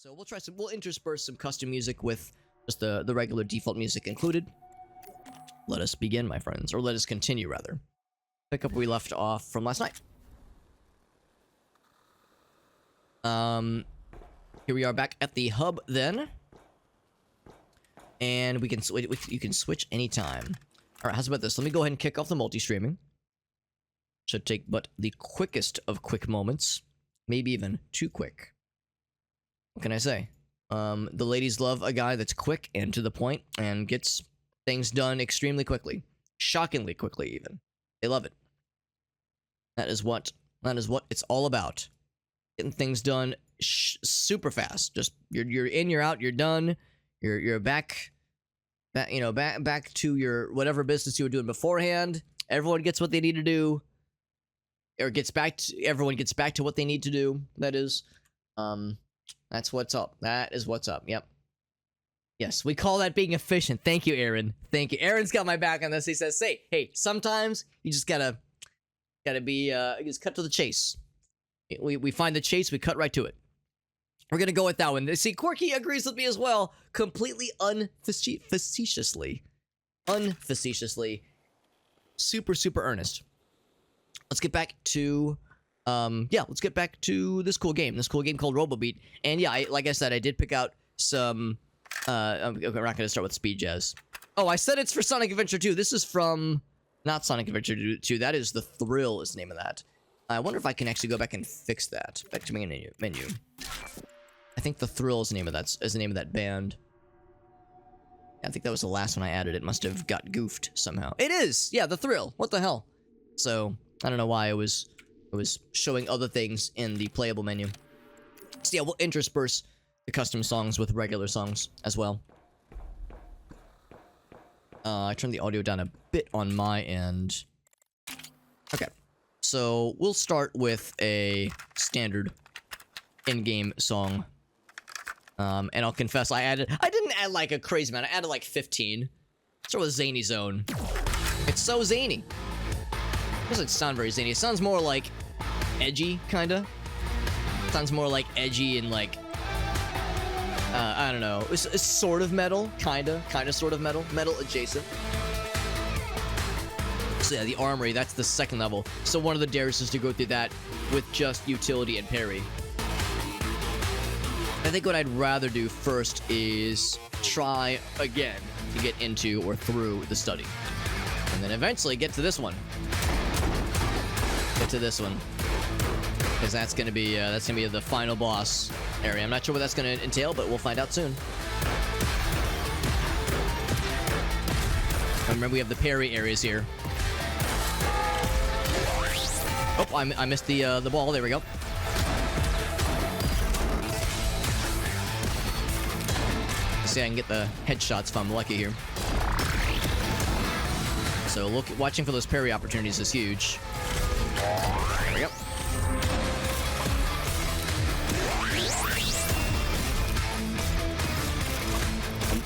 So we'll intersperse some custom music with just the regular default music included. Let us begin, my friends, or let us continue rather. Pick up where we left off from last night. Here we are back at the hub then. And we can you can switch anytime. Alright, how's about this? Let me go ahead and kick off the multi-streaming. Should take but the quickest of quick moments. Maybe even too quick. What can I say? The ladies love a guy that's quick and to the point and gets things done extremely quickly. Shockingly quickly, even. They love it. That is what it's all about. Getting things done super fast. Just you're in, you're out, you're done. You're back to your whatever business you were doing beforehand. Everyone gets what they need to do. Or everyone gets back to what they need to do. That is. That's what's up. That is what's up. Yep. Yes, we call that being efficient. Thank you, Aaron. Thank you. Aaron's got my back on this. He says, hey, sometimes you just gotta be just cut to the chase. We find the chase, we cut right to it. We're gonna go with that one. See, Corky agrees with me as well. Completely unfacetiously. Super earnest. Let's get back to let's get back to this cool game called ROBOBEAT. And yeah, like I said, I did pick out some we're not gonna start with Speed Jazz. Oh, I said it's for Sonic Adventure 2. This is from not Sonic Adventure 2. That is The Thrill is the name of that. I wonder if I can actually go back and fix that. Back to menu. I think The Thrill is the name of that band. I think that was the last one I added. It must have got goofed somehow. It is! Yeah, The Thrill. What the hell? So, I don't know why it was showing other things in the playable menu. So yeah, we'll intersperse the custom songs with regular songs as well. I turned the audio down a bit on my end. Okay. So, we'll start with a standard in-game song. And I'll confess, I didn't add like a crazy amount. I added like 15. Start with Zany Zone. It's so zany. It doesn't sound very zany. It sounds more like edgy, kinda. It sounds more like edgy and like, I don't know. It's sort of metal, kinda sort of metal. Metal adjacent. So yeah, the armory, that's the second level. So one of the dares is to go through that with just utility and parry. I think what I'd rather do first is try again to get into or through the study. And then eventually get to this one. Because that's gonna be the final boss area. I'm not sure what that's gonna entail, but we'll find out soon. Remember, we have the parry areas here. Oh, I missed the ball. There we go. See, I can get the headshots if I'm lucky here. So watching for those parry opportunities is huge. There we go.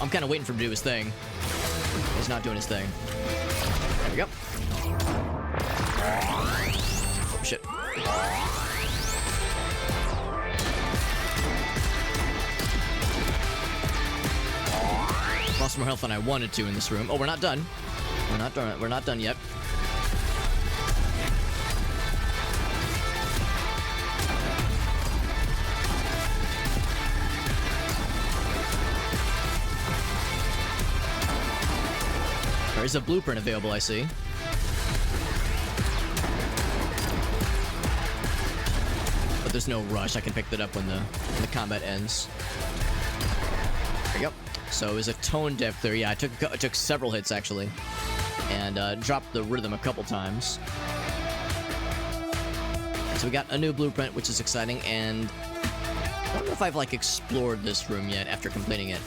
I'm kind of waiting for him to do his thing. He's not doing his thing. There we go. Oh, shit. Lost more health than I wanted to in this room. Oh, we're not done. We're not done yet. There is a blueprint available, I see. But there's no rush. I can pick that up when the combat ends. There you go. So it was a tone deaf there. Yeah, I took several hits actually, and dropped the rhythm a couple times. So we got a new blueprint, which is exciting, and I don't know if I've like explored this room yet after completing it.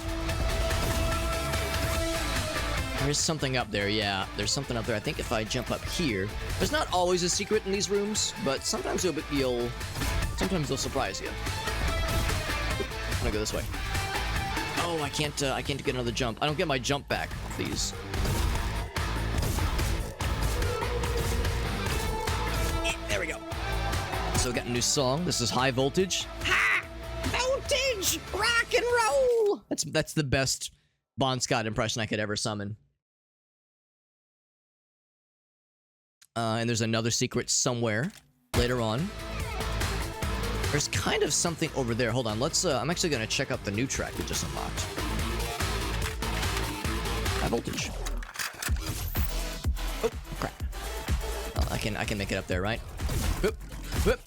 There's something up there. Yeah, there's something up there. I think if I jump up here, there's not always a secret in these rooms, but sometimes sometimes they'll surprise you. I'm gonna go this way. Oh, I can't get another jump. I don't get my jump back off these. There we go. So we got a new song. This is High Voltage. Ha! Voltage! voltage! Rock and roll! That's the best Bon Scott impression I could ever summon. And there's another secret somewhere later on. There's kind of something over there. Hold on, let's, I'm actually gonna check out the new track we just unlocked. High voltage. Oh, crap. Oh, I can make it up there, right? Whoop, whoop.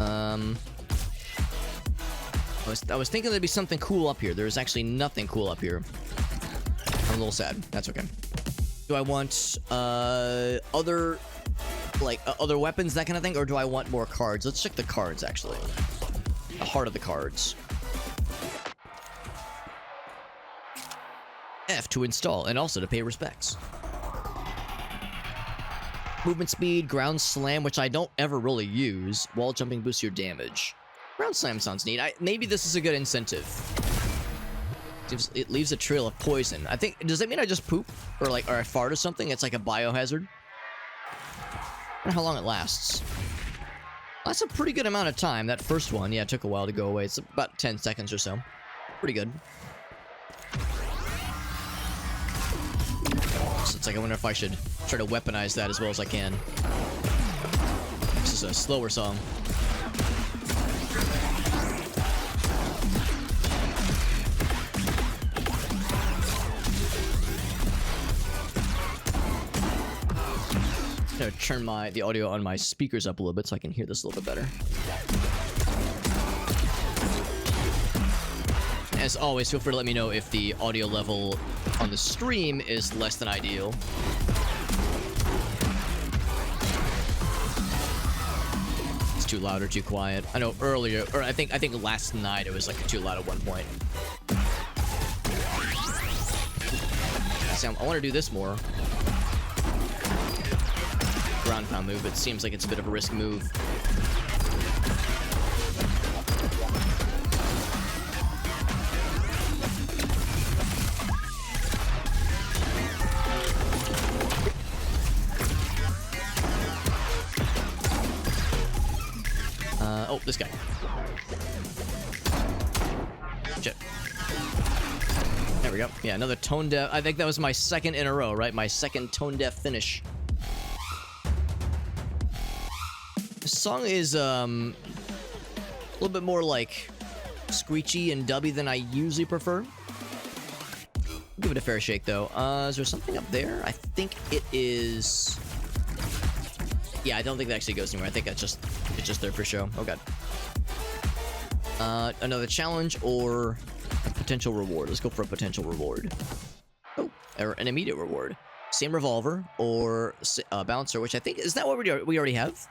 I was thinking there'd be something cool up here. There's actually nothing cool up here. I'm a little sad. That's okay. Do I want, other weapons, that kind of thing, or do I want more cards? Let's check the cards, actually. The heart of the cards. F to install, and also to pay respects. Movement speed, ground slam, which I don't ever really use. Wall jumping boosts your damage. Ground slam sounds neat. Maybe this is a good incentive. It leaves a trail of poison. I think, does that mean I just poop? Or I fart or something? It's like a biohazard? I don't know how long it lasts. That's a pretty good amount of time. That first one, yeah, it took a while to go away. It's about 10 seconds or so. Pretty good. So it's like, I wonder if I should try to weaponize that as well as I can. This is a slower song. I'm gonna turn the audio on my speakers up a little bit so I can hear this a little bit better. As always, feel free to let me know if the audio level on the stream is less than ideal. It's too loud or too quiet. I know earlier, or I think last night it was like too loud at one point. See, I want to do this more. Ground pound move, it seems like it's a bit of a risk move. Oh, this guy. Shit. There we go. Yeah, another tone deaf. I think that was my second in a row, right? My second tone deaf finish. This song is a little bit more like screechy and dubby than I usually prefer. Give it a fair shake though. Is there something up there? I think it is. Yeah, I don't think that actually goes anywhere. I think it's just there for show. Oh god. Another challenge or a potential reward. Let's go for a potential reward. Oh, or an immediate reward. Same revolver or bouncer, which I think is that what we already have.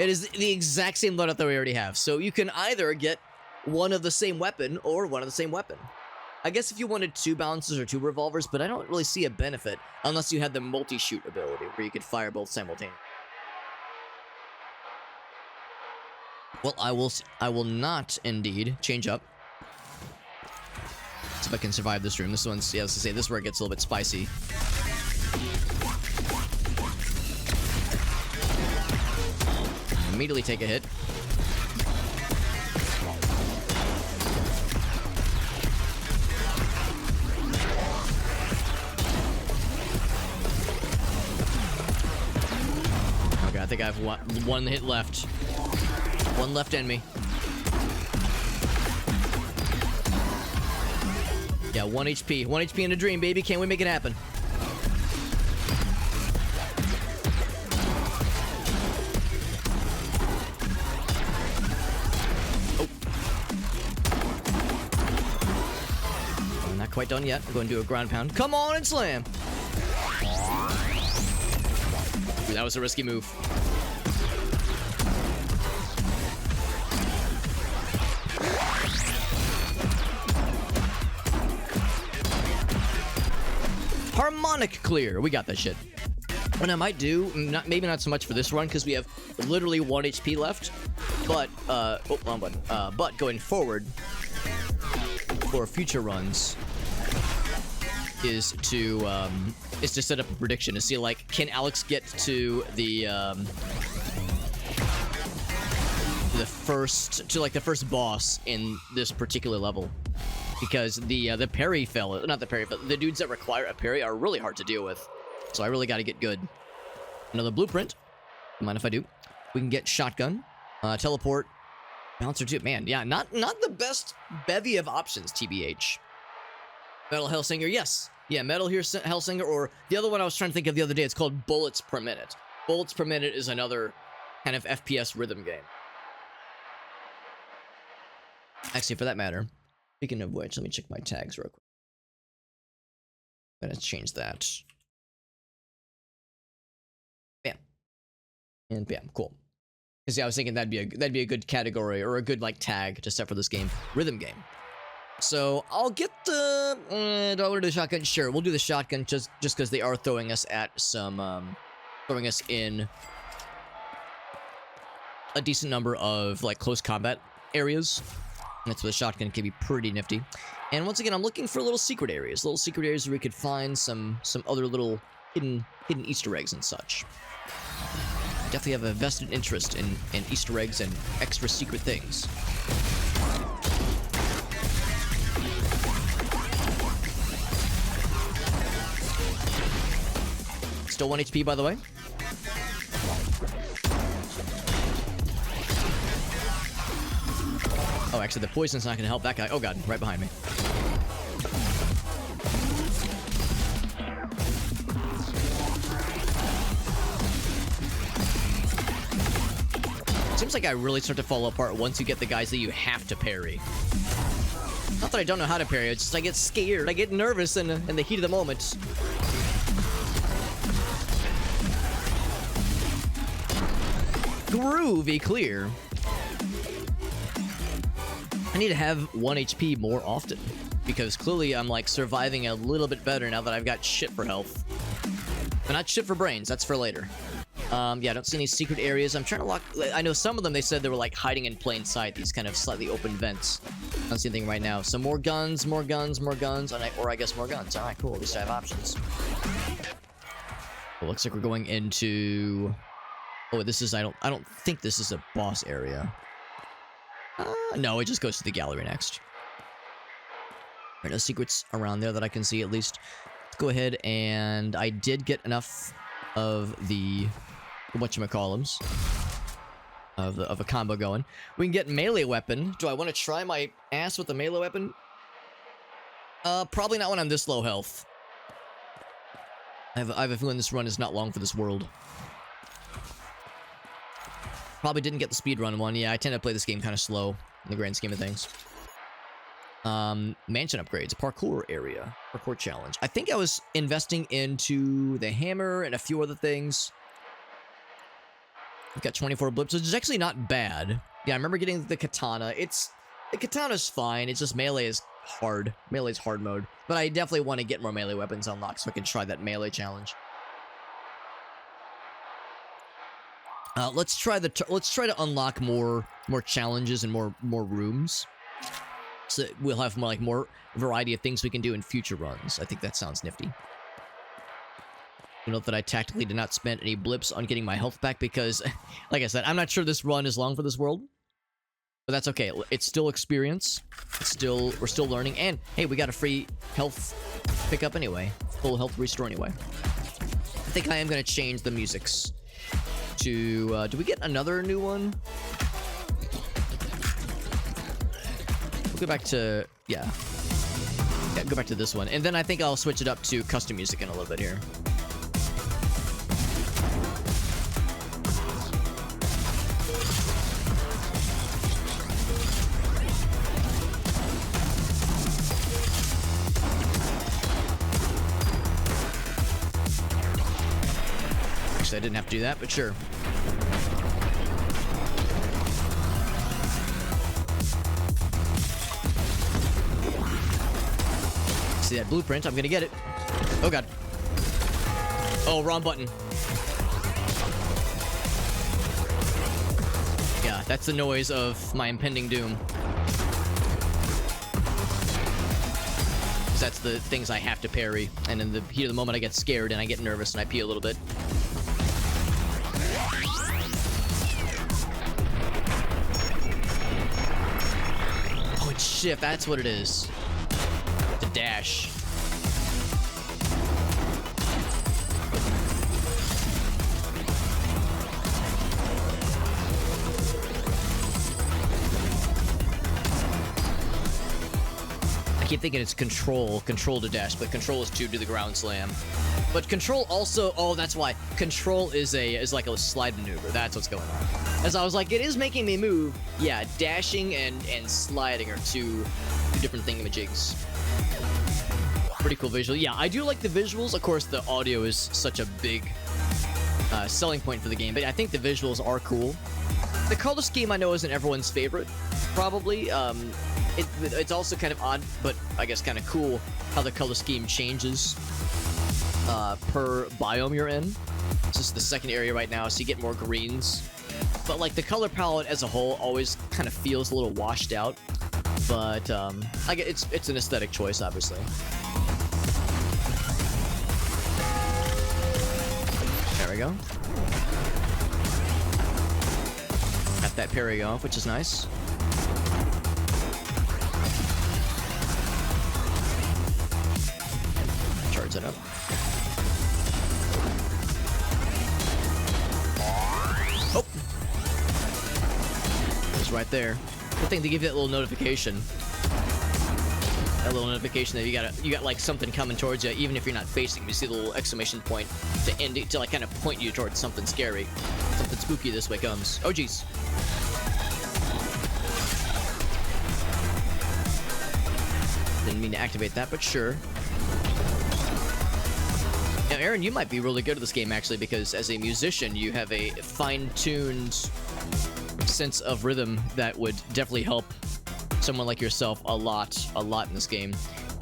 It is the exact same loadout that we already have. So you can either get one of the same weapon or one of the same weapon. I guess if you wanted 2 balancers or 2 revolvers, but I don't really see a benefit unless you had the multi-shoot ability where you could fire both simultaneously. Well, I will not indeed change up. See if I can survive this room. This one's, yeah, I was gonna say, this is where it gets a little bit spicy. Immediately take a hit. Okay, I think I have one hit left. One left in me. Yeah, 1 HP. 1 HP in a dream, baby. Can't we make it happen? Oh. Not quite done yet. I'm going to do a ground pound. Come on and slam! Ooh, that was a risky move. Harmonic clear. We got that shit. What I might do, maybe not so much for this run because we have literally 1 HP left, but wrong button. But going forward for future runs is to set up a prediction to see, like, can Alex get to the the first boss in this particular level, because the parry the dudes that require a parry are really hard to deal with. So I really got to get good. Another blueprint. Don't mind if I do. We can get shotgun, teleport, bouncer too. Man, yeah, not the best bevy of options. TBH. Metal Hellsinger, yes. Yeah, Metal Hellsinger, or the other one I was trying to think of the other day. It's called Bullets Per Minute. Bullets Per Minute is another kind of FPS rhythm game. Actually, for that matter, speaking of which, let me check my tags real quick. I'm gonna change that. Bam. And bam, cool. Because yeah, I was thinking that'd be a good category, or a good like tag to set for this game. Rhythm game. So I'll get the. Do I want to do the shotgun? Sure, we'll do the shotgun just because they are throwing us at some, throwing us in a decent number of like close combat areas. That's where the shotgun can be pretty nifty. And once again, I'm looking for little secret areas where we could find some other little hidden Easter eggs and such. Definitely have a vested interest in Easter eggs and extra secret things. Still 1 HP, by the way. Oh, actually, the poison's not going to help that guy. Oh, God, right behind me. Seems like I really start to fall apart once you get the guys that you have to parry. Not that I don't know how to parry, it's just I get scared, I get nervous in the heat of the moment. Groovy clear. I need to have 1 HP more often, because clearly I'm like surviving a little bit better now that I've got shit for health. But not shit for brains, that's for later. Yeah, I don't see any secret areas. I'm trying to lock. I know some of them, they said they were like hiding in plain sight, these kind of slightly open vents. I don't see anything right now. So more guns, or I guess more guns. Alright, cool, at least I have options. Well, looks like we're going into. Oh, this is, I don't think this is a boss area. No, it just goes to the gallery next. There are no secrets around there that I can see, at least. Let's go ahead, and I did get enough of the whatchamacallums of a combo going. We can get melee weapon. Do I want to try my ass with the melee weapon? Probably not when I'm this low health. I have a feeling this run is not long for this world. Probably didn't get the speedrun one. Yeah, I tend to play this game kind of slow in the grand scheme of things. Mansion upgrades, parkour area, parkour challenge. I think I was investing into the hammer and a few other things. We've got 24 blips, which is actually not bad. Yeah, I remember getting the katana. The katana's fine. It's just melee is hard. Melee's hard mode. But I definitely want to get more melee weapons unlocked so I can try that melee challenge. Let's try to unlock more challenges and more rooms. So we'll have more variety of things we can do in future runs. I think that sounds nifty. You note that I tactically did not spend any blips on getting my health back because, like I said, I'm not sure this run is long for this world. But that's okay. It's still experience. We're still learning. And hey, we got a free health pickup anyway. Full health restore anyway. I think I am gonna change the musics to. Do we get another new one? Go back to, yeah, go back to this one, and then I think I'll switch it up to custom music in a little bit here. Actually, I didn't have to do that, but sure. See that blueprint? I'm gonna get it. Oh god. Oh, wrong button. Yeah, that's the noise of my impending doom. That's the things I have to parry, and in the heat of the moment I get scared and I get nervous and I pee a little bit. shift, that's what it is. The dash. I keep thinking it's control to dash, but control is to do the ground slam. But control also, oh, that's why control is like a slide maneuver. That's what's going on. As I was like, it is making me move. Yeah, dashing and sliding are two different thingamajigs. Pretty cool visual. Yeah, I do like the visuals. Of course, the audio is such a big selling point for the game, but I think the visuals are cool. The color scheme I know isn't everyone's favorite, probably. It's also kind of odd, but I guess kind of cool how the color scheme changes per biome you're in. This is the second area right now, so you get more greens. But like the color palette as a whole always kind of feels a little washed out. But I get it's an aesthetic choice, obviously. There we go. Got that parry off, which is nice. Charge it up. Oh! It's right there. Good thing to give you that little notification. That little notification that you got like something coming towards you, even if you're not facing. You see the little exclamation point to like kind of point you towards something scary, something spooky. This way comes. Oh jeez. Didn't mean to activate that, but sure. Now, Aaron, you might be really good at this game, actually, because as a musician, you have a fine-tuned sense of rhythm that would definitely help someone like yourself a lot in this game.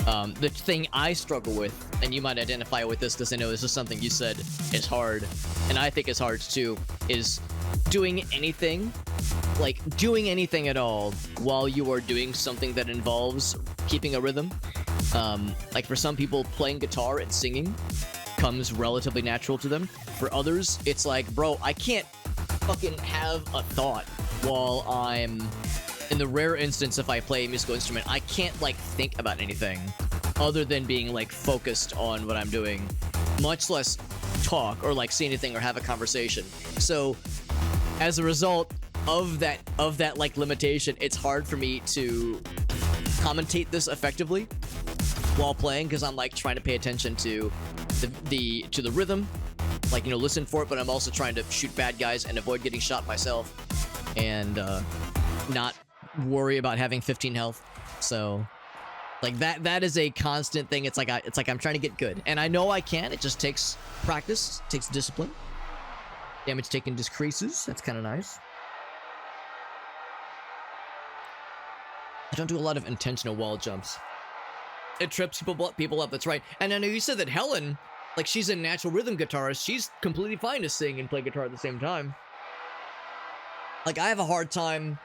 The thing I struggle with, and you might identify with this because I know this is something you said is hard, and I think is hard too, is doing anything, like doing anything at all while you are doing something that involves keeping a rhythm. Like for some people, playing guitar and singing comes relatively natural to them. For others, it's like, bro, I can't fucking have a thought while I'm, in the rare instance if I play a musical instrument, I can't like think about anything other than being like focused on what I'm doing, much less talk or like see anything or have a conversation. So as a result of that like limitation, it's hard for me to commentate this effectively while playing, because I'm like trying to pay attention to the rhythm, like, you know, listen for it, but I'm also trying to shoot bad guys and avoid getting shot myself, and not worry about having 15 health. So like that is a constant thing. It's like I'm trying to get good, and I know I can. It just takes practice, takes discipline. Damage taken decreases. That's kind of nice. I don't do a lot of intentional wall jumps. It trips people up, that's right. And I know you said that Helen, like, she's a natural rhythm guitarist. She's completely fine to sing and play guitar at the same time. Like, I have a hard time,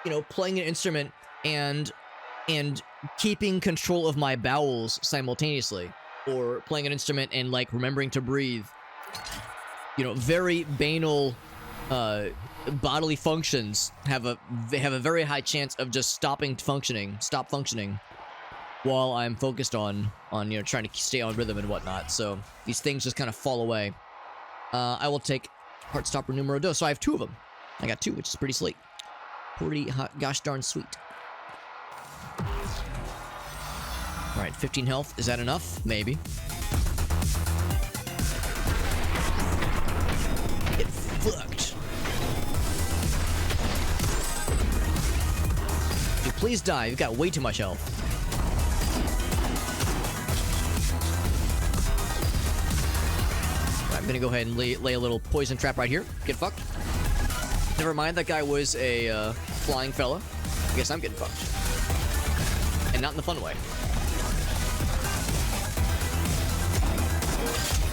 you know, playing an instrument and keeping control of my bowels simultaneously. Or playing an instrument and, like, remembering to breathe. You know, very banal bodily functions have a very high chance of just stop functioning while I'm focused on you know, trying to stay on rhythm and whatnot. So these things just kind of fall away. I will take Heartstopper numero dos. So I have 2 of them. I got 2, which is pretty sweet. Pretty hot, gosh darn sweet. All right, 15 health. Is that enough? Maybe. Get fucked. Dude, please die. You've got way too much health. I'm gonna go ahead and lay a little poison trap right here. Get fucked. Never mind, that guy was a flying fella. I guess I'm getting fucked. And not in the fun way.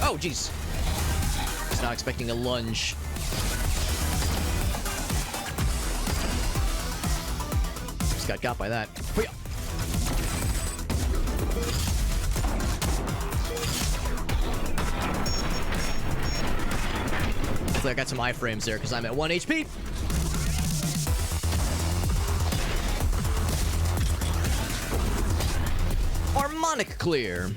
Oh, jeez. Was not expecting a lunge. Just got by that. Hoo-yah. I got some iframes there because I'm at 1 HP. harmonic clear.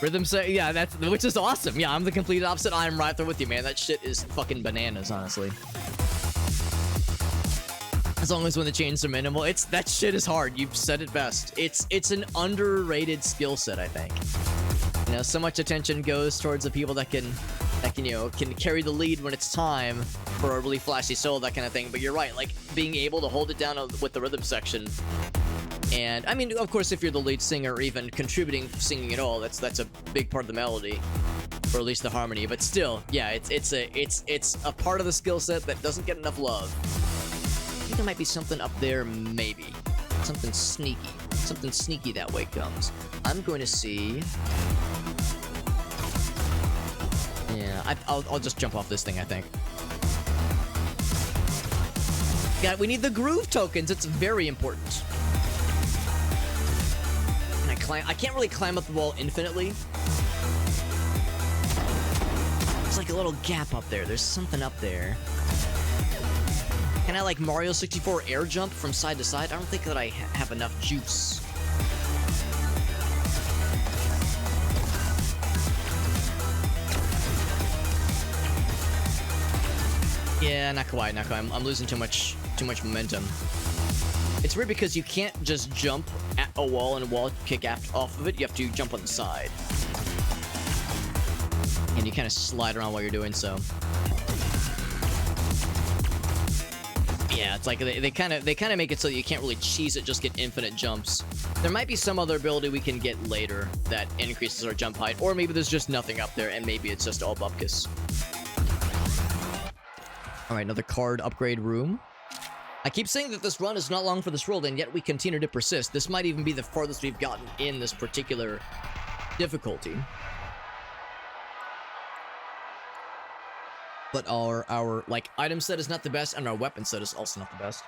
Rhythm say, yeah, which is awesome. Yeah, I'm the complete opposite. I'm right there with you, man. That shit is fucking bananas, honestly. As long as when the chains are minimal, that shit is hard. You've said it best. It's an underrated skill set, I think. You know, so much attention goes towards the people that can carry the lead when it's time for a really flashy solo, that kind of thing. But you're right, like being able to hold it down with the rhythm section. And I mean, of course, if you're the lead singer or even contributing singing at all, that's a big part of the melody, or at least the harmony. But still, yeah, it's a part of the skill set that doesn't get enough love. I think there might be something up there, maybe something sneaky that way comes. I'm going to see. Yeah, I'll just jump off this thing, I think. Yeah, we need the groove tokens. It's very important. I can't really climb up the wall infinitely. There's like a little gap up there. There's something up there. Can I like Mario 64 air jump from side to side? I don't think that I have enough juice. Yeah, not quite. I'm losing too much momentum. It's weird because you can't just jump at a wall and wall kick off of it. You have to jump on the side. And you kind of slide around while you're doing so. Yeah, it's like they kind of make it so that you can't really cheese it, just get infinite jumps. There might be some other ability we can get later that increases our jump height, or maybe there's just nothing up there and maybe it's just all bupkis. All right, another card upgrade room. I keep saying that this run is not long for this world, and yet we continue to persist. This might even be the farthest we've gotten in this particular difficulty. But our like item set is not the best, and our weapon set is also not the best.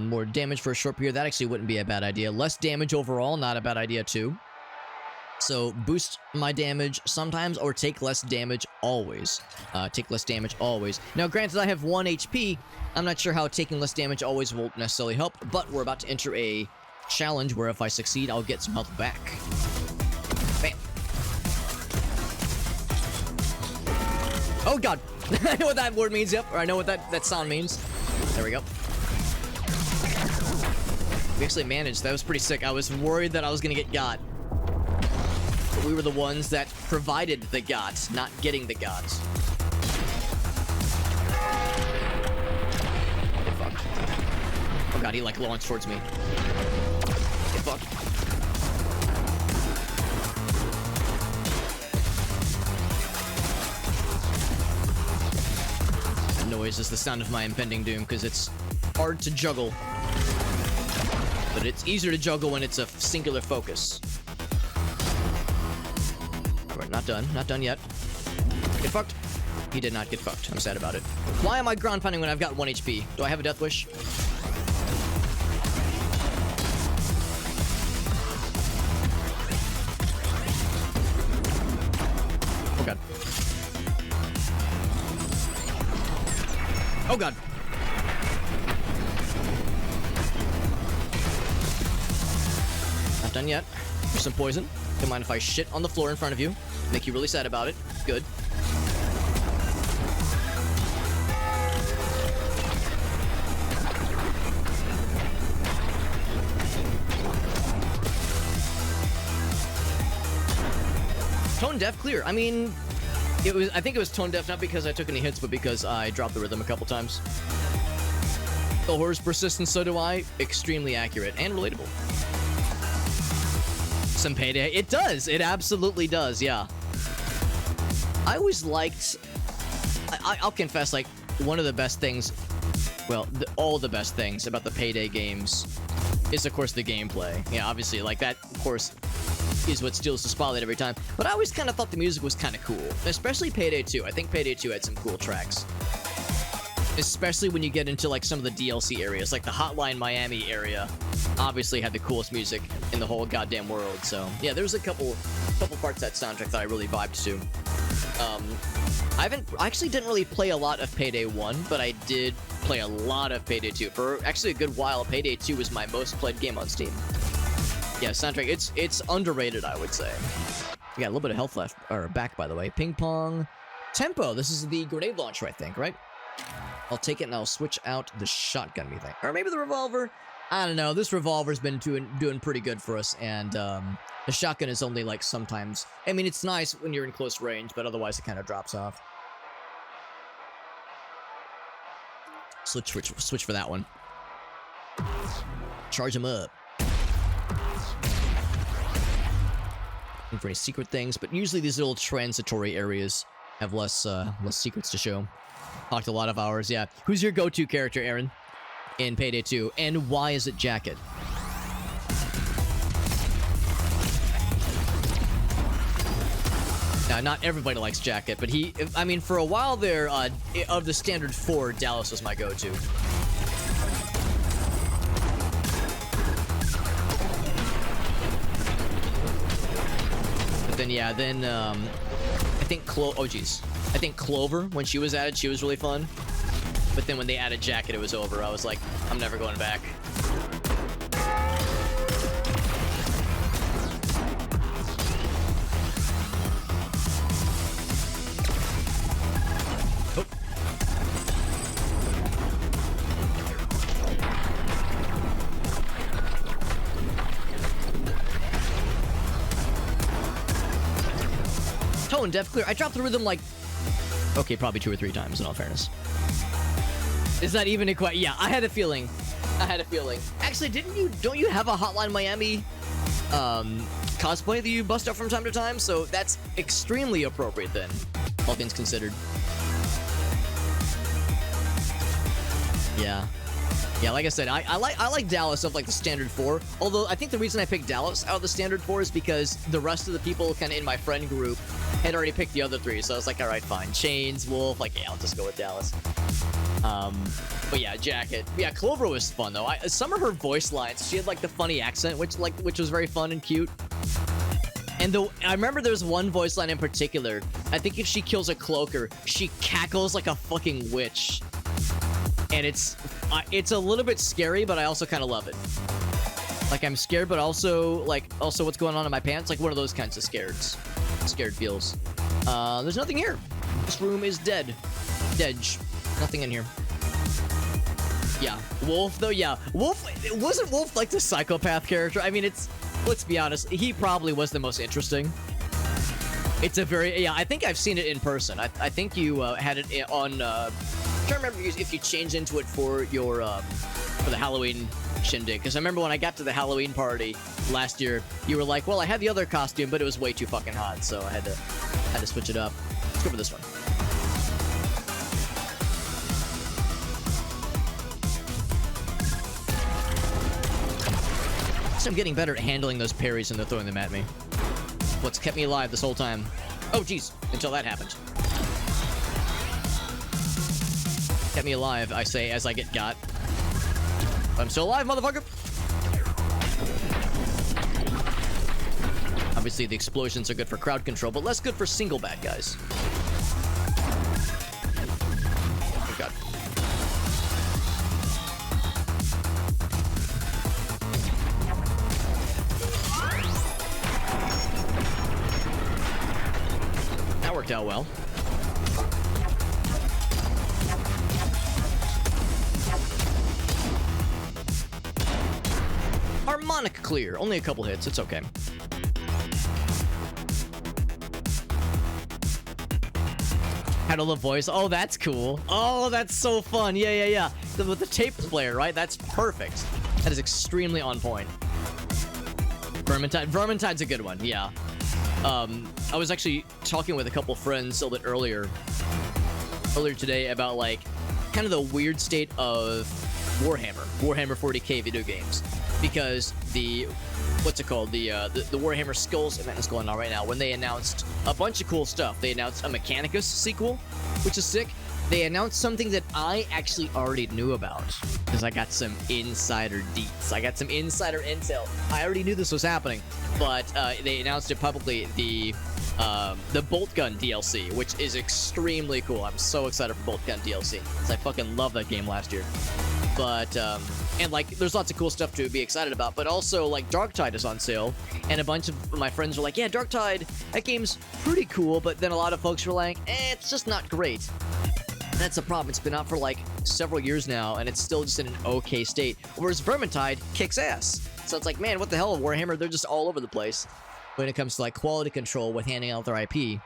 More damage for a short period, that actually wouldn't be a bad idea. Less damage overall, not a bad idea too. So boost my damage sometimes, or take less damage always. Take less damage always. Now, granted, I have 1 HP. I'm not sure how taking less damage always will necessarily help, but we're about to enter a challenge where if I succeed, I'll get some health back. Bam. Oh god. I know what that word means, yep. Or I know what that sound means. There we go. We actually managed. That was pretty sick. I was worried that I was gonna get got. We were the ones that provided the got, not getting the got. Get fucked. Oh god, he like launched towards me. Get fucked. That noise is the sound of my impending doom, because it's hard to juggle. But it's easier to juggle when it's a singular focus. Not done. Not done yet. Get fucked. He did not get fucked. I'm sad about it. Why am I ground pounding when I've got 1 HP? Do I have a death wish? Oh god. Oh god. Not done yet. There's some poison. Don't mind if I shit on the floor in front of you. Make you really sad about it. Good. Tone deaf clear. I mean, I think it was tone deaf not because I took any hits, but because I dropped the rhythm a couple times. The horrors persist, and so do I. Extremely accurate and relatable. Some Payday. It does. It absolutely does. Yeah. I always liked. I'll confess, like one of the best things. Well, all the best things about the Payday games is, of course, the gameplay. Yeah, obviously, like that, of course, is what steals the spotlight every time. But I always kind of thought the music was kind of cool, especially Payday 2. I think Payday 2 had some cool tracks. Especially when you get into like some of the DLC areas, like the Hotline Miami area obviously had the coolest music in the whole goddamn world. So yeah, there was a couple parts of that soundtrack that I really vibed to. I actually didn't really play a lot of Payday 1, but I did play a lot of Payday 2. For actually a good while, Payday 2 was my most played game on Steam. Yeah, soundtrack, it's underrated, I would say. We got a little bit of health left, or back, by the way. Ping pong. Tempo, this is the grenade launcher, I think, right? I'll take it and I'll switch out the shotgun, me think. Or maybe the revolver. I don't know, this revolver's been doing pretty good for us, and the shotgun is only like sometimes. I mean, it's nice when you're in close range, but otherwise it kind of drops off. Switch for that one. Charge him up. Looking for any secret things, but usually these little transitory areas have less secrets to show. Talked a lot of hours, yeah. Who's your go-to character, Aaron, in Payday 2, and why is it Jacket? Now, not everybody likes Jacket, but I mean, for a while there, of the standard 4, Dallas was my go-to. But then, yeah, I think I think Clover, when she was added, she was really fun. But then when they added Jacket, it was over. I was like, I'm never going back. Oh. Tone deaf clear. I dropped the rhythm like, okay, probably 2 or 3 times in all fairness. Is that even a quite? Yeah, I had a feeling. Actually, don't you have a Hotline Miami cosplay that you bust out from time to time? So that's extremely appropriate then, all things considered. Yeah. Yeah, like I said, I like Dallas of like the standard 4. Although I think the reason I picked Dallas out of the standard 4 is because the rest of the people kind of in my friend group had already picked the other 3. So I was like, all right, fine. Chains, Wolf, like, yeah, I'll just go with Dallas. But yeah, Jacket. Yeah, Clover was fun though. Some of her voice lines, she had like the funny accent, which was very fun and cute. And I remember there's one voice line in particular. I think if she kills a cloaker, she cackles like a fucking witch. And it's a little bit scary, but I also kind of love it. Like, I'm scared, but also what's going on in my pants? Like one of those kinds of scared feels. There's nothing here. This room is dead. Dedge. Nothing in here. Yeah. Wolf, though, yeah. Wasn't Wolf like the psychopath character? I mean, let's be honest, he probably was the most interesting. It's a very, yeah, I think I've seen it in person. I think you had it on, I'm trying to remember if you changed into it for your, for the Halloween shindig. Because I remember when I got to the Halloween party last year, you were like, well, I had the other costume, but it was way too fucking hot, so I had to switch it up. Let's go for this one. I'm getting better at handling those parries and throwing them at me. What's kept me alive this whole time. Oh, jeez. Until that happened. Kept me alive, I say, as I get got. I'm still alive, motherfucker! Obviously, the explosions are good for crowd control, but less good for single bad guys. Oh, God. Worked out well. Harmonic clear. Only a couple hits. It's okay. Had a little voice. Oh, that's cool. Oh, that's so fun. Yeah. With the tape player, right? That's perfect. That is extremely on point. Vermintide's a good one. Yeah. I was actually talking with a couple friends a little bit earlier today about like kind of the weird state of Warhammer 40K video games, because the Warhammer Skulls event is going on right now. When they announced a bunch of cool stuff, they announced a Mechanicus sequel, which is sick. They announced something that I actually already knew about because I got some insider deets. I got some insider intel. I already knew this was happening, but they announced it publicly. the Bolt Gun DLC, which is extremely cool. I'm so excited for Bolt Gun DLC because I fucking love that game last year. But and like there's lots of cool stuff to be excited about, but also like Darktide is on sale, and a bunch of my friends were like, yeah, Darktide, that game's pretty cool, but then a lot of folks were like, it's just not great. That's the problem. It's been out for like several years now, and it's still just in an okay state, whereas Vermintide kicks ass. So it's like, man, what the hell, Warhammer, they're just all over the place when it comes to like quality control with handing out their IP.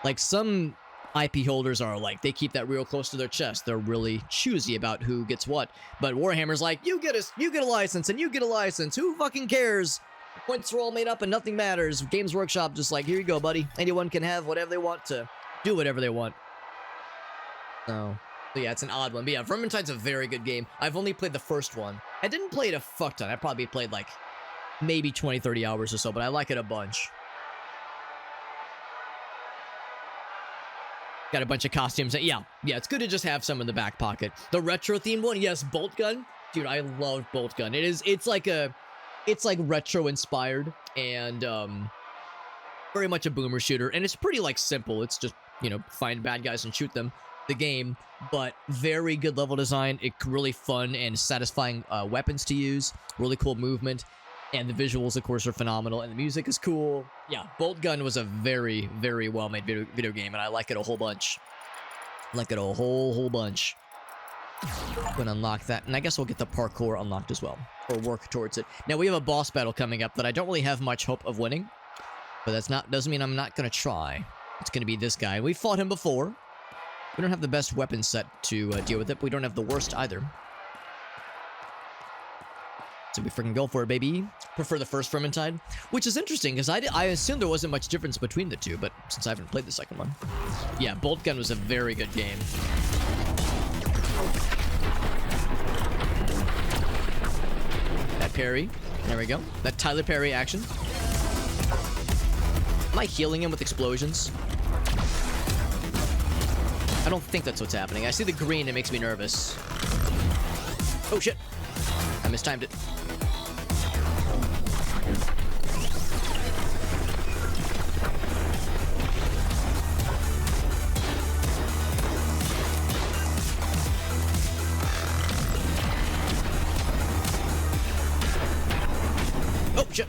Like some IP holders are like, they keep that real close to their chest. They're really choosy about who gets what. But Warhammer's like, you get a license and you get a license. Who fucking cares? Points are all made up and nothing matters. Games Workshop just like, here you go, buddy. Anyone can have whatever they want to do whatever they want. So yeah, it's an odd one. But yeah, Vermintide's a very good game. I've only played the first one. I didn't play it a fuck ton. I probably played like maybe 20, 30 hours or so, but I like it a bunch. Got a bunch of costumes. Yeah, it's good to just have some in the back pocket. The retro themed one, yes, Bolt Gun. Dude, I love Bolt Gun. It's like retro inspired and very much a boomer shooter, and it's pretty like simple. It's just, you know, find bad guys and shoot them. The game, but very good level design. It's really fun and satisfying weapons to use. Really cool movement. And the visuals, of course, are phenomenal. And the music is cool. Yeah, Bolt Gun was a very, very well-made video game, and I like it a whole bunch. Like it a whole bunch. I'm gonna unlock that, and I guess we'll get the parkour unlocked as well, or work towards it. Now, we have a boss battle coming up that I don't really have much hope of winning, but doesn't mean I'm not gonna try. It's gonna be this guy. We fought him before. We don't have the best weapon set to deal with it, but we don't have the worst either. So we freaking go for it, baby. Prefer the first Vermintide, which is interesting because I assumed there wasn't much difference between the two, but since I haven't played the second one. Yeah, Bolt Gun was a very good game. That parry. There we go. That Tyler Perry action. Am I healing him with explosions? I don't think that's what's happening. I see the green, it makes me nervous. Oh shit. I mistimed it. Oh shit.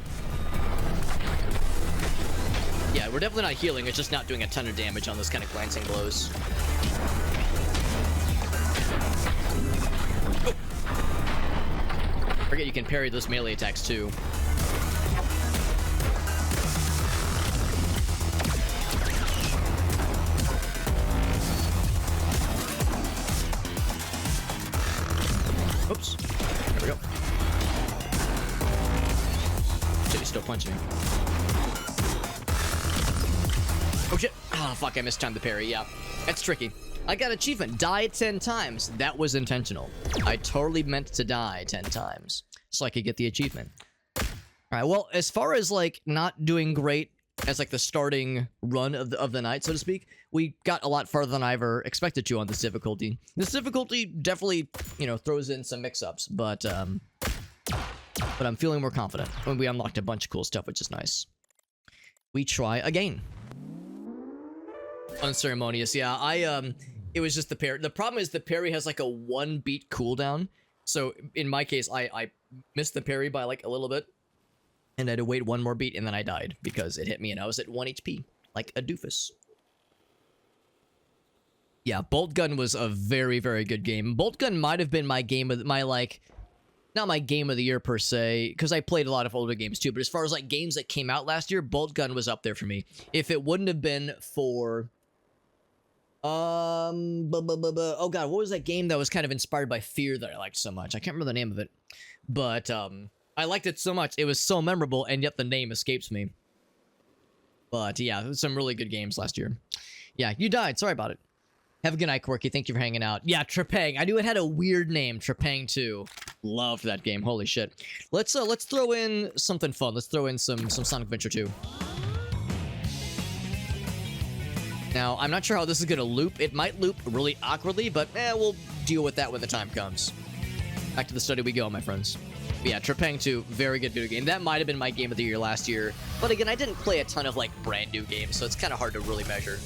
Yeah, we're definitely not healing, it's just not doing a ton of damage on those kind of glancing blows. Forget you can parry those melee attacks too. Oops. There we go. Shit, he's still punching me. Oh shit. Oh fuck, I mistimed the parry. Yeah, that's tricky. I got achievement. Die 10 times. That was intentional. I totally meant to die 10 times so I could get the achievement. All right, well, as far as like not doing great as like the starting run of the night, so to speak, we got a lot farther than I ever expected to on this difficulty. This difficulty definitely, you know, throws in some mix-ups, but I'm feeling more confident when we unlocked a bunch of cool stuff, which is nice. We try again. Unceremonious, yeah. It was just the parry. The problem is the parry has like a 1-beat cooldown. So in my case, I missed the parry by like a little bit. And I had to wait one more beat and then I died because it hit me and I was at 1 HP. Like a doofus. Yeah, Bolt Gun was a very, very good game. Bolt Gun might have been my game of my like... Not my game of the year per se, because I played a lot of older games too. But as far as like games that came out last year, Bolt Gun was up there for me. If it wouldn't have been for... oh god, what was that game that was kind of inspired by fear that I liked so much? I can't remember the name of it, but I liked it so much. It was so memorable, and yet the name escapes me. But yeah, some really good games last year. Yeah, you died. Sorry about it. Have a good night, Quirky. Thank you for hanging out. Yeah, Trepang. I knew it had a weird name. Trepang 2. Loved that game. Holy shit. Let's throw in something fun. Let's throw in some Sonic Adventure 2. Now, I'm not sure how this is going to loop. It might loop really awkwardly, but we'll deal with that when the time comes. Back to the study we go, my friends. Yeah, Trepang 2, very good video game. That might have been my game of the year last year. But again, I didn't play a ton of like brand new games, so it's kind of hard to really measure.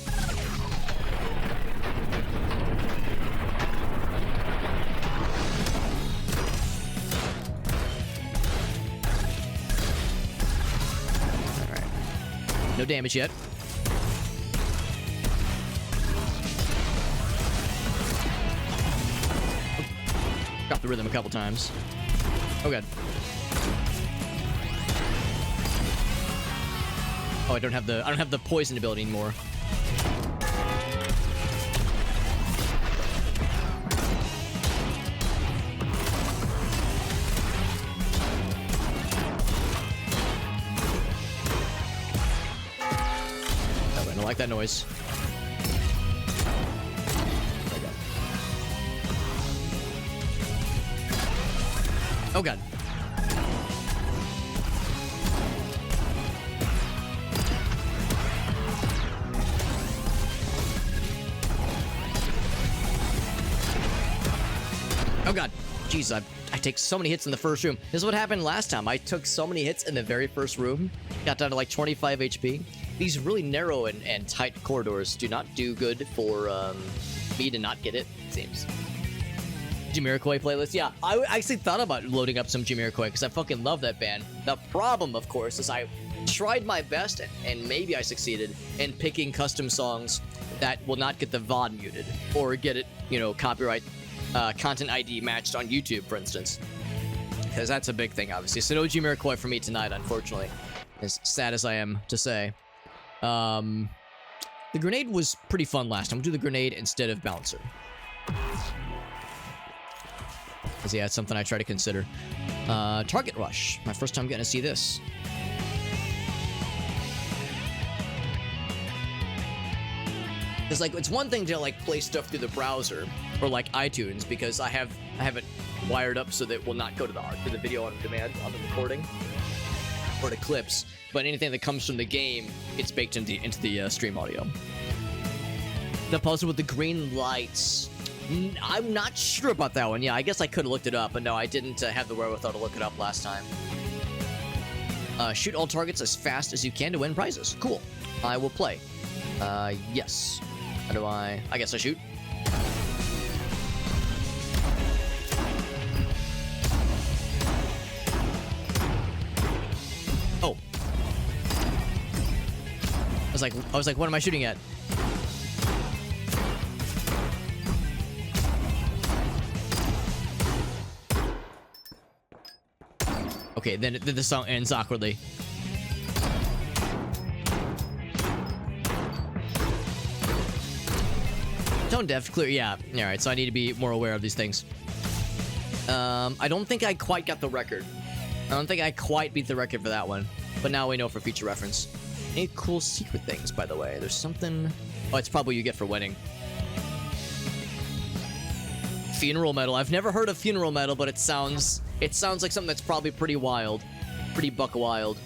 Alright. No damage yet. Got the rhythm a couple times. Oh god. Oh, I don't have the poison ability anymore. Oh, I don't like that noise. Oh god. Oh god. Jeez, I take so many hits in the first room. This is what happened last time. I took so many hits in the very first room. Got down to like 25 HP. These really narrow and tight corridors do not do good for me to not get it seems. Jamiroquai playlist. Yeah, I actually thought about loading up some Jamiroquai because I fucking love that band. The problem, of course, is I tried my best, and maybe I succeeded, in picking custom songs that will not get the VOD muted or get it, you know, copyright content ID matched on YouTube, for instance. Because that's a big thing, obviously. So no Jamiroquai for me tonight, unfortunately. As sad as I am to say. The grenade was pretty fun last time. We'll do the grenade instead of bouncer. Because yeah, it's something I try to consider. Target rush. My first time getting to see this. Because like it's one thing to like play stuff through the browser or like iTunes because I have it wired up so that it will not go to the video on demand on the recording or to clips. But anything that comes from the game, it's baked into the stream audio. The puzzle with the green lights. I'm not sure about that one. Yeah, I guess I could have looked it up, but no, I didn't have the wherewithal to look it up last time. Shoot all targets as fast as you can to win prizes. Cool. I will play. Yes. How do I guess I shoot. Oh. I was like, what am I shooting at? Okay, then the song ends awkwardly. Tone deaf, clear, yeah. Alright, so I need to be more aware of these things. I don't think I quite got the record. I don't think I quite beat the record for that one. But now we know for future reference. Any cool secret things, by the way? There's something... Oh, it's probably you get for winning. Funeral metal. I've never heard of funeral metal, but it sounds like something that's probably pretty wild. Pretty buck wild.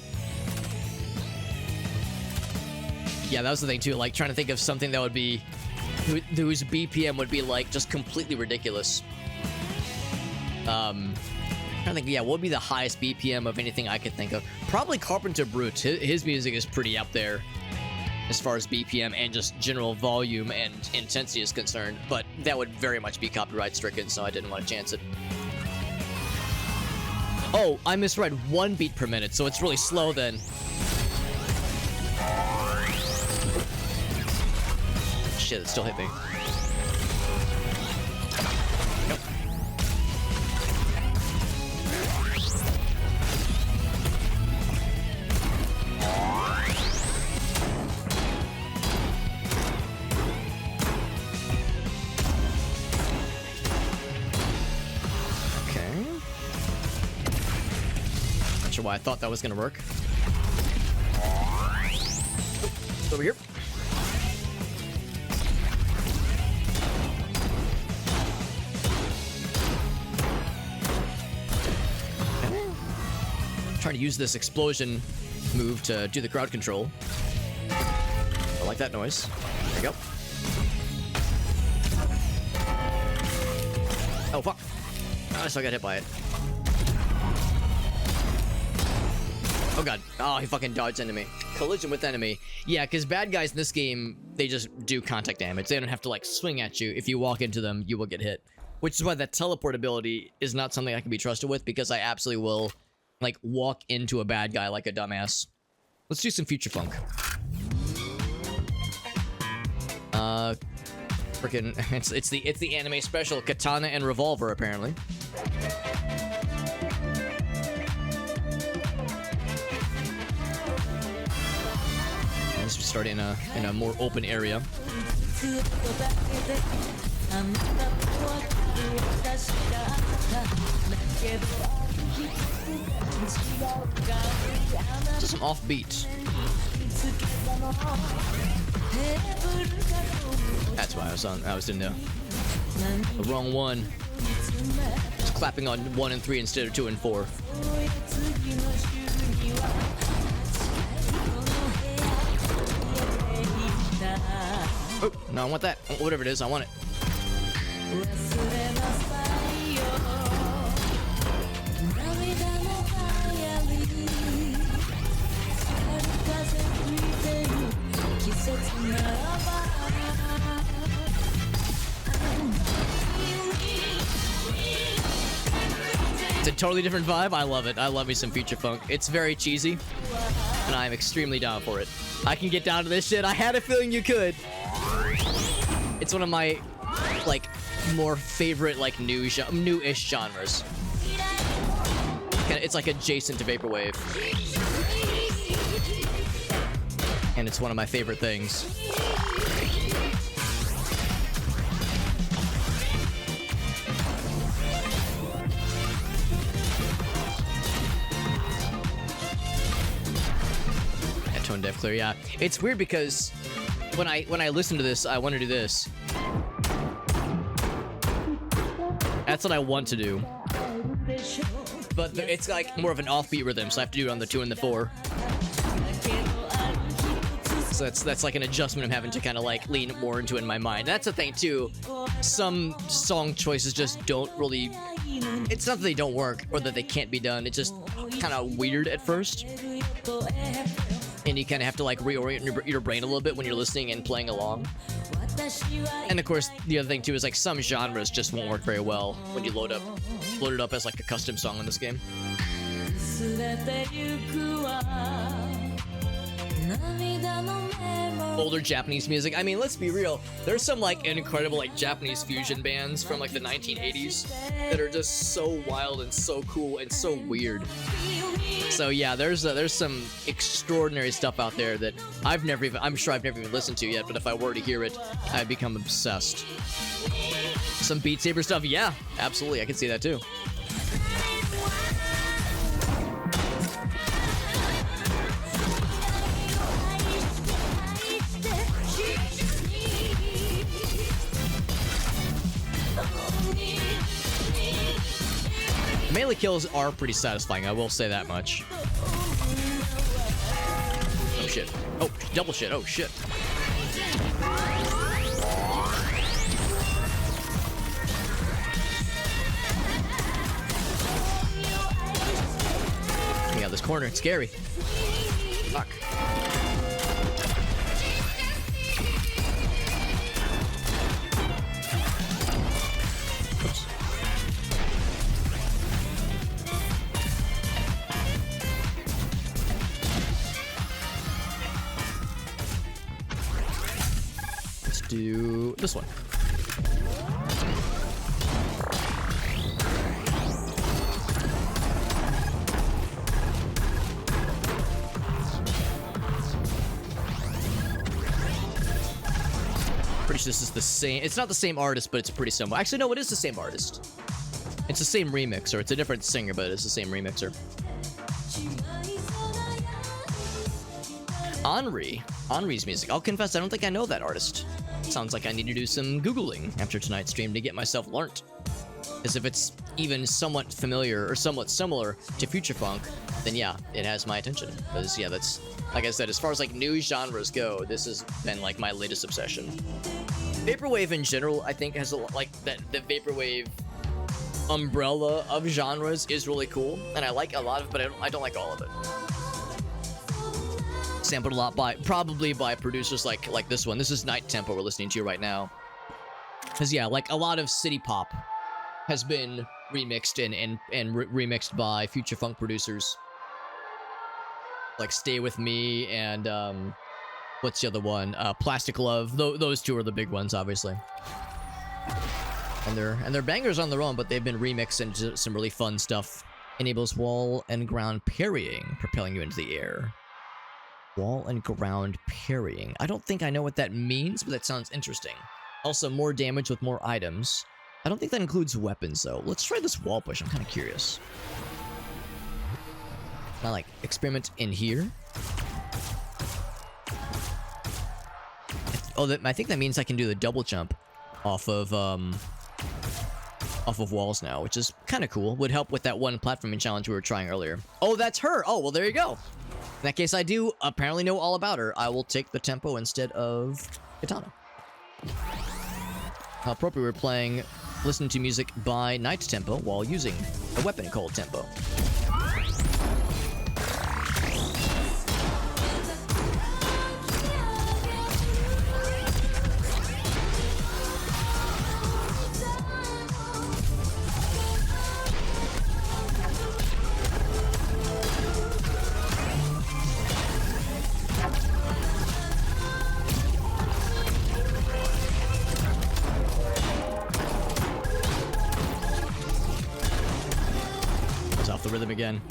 Yeah, that was the thing too, like trying to think of something that would be... whose BPM would be like just completely ridiculous. Trying to think, yeah, what would be the highest BPM of anything I could think of? Probably Carpenter Brute. His music is pretty up there as far as BPM and just general volume and intensity is concerned, but that would very much be copyright stricken, so I didn't want to chance it. Oh, I misread 1 beat per minute, so it's really slow then. Shit, it still hit me. Nope. Why I thought that was gonna work. Oh, over here. I'm trying to use this explosion move to do the crowd control. I like that noise. There you go. Oh fuck! I still got hit by it. Oh god. Oh, he fucking dodged enemy. Collision with enemy. Yeah, because bad guys in this game, they just do contact damage. They don't have to like swing at you. If you walk into them, you will get hit. Which is why that teleport ability is not something I can be trusted with, because I absolutely will like walk into a bad guy like a dumbass. Let's do some future funk. Freaking it's the anime special katana and revolver apparently. Let's start in a more open area. Just some offbeat. That's why I was doing the wrong one. Just clapping on 1 and 3 instead of 2 and 4. Oh, no, I want that. Whatever it is, I want it. It's a totally different vibe. I love it. I love me some future funk. It's very cheesy, and I'm extremely down for it. I can get down to this shit. I had a feeling you could. It's one of my, like, more favorite, like, new-ish genres. It's like adjacent to Vaporwave. And it's one of my favorite things. Yeah, tone deaf clear, yeah. It's weird because when I listen to this, I want to do this. That's what I want to do. But it's like more of an offbeat rhythm, so I have to do it on the 2 and the 4. So that's like an adjustment I'm having to kind of like lean more into in my mind. That's the thing too. Some song choices just don't really. It's not that they don't work or that they can't be done. It's just kind of weird at first, and you kind of have to like reorient your brain a little bit when you're listening and playing along. And of course, the other thing too is like some genres just won't work very well when you load it up as like a custom song in this game. Older Japanese music. I mean, let's be real. There's some like incredible like Japanese fusion bands from like the 1980s that are just so wild and so cool and so weird. So yeah, there's some extraordinary stuff out there that I'm sure I've never even listened to yet, but if I were to hear it, I'd become obsessed. Some Beat Saber stuff, yeah, absolutely, I can see that too. Melee kills are pretty satisfying, I will say that much. Oh shit. Oh, double shit. Oh shit. Coming out this corner, it's scary. Fuck. Do this one. Pretty sure this is the same. It's not the same artist, but it's pretty similar. Actually, no, it is the same artist. It's the same remixer. It's a different singer, but it's the same remixer. Henri's music. I'll confess, I don't think I know that artist. Sounds like I need to do some Googling after tonight's stream to get myself learnt. As if it's even somewhat familiar or somewhat similar to future funk, then yeah, it has my attention. Because yeah, that's, like I said, as far as like new genres go, this has been like my latest obsession. Vaporwave in general, I think, has a lot, like that the Vaporwave umbrella of genres is really cool, and I like a lot of it, but I don't like all of it. sampled a lot by probably by producers like this one. This is Night Tempo we're listening to right now. Cause yeah, like a lot of city pop has been remixed and remixed by future funk producers. Like Stay With Me and what's the other one? Plastic Love. Those two are the big ones, obviously. And they're bangers on their own, but they've been remixed into some really fun stuff. Enables wall and ground parrying, propelling you into the air. Wall and ground parrying. I don't think I know what that means, but that sounds interesting. Also, more damage with more items. I don't think that includes weapons, though. Let's try this wall push. I'm kind of curious. Can I, like, experiment in here? Oh, I think that means I can do the double jump off of walls now, which is kind of cool. Would help with that one platforming challenge we were trying earlier. Oh, that's her! Oh, well, there you go. In that case, I do apparently know all about her. I will take the tempo instead of Katana. How appropriate we're playing, listening to music by Night Tempo while using a weapon called Tempo. The rhythm again.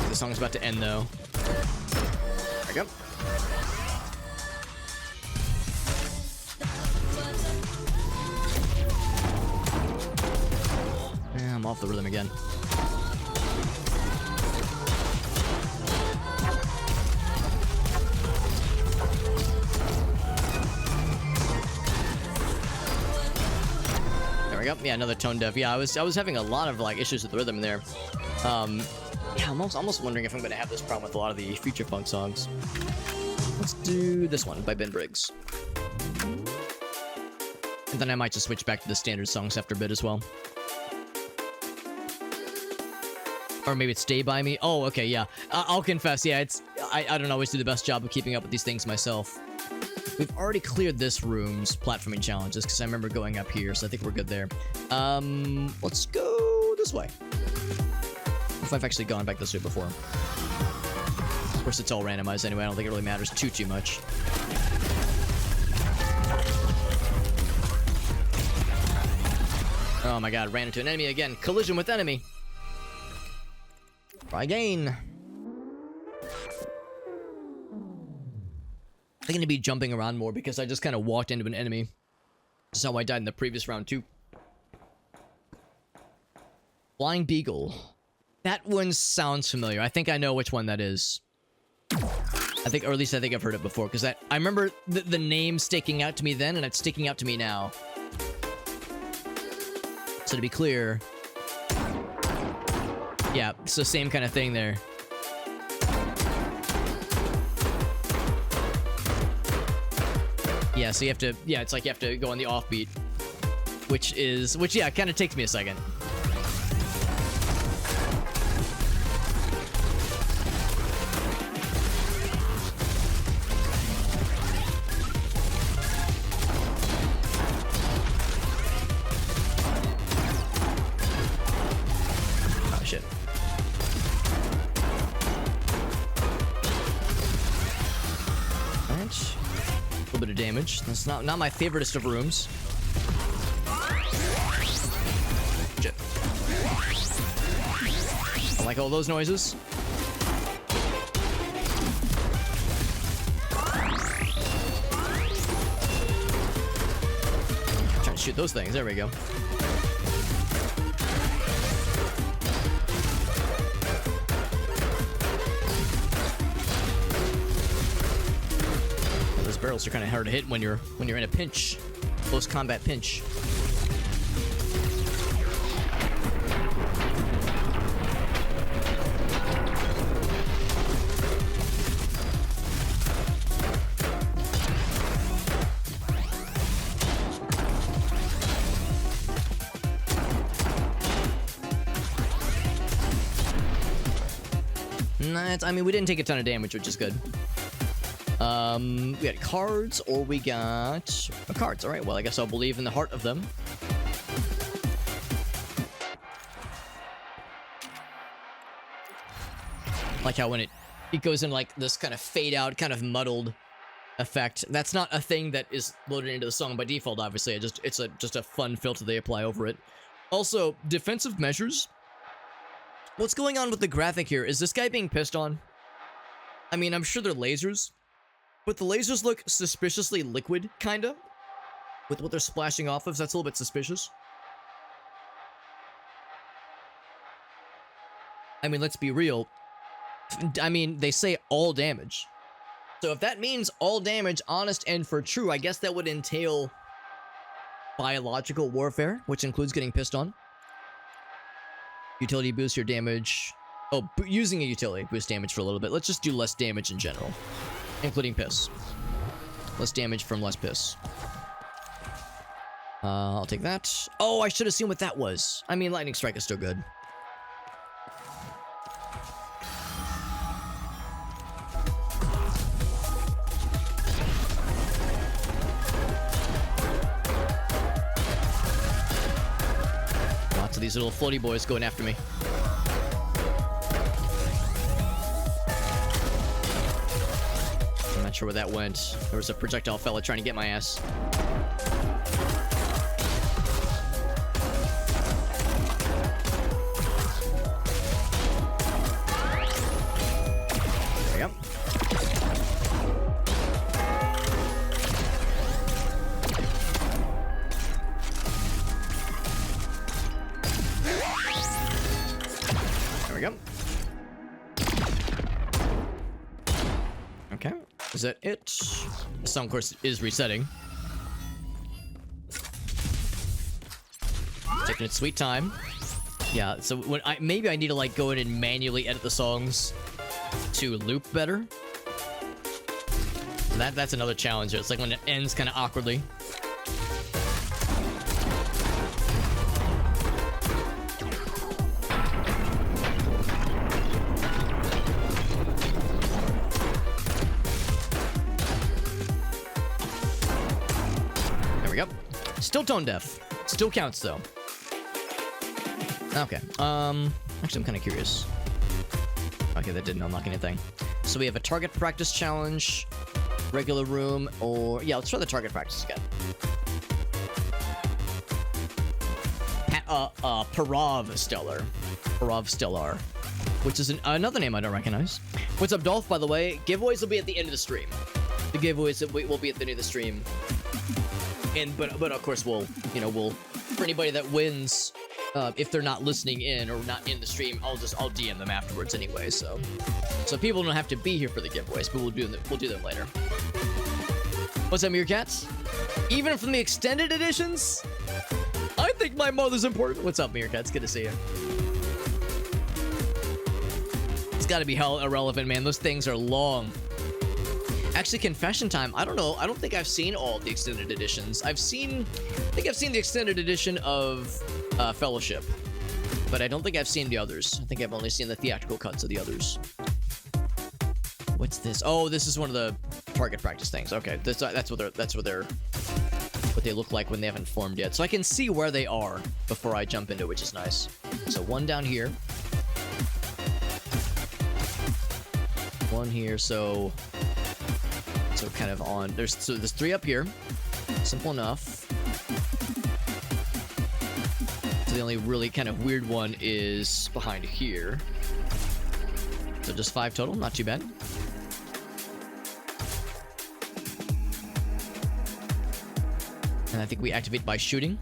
The song's about to end though. There we go. Yeah, I'm off the rhythm again. Yeah, another tone deaf. Yeah, I was having a lot of like issues with the rhythm in there. Yeah, I'm almost wondering if I'm gonna have this problem with a lot of the future funk songs. Let's do this one by Ben Briggs. And then I might just switch back to the standard songs after a bit as well. Or maybe it's Stay By Me. Oh, okay, yeah. I'll confess, yeah, I don't always do the best job of keeping up with these things myself. We've already cleared this room's platforming challenges because I remember going up here, so I think we're good there. Let's go this way. If I've actually gone back this way before. Of course, it's all randomized anyway. I don't think it really matters too much. Oh my god, ran into an enemy again. Collision with enemy. Try again. I'm gonna be jumping around more because I just kind of walked into an enemy. That's how I died in the previous round too. Flying Beagle. That one sounds familiar. I think I know which one that is. I think, or at least I think I've heard it before, because I remember the name sticking out to me then, and it's sticking out to me now. So to be clear, yeah, it's the same kind of thing there. Yeah, so you have to, yeah, it's like you have to go on the offbeat, which yeah, kind of takes me a second. Oh, shit. Alright. A little bit of damage. That's not my favoriteest of rooms. Shit. I like all those noises. Trying to shoot those things. There we go. Barrels are kind of hard to hit when you're in a pinch, close combat pinch. I mean, we didn't take a ton of damage, which is good. We got cards, or we got cards. All right, well, I guess I'll believe in the heart of them. Like how when it goes in like this kind of fade out, kind of muddled effect. That's not a thing that is loaded into the song by default, obviously. It's just a fun filter they apply over it. Also, defensive measures. What's going on with the graphic here? Is this guy being pissed on? I mean, I'm sure they're lasers, but the lasers look suspiciously liquid, kinda, with what they're splashing off of, so that's a little bit suspicious. I mean, let's be real. I mean, they say all damage. So if that means all damage, honest and for true, I guess that would entail biological warfare, which includes getting pissed on. Utility boosts your damage. Oh, using a utility boosts damage for a little bit. Let's just do less damage in general, including piss. Less damage from less piss. I'll take that. Oh, I should have seen what that was. I mean, lightning strike is still good. These little floaty boys going after me. I'm not sure where that went. There was a projectile fella trying to get my ass. There we go. Okay, is that it? The song, of course, is resetting. Taking its sweet time. Yeah, so when maybe I need to like go in and manually edit the songs to loop better. That's another challenge. It's like when it ends kind of awkwardly. Still tone deaf. Still counts though. Okay. Actually, I'm kind of curious. Okay, that didn't unlock anything. So we have a target practice challenge, regular room, or yeah, let's try the target practice again. Parav Stellar, which is another name I don't recognize. What's up, Dolph? By the way, giveaways will be at the end of the stream. The giveaways will be at the end of the stream. But of course we'll for anybody that wins, if they're not listening in or not in the stream, I'll DM them afterwards anyway. So people don't have to be here for the giveaways, but we'll do them later. What's up, Meerkats? Even from the extended editions, I think my mother's important. What's up, Meerkats? Good to see you. It's got to be hell irrelevant, man. Those things are long. Actually, confession time. I don't know. I don't think I've seen all of the extended editions. I think I've seen the extended edition of Fellowship, but I don't think I've seen the others. I think I've only seen the theatrical cuts of the others. What's this? Oh, this is one of the target practice things. Okay, that's what they look like when they haven't formed yet. So I can see where they are before I jump into it, which is nice. So one down here, one here. So kind of on. There's three up here. Simple enough. So the only really kind of weird one is behind here. So just 5 total, not too bad. And I think we activate by shooting.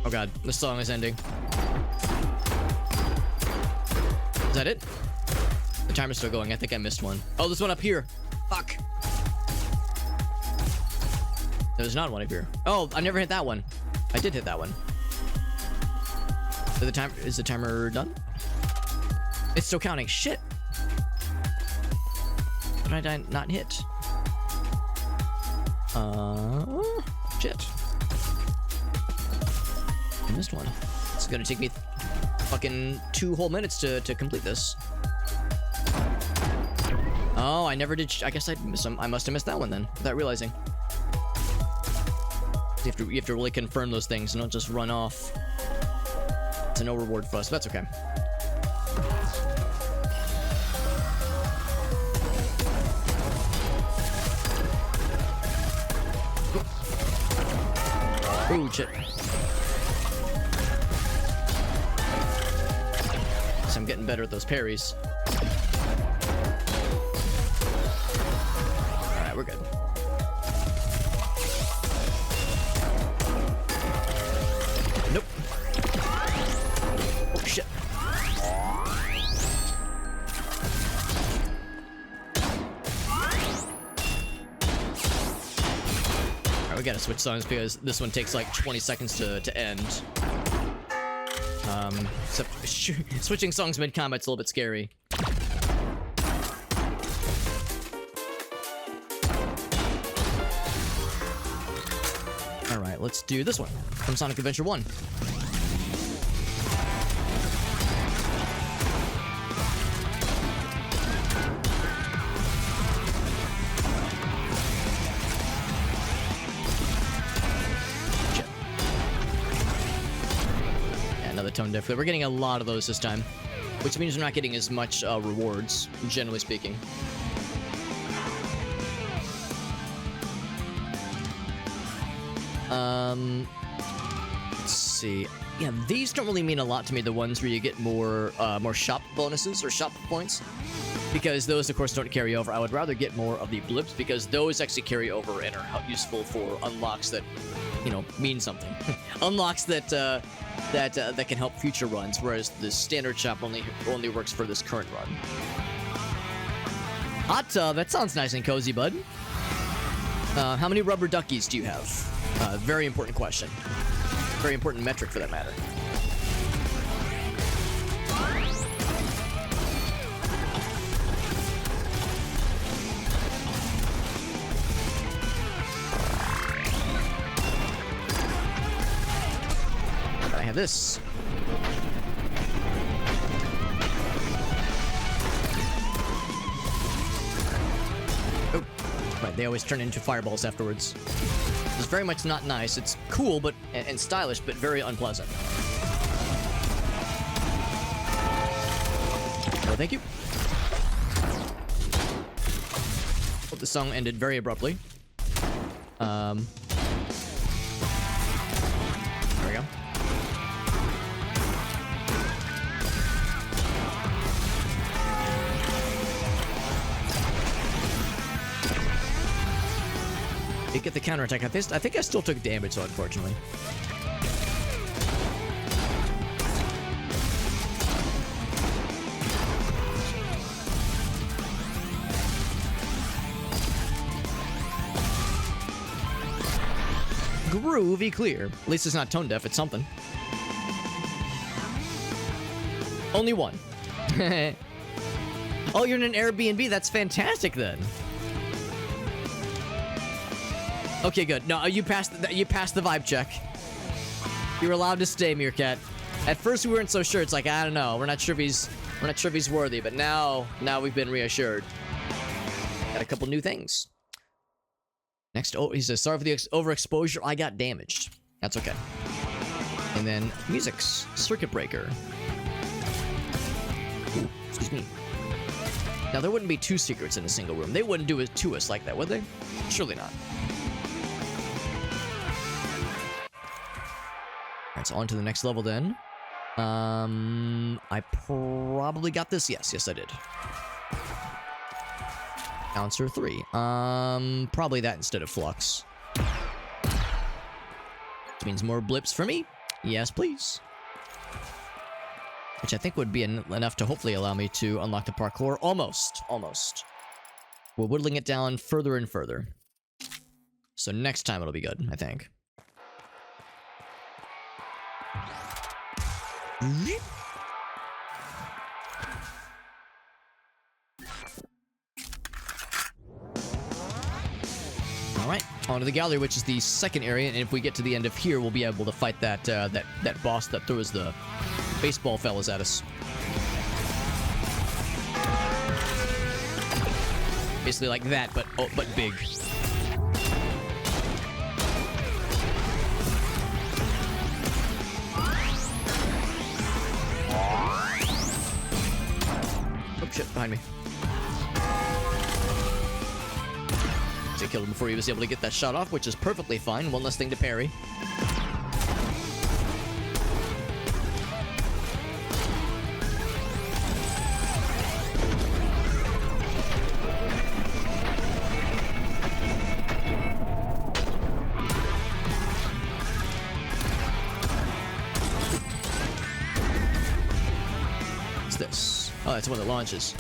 Oh god, the song is ending. Is that it? The timer's still going. I think I missed one. Oh, there's one up here. Fuck. There's not one up here. Oh, I never hit that one. I did hit that one. Is the timer done? It's still counting. Shit. What did I not hit? Shit. I missed one. It's gonna take me fucking 2 whole minutes to complete this. Oh, I never did. I guess I must have missed that one then, without realizing. You have to really confirm those things and not just run off. It's a no reward fuss, but that's okay. Ooh, shit. So I'm getting better at those parries. Alright, we're good. Nope. Oh, shit. Alright, we gotta switch songs because this one takes like 20 seconds to end. Except switching songs mid-combat's a little bit scary. Alright, let's do this one from Sonic Adventure 1. Tone deaf. We're getting a lot of those this time, which means we're not getting as much rewards, generally speaking. Let's see. Yeah, these don't really mean a lot to me, the ones where you get more shop bonuses or shop points, because those, of course, don't carry over. I would rather get more of the blips, because those actually carry over and are useful for unlocks that, you know, mean something. Unlocks that that can help future runs, whereas the standard shop only works for this current run. Hot tub, that sounds nice and cozy, bud. How many rubber duckies do you have? Very important question. Very important metric for that matter. I have this. Oh, right, they always turn into fireballs afterwards. It's very much not nice. It's cool but and stylish, but very unpleasant. Oh, thank you. Oh, the song ended very abruptly. There we go. You get the counterattack. I think I still took damage, so unfortunately. Groovy clear. At least it's not tone deaf, it's something. Only one. Oh, you're in an Airbnb? That's fantastic then. Okay, good. No, you passed the vibe check. You're allowed to stay, Meerkat. At first we weren't so sure. It's like, I don't know. We're not sure if he's worthy, but now we've been reassured. Got a couple new things. Next, oh, he says, sorry for the overexposure. I got damaged. That's okay. And then music's circuit breaker. Ooh, excuse me. Now there wouldn't be 2 secrets in a single room. They wouldn't do it to us like that, would they? Surely not. Alright, so on to the next level then. I probably got this. Yes, I did. Bouncer 3. Probably that instead of Flux. Which means more blips for me. Yes, please. Which I think would be enough to hopefully allow me to unlock the parkour. Almost. We're whittling it down further and further. So next time it'll be good, I think. Alright, onto the gallery, which is the second area, and if we get to the end of here, we'll be able to fight that that boss that throws the baseball fellas at us. Basically like that, but big. Oh shit, behind me. I killed him before he was able to get that shot off, which is perfectly fine. One less thing to parry. What's this? Oh, that's the one that launches.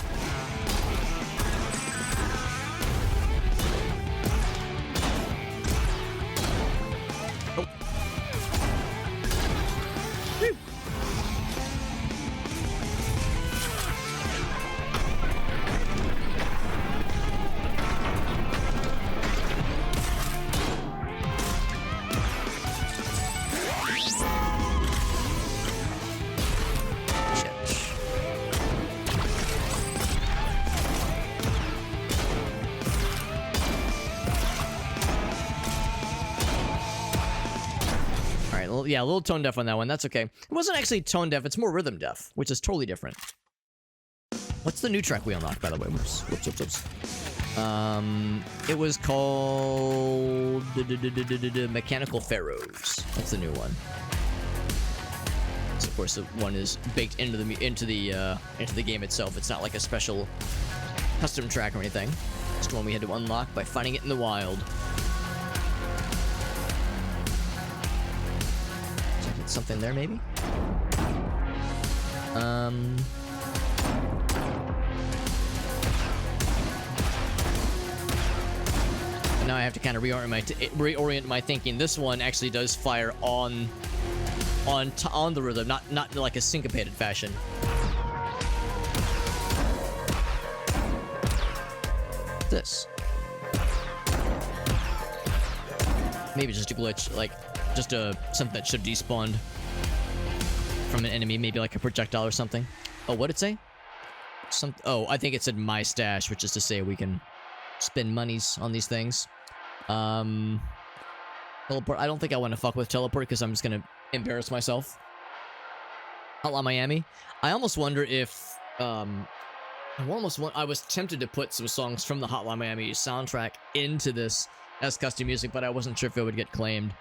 Yeah, a little tone deaf on that one. That's okay. It wasn't actually tone deaf. It's more rhythm deaf, which is totally different. What's the new track we unlocked, by the way? Whoops. It was called Mechanical Pharaohs. That's the new one. So of course, the one is baked into the game itself. It's not like a special custom track or anything. It's the one we had to unlock by finding it in the wild. Something there, maybe? Now I have to kind of reorient my thinking. This one actually does fire on the rhythm, not in like a syncopated fashion. This. Maybe just a glitch, like just something that should have despawned from an enemy, maybe like a projectile or something. Oh, what'd it say? Oh, I think it said my stash, which is to say we can spend monies on these things. Teleport. I don't think I want to fuck with teleport because I'm just gonna embarrass myself. Hotline Miami. I almost wonder if I was tempted to put some songs from the Hotline Miami soundtrack into this as custom music, but I wasn't sure if it would get claimed.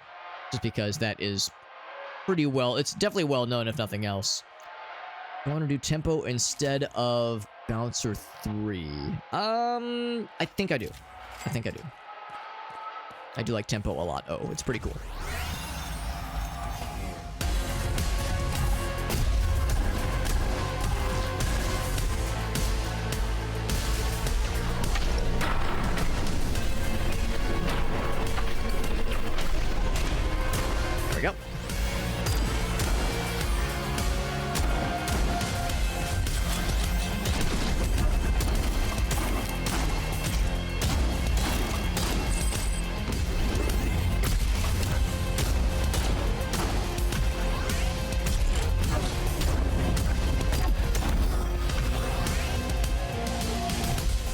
Just because that is pretty well... It's definitely well known, if nothing else. I want to do tempo instead of bouncer 3. I think I do. I do like tempo a lot. Oh, it's pretty cool. There we go.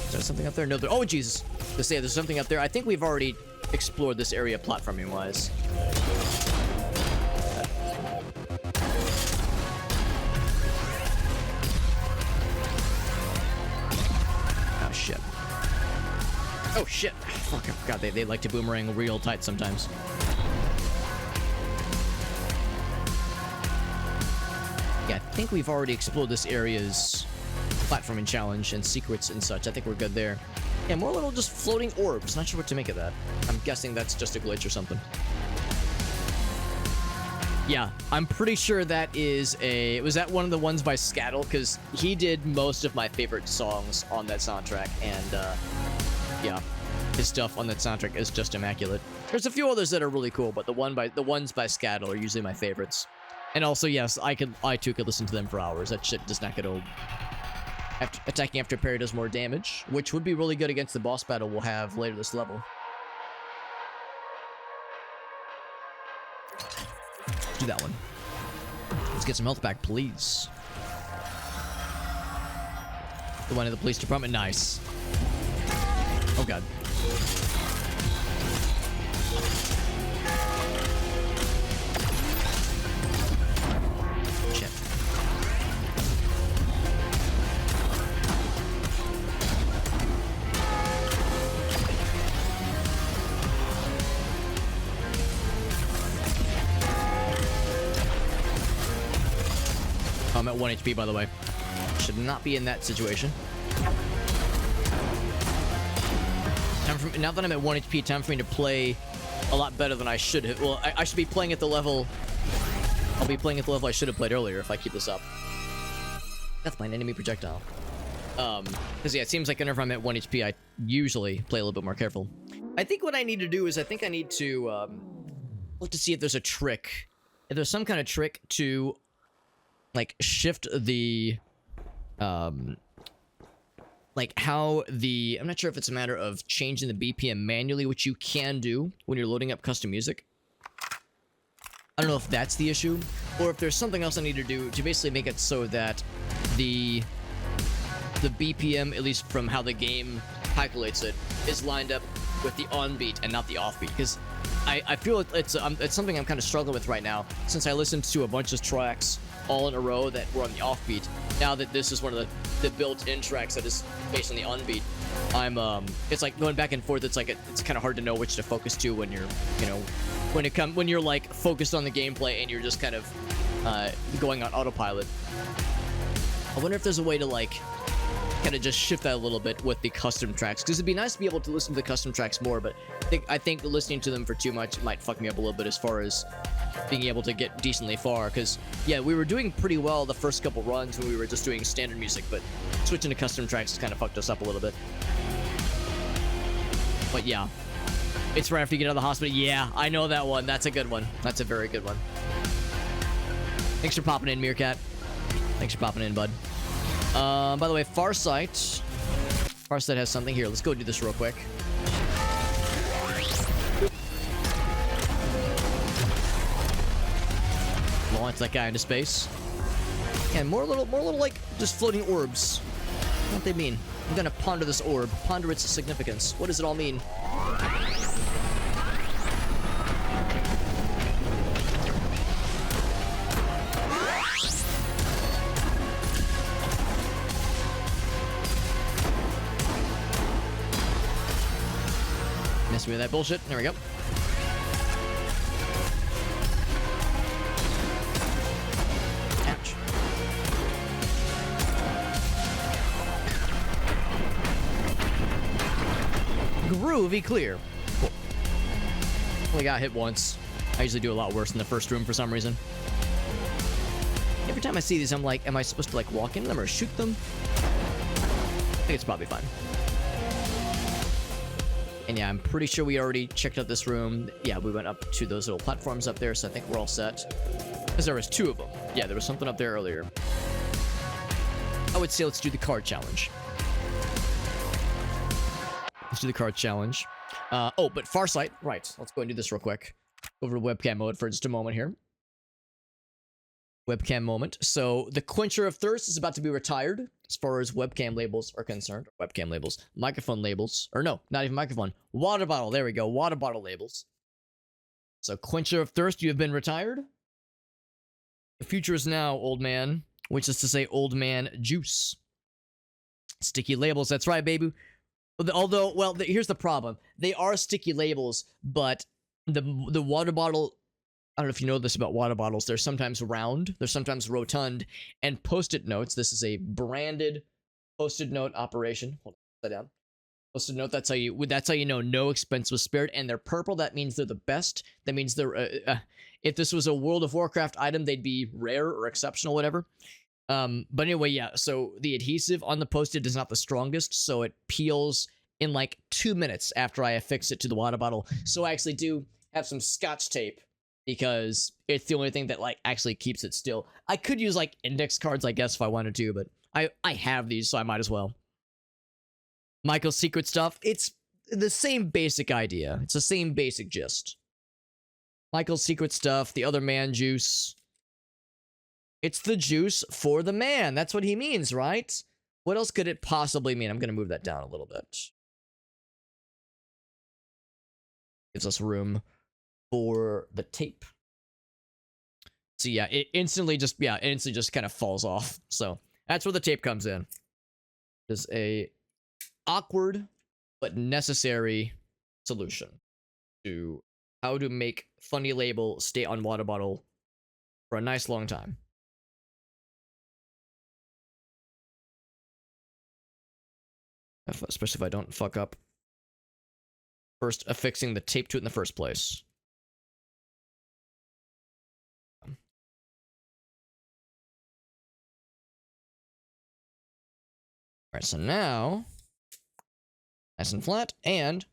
Is there something up there? No, there. Oh, Jesus. To say there's something up there. I think we've already explored this area platforming-wise. Oh shit! Fuck, I forgot they like to boomerang real tight sometimes. Yeah, I think we've already explored this area's platforming challenge and secrets and such. I think we're good there. Yeah, more little just floating orbs. Not sure what to make of that. I'm guessing that's just a glitch or something. Yeah, I'm pretty sure that is a... Was that one of the ones by Scattle? Because he did most of my favorite songs on that soundtrack, and yeah, his stuff on that soundtrack is just immaculate. There's a few others that are really cool, but the ones by Scattle are usually my favorites. And also, yes, I too could listen to them for hours. That shit does not get old. Attacking after parry does more damage, which would be really good against the boss battle we'll have later this level. do that one. Let's get some health back, please. The one in the police department. Nice. Oh, God. Shit. I'm at 1 HP, by the way. Should not be in that situation. Now that I'm at 1 HP, time for me to play a lot better than I should have. Well, I should be playing at the level... I'll be playing at the level I should have played earlier if I keep this up. That's my enemy projectile. Because, yeah, it seems like whenever I'm at 1 HP, I usually play a little bit more careful. I think what I need to do is I think I need to look to see if there's a trick. If there's some kind of trick to, like, shift the... like how the... I'm not sure if it's a matter of changing the BPM manually, which you can do when you're loading up custom music. I don't know if that's the issue, or if there's something else I need to do to basically make it so that the BPM, at least from how the game calculates it, is lined up with the on-beat and not the off-beat. Because I feel it's something I'm kind of struggling with right now, since I listened to a bunch of tracks all in a row that were on the offbeat. Now that this is one of the built-in tracks that is based on the onbeat, it's like going back and forth. It's like it's kind of hard to know which to focus to when you're, you know, when you're like focused on the gameplay and you're just kind of going on autopilot. I wonder if there's a way to like kind of just shift that a little bit with the custom tracks, because it'd be nice to be able to listen to the custom tracks more, but I think listening to them for too much might fuck me up a little bit as far as being able to get decently far. Because yeah, we were doing pretty well the first couple runs when we were just doing standard music, but switching to custom tracks has kind of fucked us up a little bit. But yeah, it's right after you get out of the hospital. Yeah, I know that one. That's a good one. That's a very good one. Thanks for popping in, Meerkat. Thanks for popping in, bud. By the way, Farsight has something here. Let's go do this real quick. Launch that guy into space. And more little like just floating orbs. What do they mean? I'm gonna ponder this orb. Ponder its significance. What does it all mean? Mess me with that bullshit. There we go. Ouch. Groovy clear. Cool. Only got hit once. I usually do a lot worse in the first room for some reason. Every time I see these, I'm like, am I supposed to like walk into them or shoot them? I think it's probably fine. And yeah, I'm pretty sure we already checked out this room. Yeah, we went up to those little platforms up there, so I think we're all set. Because there was 2 of them. Yeah, there was something up there earlier. I would say let's do the card challenge. Let's do the card challenge. Oh, but Farsight. Right, let's go and do this real quick. Over to webcam mode for just a moment here. Webcam moment. So the Quencher of Thirst is about to be retired as far as webcam labels are concerned. Webcam labels. Microphone labels. Or no, not even microphone. Water bottle. There we go. Water bottle labels. So Quencher of Thirst, you have been retired. The future is now, old man. Which is to say, old man juice. Sticky labels. That's right, baby. Although, well, here's the problem. They are sticky labels, but the water bottle... I don't know if you know this about water bottles. They're sometimes round, they're sometimes rotund, and post-it notes. This is a branded post-it note operation. Hold on, that down. Post-it note. That's how you know no expense was spared. And they're purple. That means they're the best. That means they're. If this was a World of Warcraft item, they'd be rare or exceptional, whatever. But anyway, yeah. So the adhesive on the post-it is not the strongest, so it peels in like 2 minutes after I affix it to the water bottle. So I actually do have some Scotch tape, because it's the only thing that like actually keeps it still. I could use like index cards, I guess, if I wanted to, but I have these, so I might as well. Michael's secret stuff. It's the same basic idea. It's the same basic gist. Michael's secret stuff, the other man juice. It's the juice for the man. That's what he means, right? What else could it possibly mean? I'm going to move that down a little bit. Gives us room for the tape. So yeah, it instantly just kind of falls off. So that's where the tape comes in. It's a awkward but necessary solution to how to make funny label stay on water bottle for a nice long time. Especially if I don't fuck up first affixing the tape to it in the first place. Alright, so now, nice and flat, and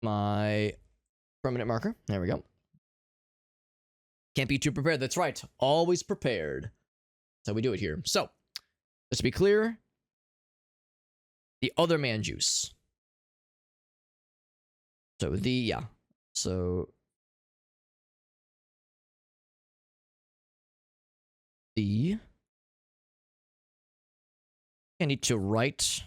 my permanent marker. There we go. Can't be too prepared. That's right. Always prepared. That's how we do it here. So, just to be clear, the other man juice. So So I need to write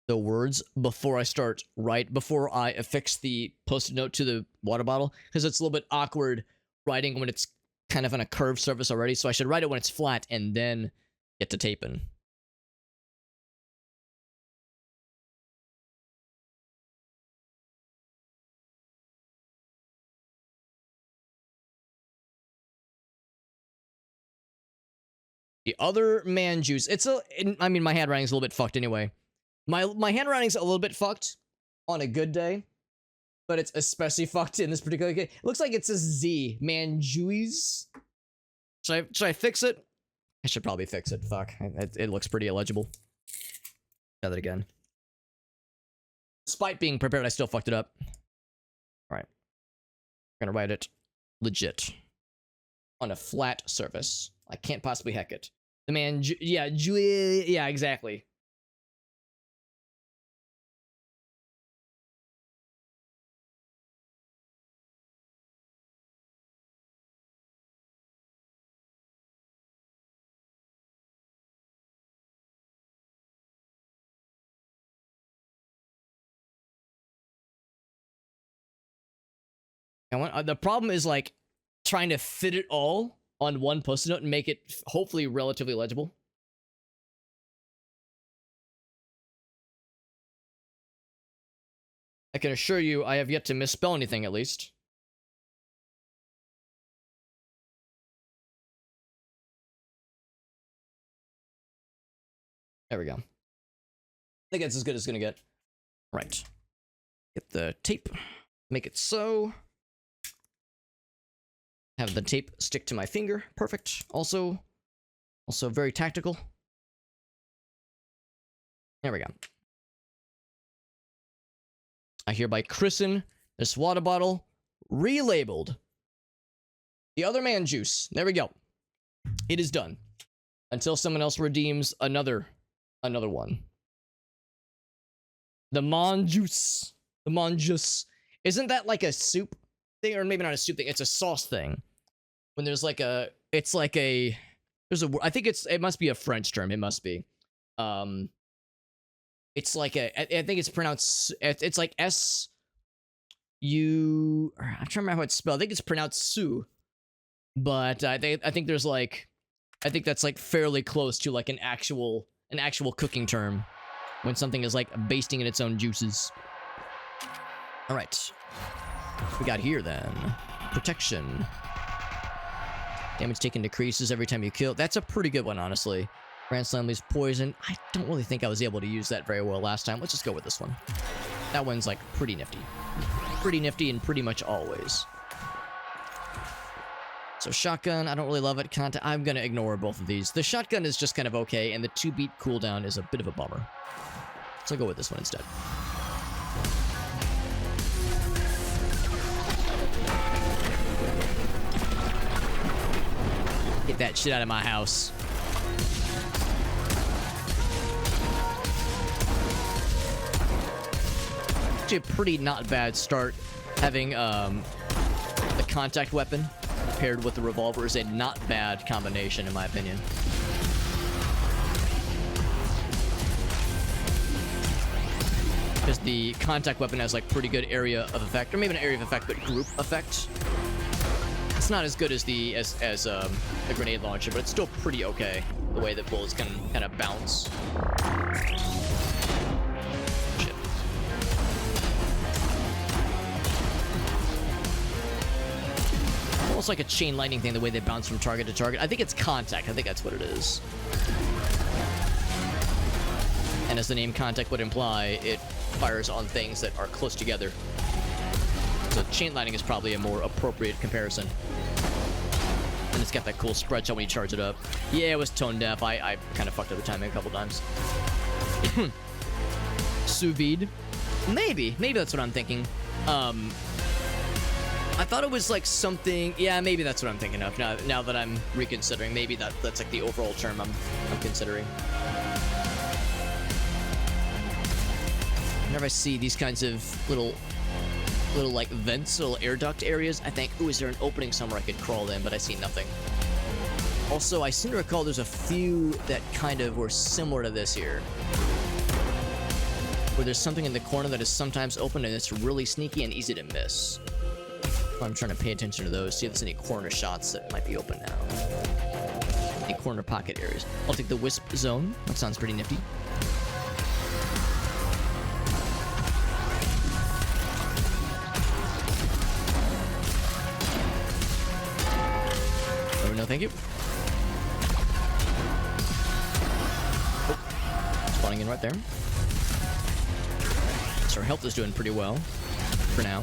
the words before I affix the post-it note to the water bottle, because it's a little bit awkward writing when it's kind of on a curved surface already, so I should write it when it's flat and then get to taping. The other man juice. I mean, my handwriting's a little bit fucked anyway. My handwriting's a little bit fucked on a good day, but it's especially fucked in this particular case. It looks like it's a Z. Man juice. Should I fix it? I should probably fix it. Fuck. It looks pretty illegible. Try that again. Despite being prepared, I still fucked it up. Alright. I'm gonna write it legit. On a flat surface. I can't possibly heck it. The man, yeah, exactly. The problem is like trying to fit it all on one post-it note and make it hopefully relatively legible. I can assure you I have yet to misspell anything, at least. There we go. I think that's as good as it's gonna get. Right. Get the tape. Make it so. Have the tape stick to my finger. Perfect. Also very tactical. There we go. I hereby christen this water bottle relabeled the other man juice. There we go. It is done. Until someone else redeems another one. The mon juice. The mon juice. Isn't that like a soup thing? Or maybe not a soup thing. It's a sauce thing. When there's like a... It's like a... There's a... I think it must be a French term. It must be. It's like a... I think it's pronounced... It's like S-U... I'm trying to remember how it's spelled. I think it's pronounced Sue. But I think there's like... I think that's like fairly close to like an actual cooking term. When something is like basting in its own juices. Alright. We got here then. Protection. Damage taken decreases every time you kill. That's a pretty good one, honestly. Grand Slam leaves poison. I don't really think I was able to use that very well last time. Let's just go with this one. That one's like pretty nifty. Pretty nifty and pretty much always. So shotgun, I don't really love it. I'm gonna ignore both of these. The shotgun is just kind of okay, and the 2-beat cooldown is a bit of a bummer. So I'll go with this one instead. Get that shit out of my house. Actually a pretty not bad start. having the contact weapon paired with the revolver is a not bad combination, in my opinion. Because the contact weapon has like pretty good area of effect, or maybe an area of effect, but group effect. It's not as good as the grenade launcher, but it's still pretty okay. The way that bullets can kind of bounce. Shit. Almost like a chain lightning thing, the way they bounce from target to target. I think it's contact. I think that's what it is. And as the name contact would imply, it fires on things that are close together. So chain lightning is probably a more appropriate comparison. And it's got that cool spread shot when you charge it up. Yeah, it was tone deaf. I kind of fucked up the timing a couple times. Sous vide? Maybe that's what I'm thinking. I thought it was like something. Yeah, maybe that's what I'm thinking of. Now that I'm reconsidering, maybe that's like the overall term I'm considering. Whenever I see these kinds of little like vents, little air duct areas, I think, ooh, is there an opening somewhere I could crawl in? But I see nothing. Also, I seem to recall there's a few that kind of were similar to this here, where there's something in the corner that is sometimes open and it's really sneaky and easy to miss. I'm trying to pay attention to those, see if there's any corner shots that might be open now. Any corner pocket areas. I'll take the wisp zone. That sounds pretty nifty. Oh, no, thank you. Oh, spawning in right there. So our health is doing pretty well for now.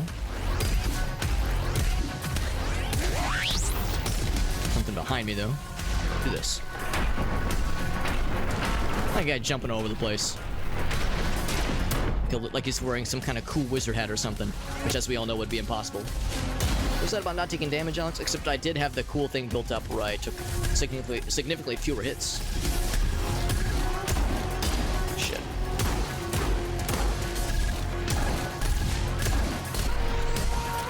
Something behind me, though. Do this. That guy jumping all over the place. He'll look like he's wearing some kind of cool wizard hat or something, which, as we all know, would be impossible. What was that about not taking damage, Alex? Except I did have the cool thing built up where I took significantly fewer hits. Shit.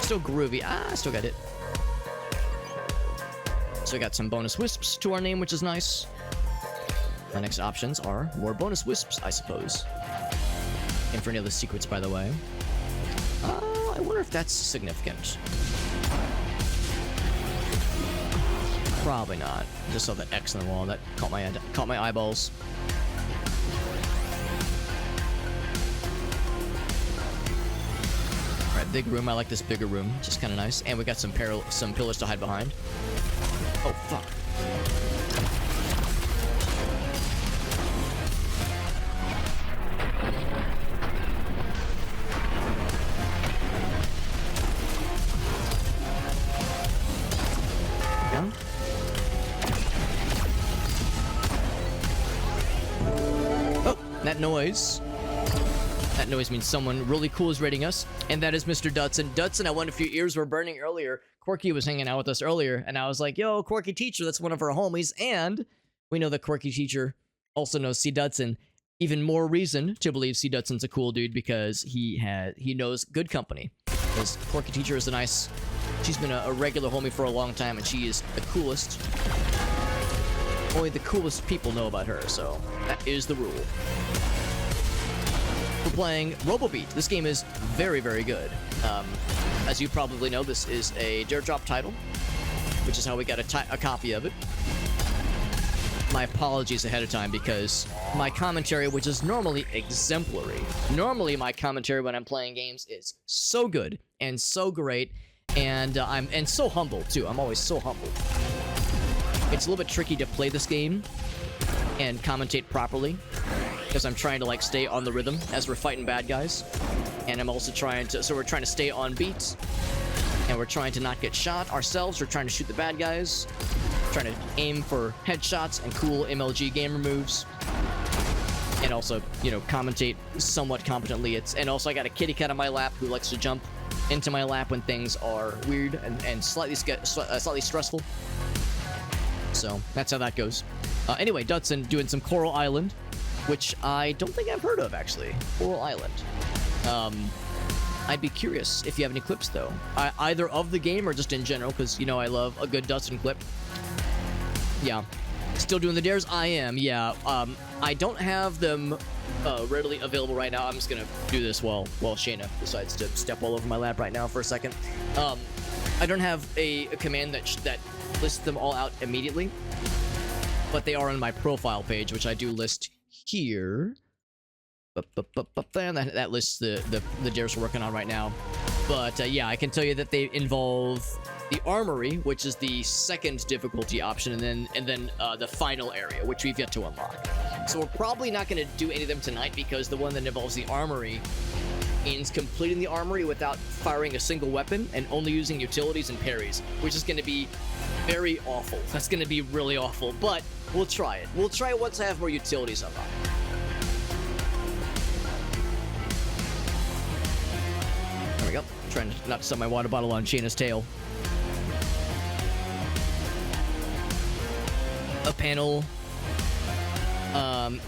Still groovy. Ah, still got it. So we got some bonus wisps to our name, which is nice. My next options are more bonus wisps, I suppose. And for any other secrets, by the way. I wonder if that's significant. Probably not. Just saw that X on the wall. That caught my eyeballs. Alright, big room. I like this bigger room. Just kind of nice. And we got some pillars to hide behind. Oh, fuck. That noise means someone really cool is raiding us, and that is Mr. Dutson. Dutson, I wonder if your ears were burning earlier. Quirky was hanging out with us earlier, and I was like, yo, Quirky Teacher, that's one of our homies, and we know that Quirky Teacher also knows C. Dutson. Even more reason to believe C. Dutson's a cool dude because he knows good company. Because Quirky Teacher is she's been a regular homie for a long time, and she is the coolest. Only the coolest people know about her, so that is the rule. We're playing ROBOBEAT. This game is very, very good. As you probably know, this is a Dare Drop title, which is how we got a copy of it. My apologies ahead of time because my commentary, which is normally exemplary, normally my commentary when I'm playing games is so good and so great, and I'm so humble too. I'm always so humble. It's a little bit tricky to play this game and commentate properly because I'm trying to like stay on the rhythm as we're fighting bad guys, and I'm also we're trying to stay on beat, and we're trying to not get shot ourselves. We're trying to shoot the bad guys, trying to aim for headshots and cool MLG gamer moves, and also, you know, commentate somewhat competently. And also I got a kitty cat on my lap who likes to jump into my lap when things are weird and slightly stressful. So that's how that goes. Anyway, Dutson doing some Coral Island, which I don't think I've heard of, actually. Coral Island. I'd be curious if you have any clips, though. Either of the game or just in general, because, you know, I love a good Dutson clip. Yeah. Still doing the dares? I am, yeah. I don't have them readily available right now. I'm just gonna do this while Shayna decides to step all over my lap right now for a second. I don't have a command that lists them all out immediately, but they are on my profile page, which I do list here. And that lists the dares we're working on right now. But yeah, I can tell you that they involve the armory, which is the second difficulty option, and then the final area, which we've yet to unlock. So we're probably not going to do any of them tonight, because the one that involves the armory means completing the armory without firing a single weapon and only using utilities and parries, which is going to be very awful. That's going to be really awful, but we'll try it. We'll try it once I have more utilities unlocked. There we go. Trying not to set my water bottle on Shayna's tail. A panel.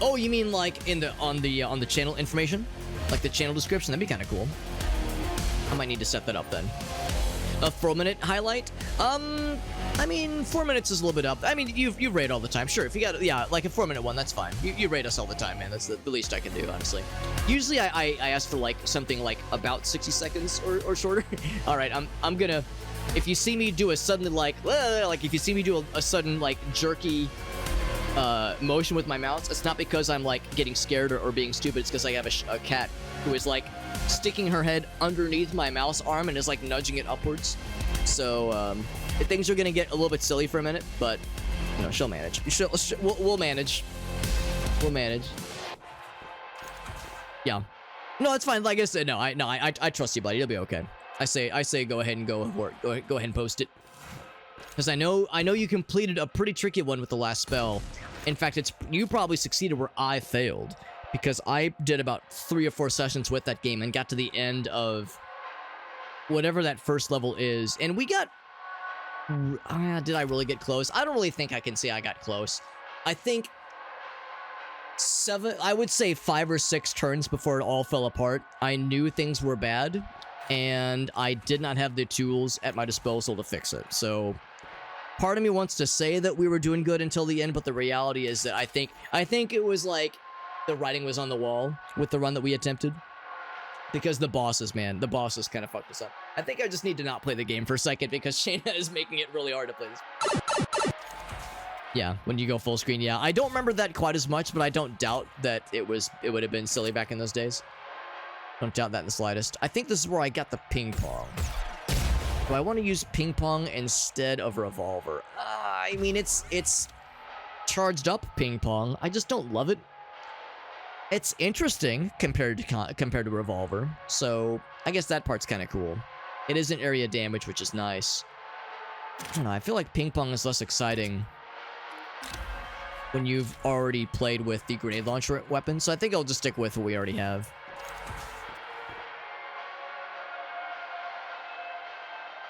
Oh, you mean like on the channel information, like the channel description? That'd be kind of cool. I might need to set that up then. A 4-minute highlight. I mean, 4 minutes is a little bit up. I mean, you raid all the time. Sure, if you got, yeah, like a 4-minute one, that's fine. You raid us all the time, man. That's the least I can do, honestly. Usually, I ask for like something like about 60 seconds or shorter. All right, I'm gonna. If you see me do a sudden like if you see me do a sudden like jerky motion with my mouse, it's not because I'm like getting scared or being stupid. It's because I have a cat who is like sticking her head underneath my mouse arm and is like nudging it upwards. So things are gonna get a little bit silly for a minute, but you know, she'll manage. We'll manage. We'll manage. Yeah. No, it's fine. Like I said, I trust you, buddy. You'll be okay. I say go ahead and go ahead and post it. Because I know you completed a pretty tricky one with the last spell. In fact, you probably succeeded where I failed, because I did about 3 or 4 sessions with that game and got to the end of whatever that first level is, and we got. Did I really get close? I don't really think I can say I got close. I think 7. I would say 5 or 6 turns before it all fell apart. I knew things were bad, and I did not have the tools at my disposal to fix it. So part of me wants to say that we were doing good until the end, but the reality is that I think it was like the writing was on the wall with the run that we attempted. Because the bosses kind of fucked us up. I think I just need to not play the game for a second, because Shayna is making it really hard to play this. Yeah, when you go full screen, yeah. I don't remember that quite as much, but I don't doubt that it would have been silly back in those days. Don't doubt that in the slightest. I think this is where I got the ping pong. Do I want to use ping pong instead of revolver? I mean, it's charged up ping pong. I just don't love it. It's interesting compared to revolver, so I guess that part's kind of cool. It isn't area damage, which is nice. I don't know, I feel like ping pong is less exciting when you've already played with the grenade launcher weapon, so I think I'll just stick with what we already have.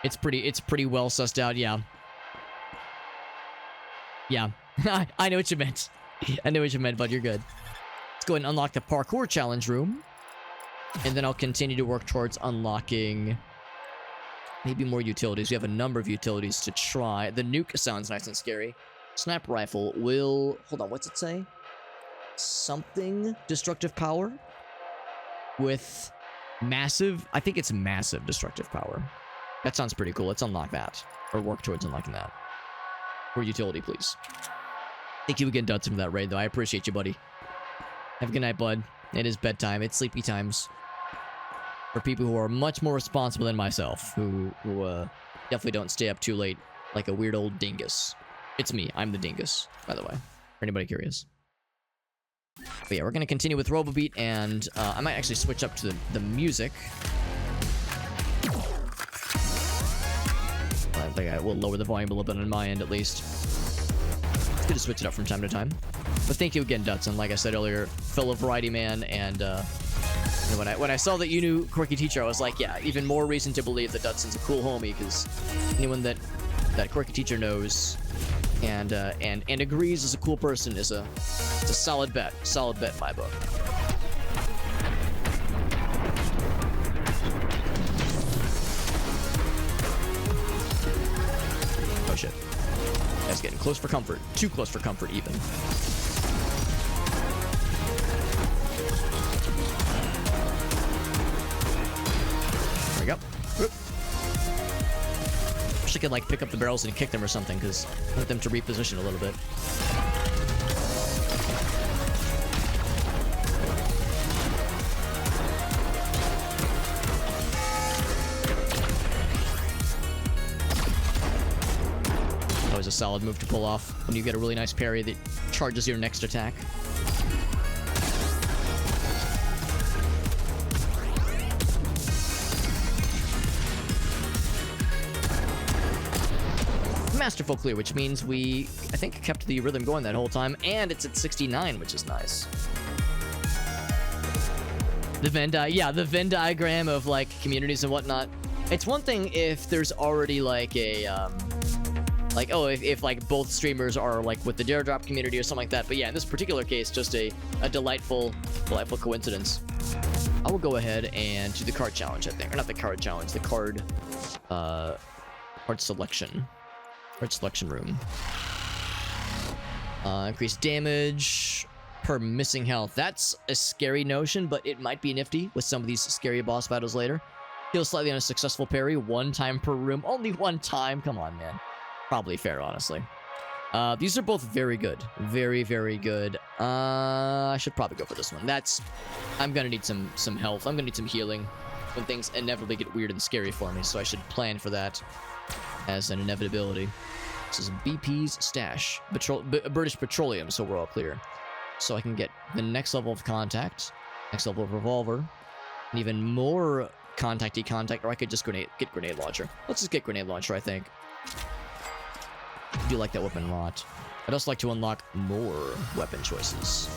It's pretty well sussed out, yeah. Yeah, I know what you meant. I know what you meant, but you're good. Let's go ahead and unlock the parkour challenge room. And then I'll continue to work towards unlocking maybe more utilities. We have a number of utilities to try. The nuke sounds nice and scary. Sniper rifle will... Hold on, what's it say? Something destructive power? With massive... I think it's massive destructive power. That sounds pretty cool. Let's unlock that. Or work towards unlocking that. For utility, please. Thank you again, Dutson, for that raid, though. I appreciate you, buddy. Have a good night, bud. It is bedtime. It's sleepy times. For people who are much more responsible than myself. Who definitely don't stay up too late like a weird old dingus. It's me. I'm the dingus, by the way. For anybody curious. But yeah, we're going to continue with ROBOBEAT, and I might actually switch up to the music. I think I will lower the volume a little bit on my end, at least. It's good to switch it up from time to time. But thank you again, Dutson. Like I said earlier, fellow variety man, and when I saw that you knew Quirky Teacher, I was like, yeah, even more reason to believe that Dutson's a cool homie, because anyone that Quirky Teacher knows and agrees is a cool person is a solid bet. Solid bet in my book. That's getting close for comfort. Too close for comfort, even. There we go. Whoop. Wish I could, like, pick up the barrels and kick them or something, because I want them to reposition a little bit. Always a solid move to pull off when you get a really nice parry that charges your next attack. Masterful clear, which means we, I think, kept the rhythm going that whole time, and it's at 69, which is nice. The the Venn diagram of, like, communities and whatnot. It's one thing if there's already, like, a, like, oh, if like, both streamers are, like, with the Dare Drop community or something like that. But yeah, in this particular case, just a delightful coincidence. I will go ahead and do the card challenge, I think. Or not the card challenge, the card selection. Card selection room. Increased damage per missing health. That's a scary notion, but it might be nifty with some of these scary boss battles later. Heal slightly on a successful parry. 1 time per room. Only 1 time. Come on, man. Probably fair, honestly. These are both very good. Very, very good. I should probably go for this one. I'm gonna need some health. I'm gonna need some healing when things inevitably get weird and scary for me, so I should plan for that as an inevitability. This is BP's stash. British Petroleum, so we're all clear. So I can get the next level of contact, next level of revolver, and even more contacty contact, or I could just get grenade launcher. Let's just get grenade launcher, I think. I do like that weapon a lot. I'd also like to unlock more weapon choices.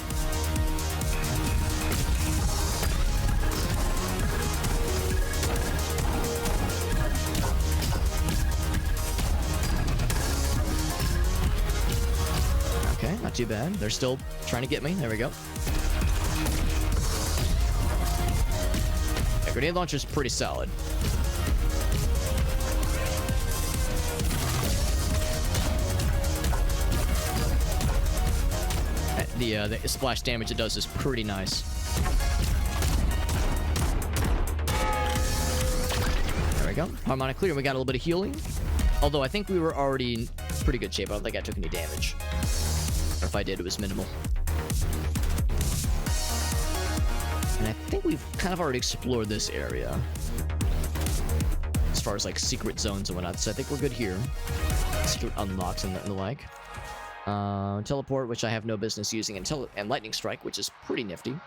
Okay, not too bad. They're still trying to get me. There we go. Yeah, grenade launcher's pretty solid. The splash damage it does is pretty nice. There we go. Harmonic clear. We got a little bit of healing. Although I think we were already in pretty good shape. I don't think I took any damage. Or if I did, it was minimal. And I think we've kind of already explored this area. As far as, like, secret zones and whatnot. So I think we're good here. Secret unlocks and the like. Teleport, which I have no business using, and Lightning Strike, which is pretty nifty.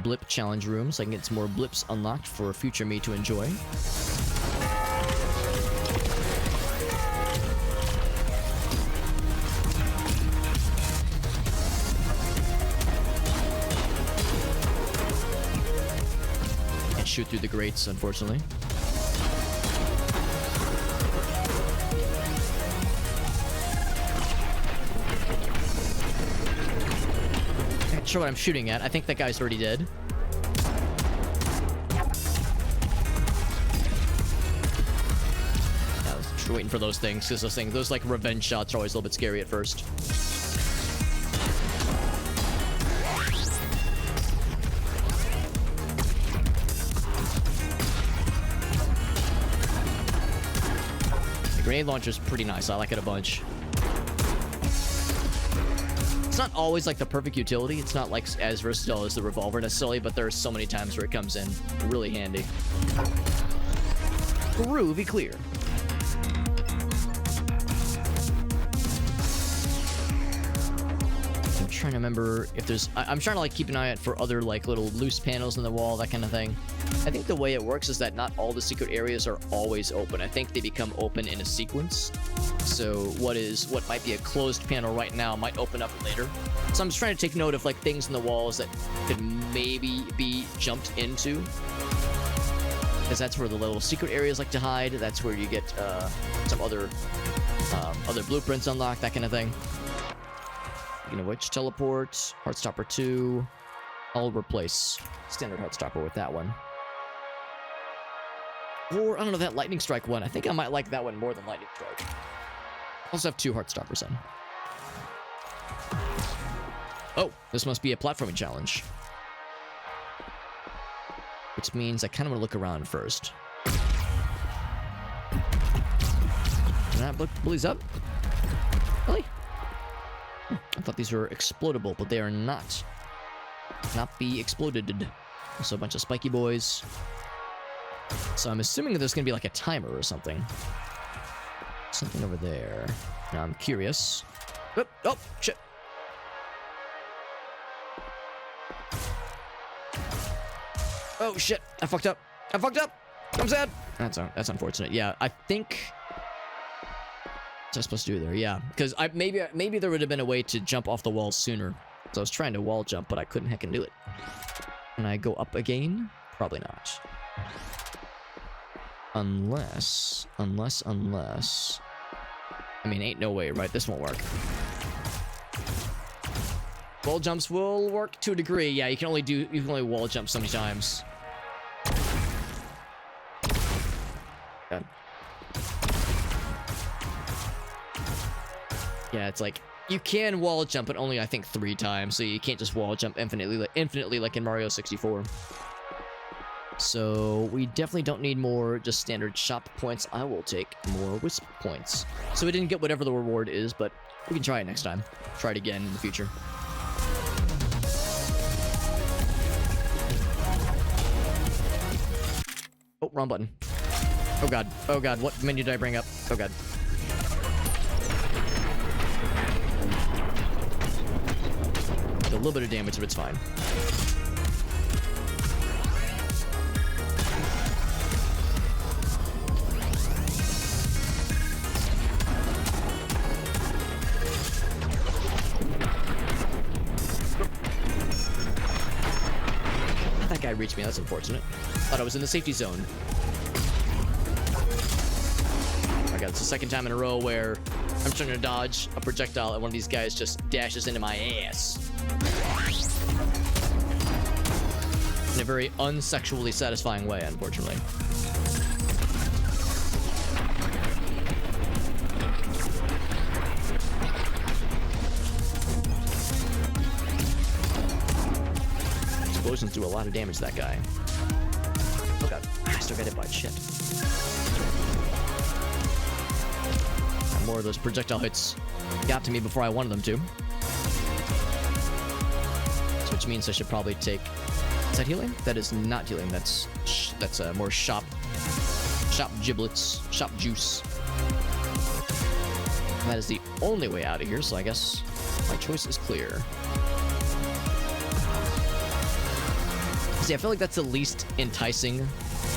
Blip challenge room, so I can get some more blips unlocked for future me to enjoy. Can't shoot through the grates, unfortunately. Sure what I'm shooting at. I think that guy's already dead. I was just waiting for those things, because those like revenge shots are always a little bit scary at first. The grenade launcher's pretty nice. I like it a bunch. It's not always like the perfect utility. It's not like as versatile as the revolver necessarily, but there are so many times where it comes in really handy. Groovy clear. I'm trying to remember if there's... I'm trying to like keep an eye out for other like little loose panels in the wall, that kind of thing. I think the way it works is that not all the secret areas are always open. I think they become open in a sequence. So what might be a closed panel right now might open up later. So I'm just trying to take note of like things in the walls that could maybe be jumped into, because that's where the little secret areas like to hide. That's where you get some other blueprints unlocked, that kind of thing. You know which? Teleport, Heartstopper 2. I'll replace standard Heartstopper with that one. Or, I don't know, that lightning strike one. I think I might like that one more than lightning strike. Also have 2 Heartstoppers on. Oh, this must be a platforming challenge. Which means I kind of want to look around first. Can I blow these up? Really? I thought these were explodable, but they are not. Not be exploded. Also a bunch of spiky boys. So I'm assuming that there's going to be like a timer or something. Something over there. Now I'm curious. Oh, oh shit. Oh shit, I fucked up. I fucked up. I'm sad. That's unfortunate. Yeah, I think... What's I supposed to do there? Yeah, because maybe there would have been a way to jump off the wall sooner. So I was trying to wall jump, but I couldn't heckin' do it. Can I go up again? Probably not. Unless... I mean, ain't no way, right? This won't work. Wall jumps will work to a degree. Yeah, you can only wall jump so many times. God. Yeah, it's like you can wall jump, but only I think 3 times. So you can't just wall jump infinitely like in Mario 64. So we definitely don't need more just standard shop points. I will take more wisp points. So we didn't get whatever the reward is, but we can try it next time. Try it again in the future. Oh, wrong button. Oh god. Oh god. What menu did I bring up? Oh god. A little bit of damage, but it's fine. That guy reached me. That's unfortunate. Thought I was in the safety zone. Oh my god, it's the second time in a row where I'm trying to dodge a projectile and one of these guys just dashes into my ass. In a very unsexually satisfying way, unfortunately. Explosions do a lot of damage to that guy. Oh god, I still got hit by shit. And more of those projectile hits got to me before I wanted them to. So which means I should probably take... Is that healing? That is not healing. That's more shop giblets, shop juice. And that is the only way out of here, so I guess my choice is clear. See, I feel like that's the least enticing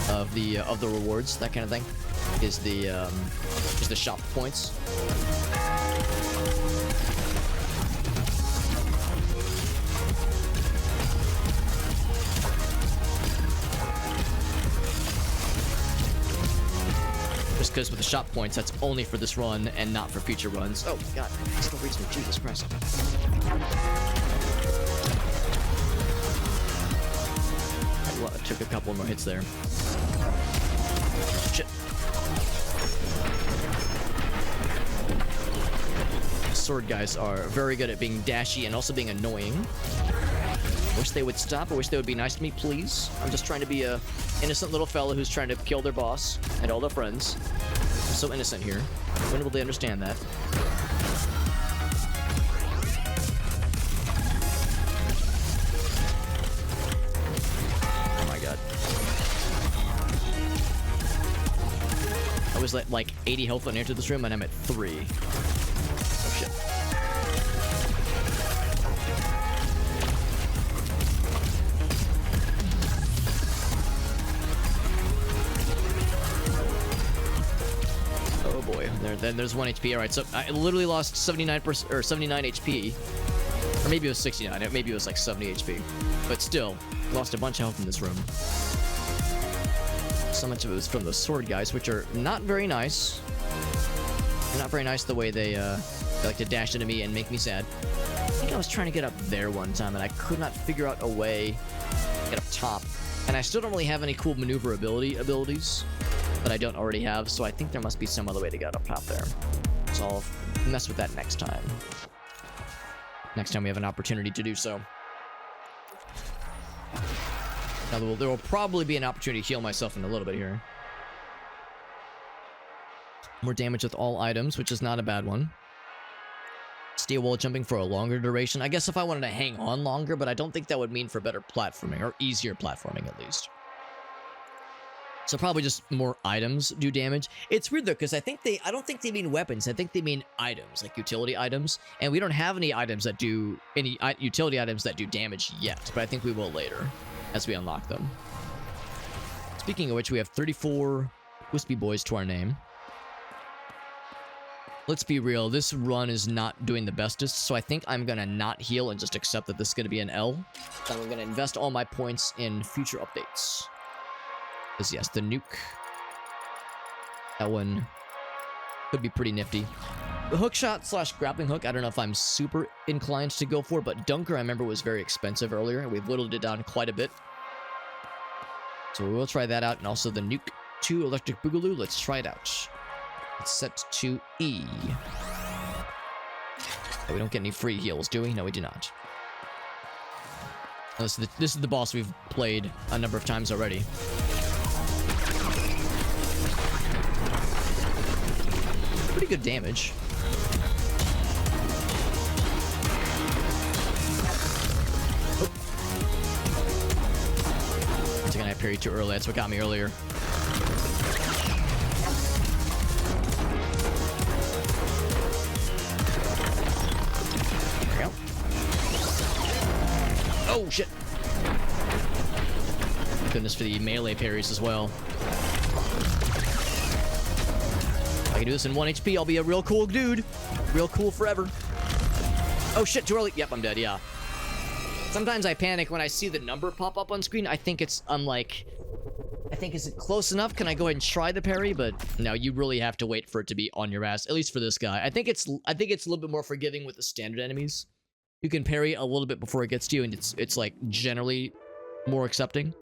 of the rewards, that kind of thing, is the shop points. Just because with the shop points, that's only for this run and not for future runs. Oh god, I still reached me. Jesus Christ. I took a couple more hits there. Shit. Sword guys are very good at being dashy and also being annoying. Wish they would stop. I wish they would be nice to me, please. I'm just trying to be a innocent little fella who's trying to kill their boss and all their friends. I'm so innocent here. When will they understand that? Oh my god. I was at like 80 health when I entered this room and I'm at 3. Oh shit. Then there's 1 HP. All right, so I literally lost 79% or 79 HP, or maybe it was 69. Maybe it was like 70 HP, but still lost a bunch of health in this room. So much of it was from the sword guys, which are not very nice. They're not very nice the way they like to dash into me and make me sad. I think I was trying to get up there one time and I could not figure out a way to get up top. And I still don't really have any cool maneuverability abilities. that I don't already have, so I think there must be some other way to get up top there. So I'll mess with that next time. Next time we have an opportunity to do so. Now, there will probably be an opportunity to heal myself in a little bit here. More damage with all items, which is not a bad one. Stay wall jumping for a longer duration. I guess if I wanted to hang on longer, but I don't think that would mean for better platforming, or easier platforming at least. So probably just more items do damage. It's weird though, because I don't think they mean weapons. I think they mean items, like utility items. And we don't have any items that do, any utility items that do damage yet, but I think we will later as we unlock them. Speaking of which, we have 34 Wispy Boys to our name. Let's be real, this run is not doing the bestest, so I think I'm gonna not heal and just accept that this is gonna be an L. And I'm gonna invest all my points in future updates. Because yes, the nuke. That one could be pretty nifty. The hook shot slash grappling hook, I don't know if I'm super inclined to go for, but Dunker I remember was very expensive earlier, and we've whittled it down quite a bit. So we will try that out, and also the nuke 2 electric boogaloo, let's try it out. It's set to E. Oh, we don't get any free heals, do we? No, we do not. This is the boss we've played a number of times already. Pretty good damage. Oh. I think I parried too early. That's what got me earlier. Oh, shit. Goodness for the melee parries as well. If I can do this in 1 HP, I'll be a real cool dude. Real cool forever. Oh, shit, too early. Yep, I'm dead, yeah. Sometimes I panic when I see the number pop up on screen. I think is it close enough? Can I go ahead and try the parry? But no, you really have to wait for it to be on your ass, at least for this guy. I think it's a little bit more forgiving with the standard enemies. You can parry a little bit before it gets to you, and it's like generally more accepting.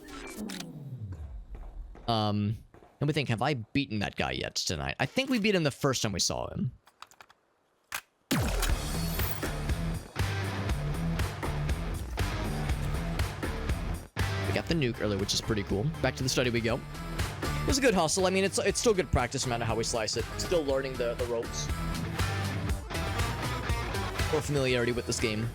Let me think, have I beaten that guy yet tonight? I think we beat him the first time we saw him. We got the nuke earlier, which is pretty cool. Back to the study we go. It was a good hustle. I mean, it's still good practice no matter how we slice it. Still learning the ropes. More familiarity with this game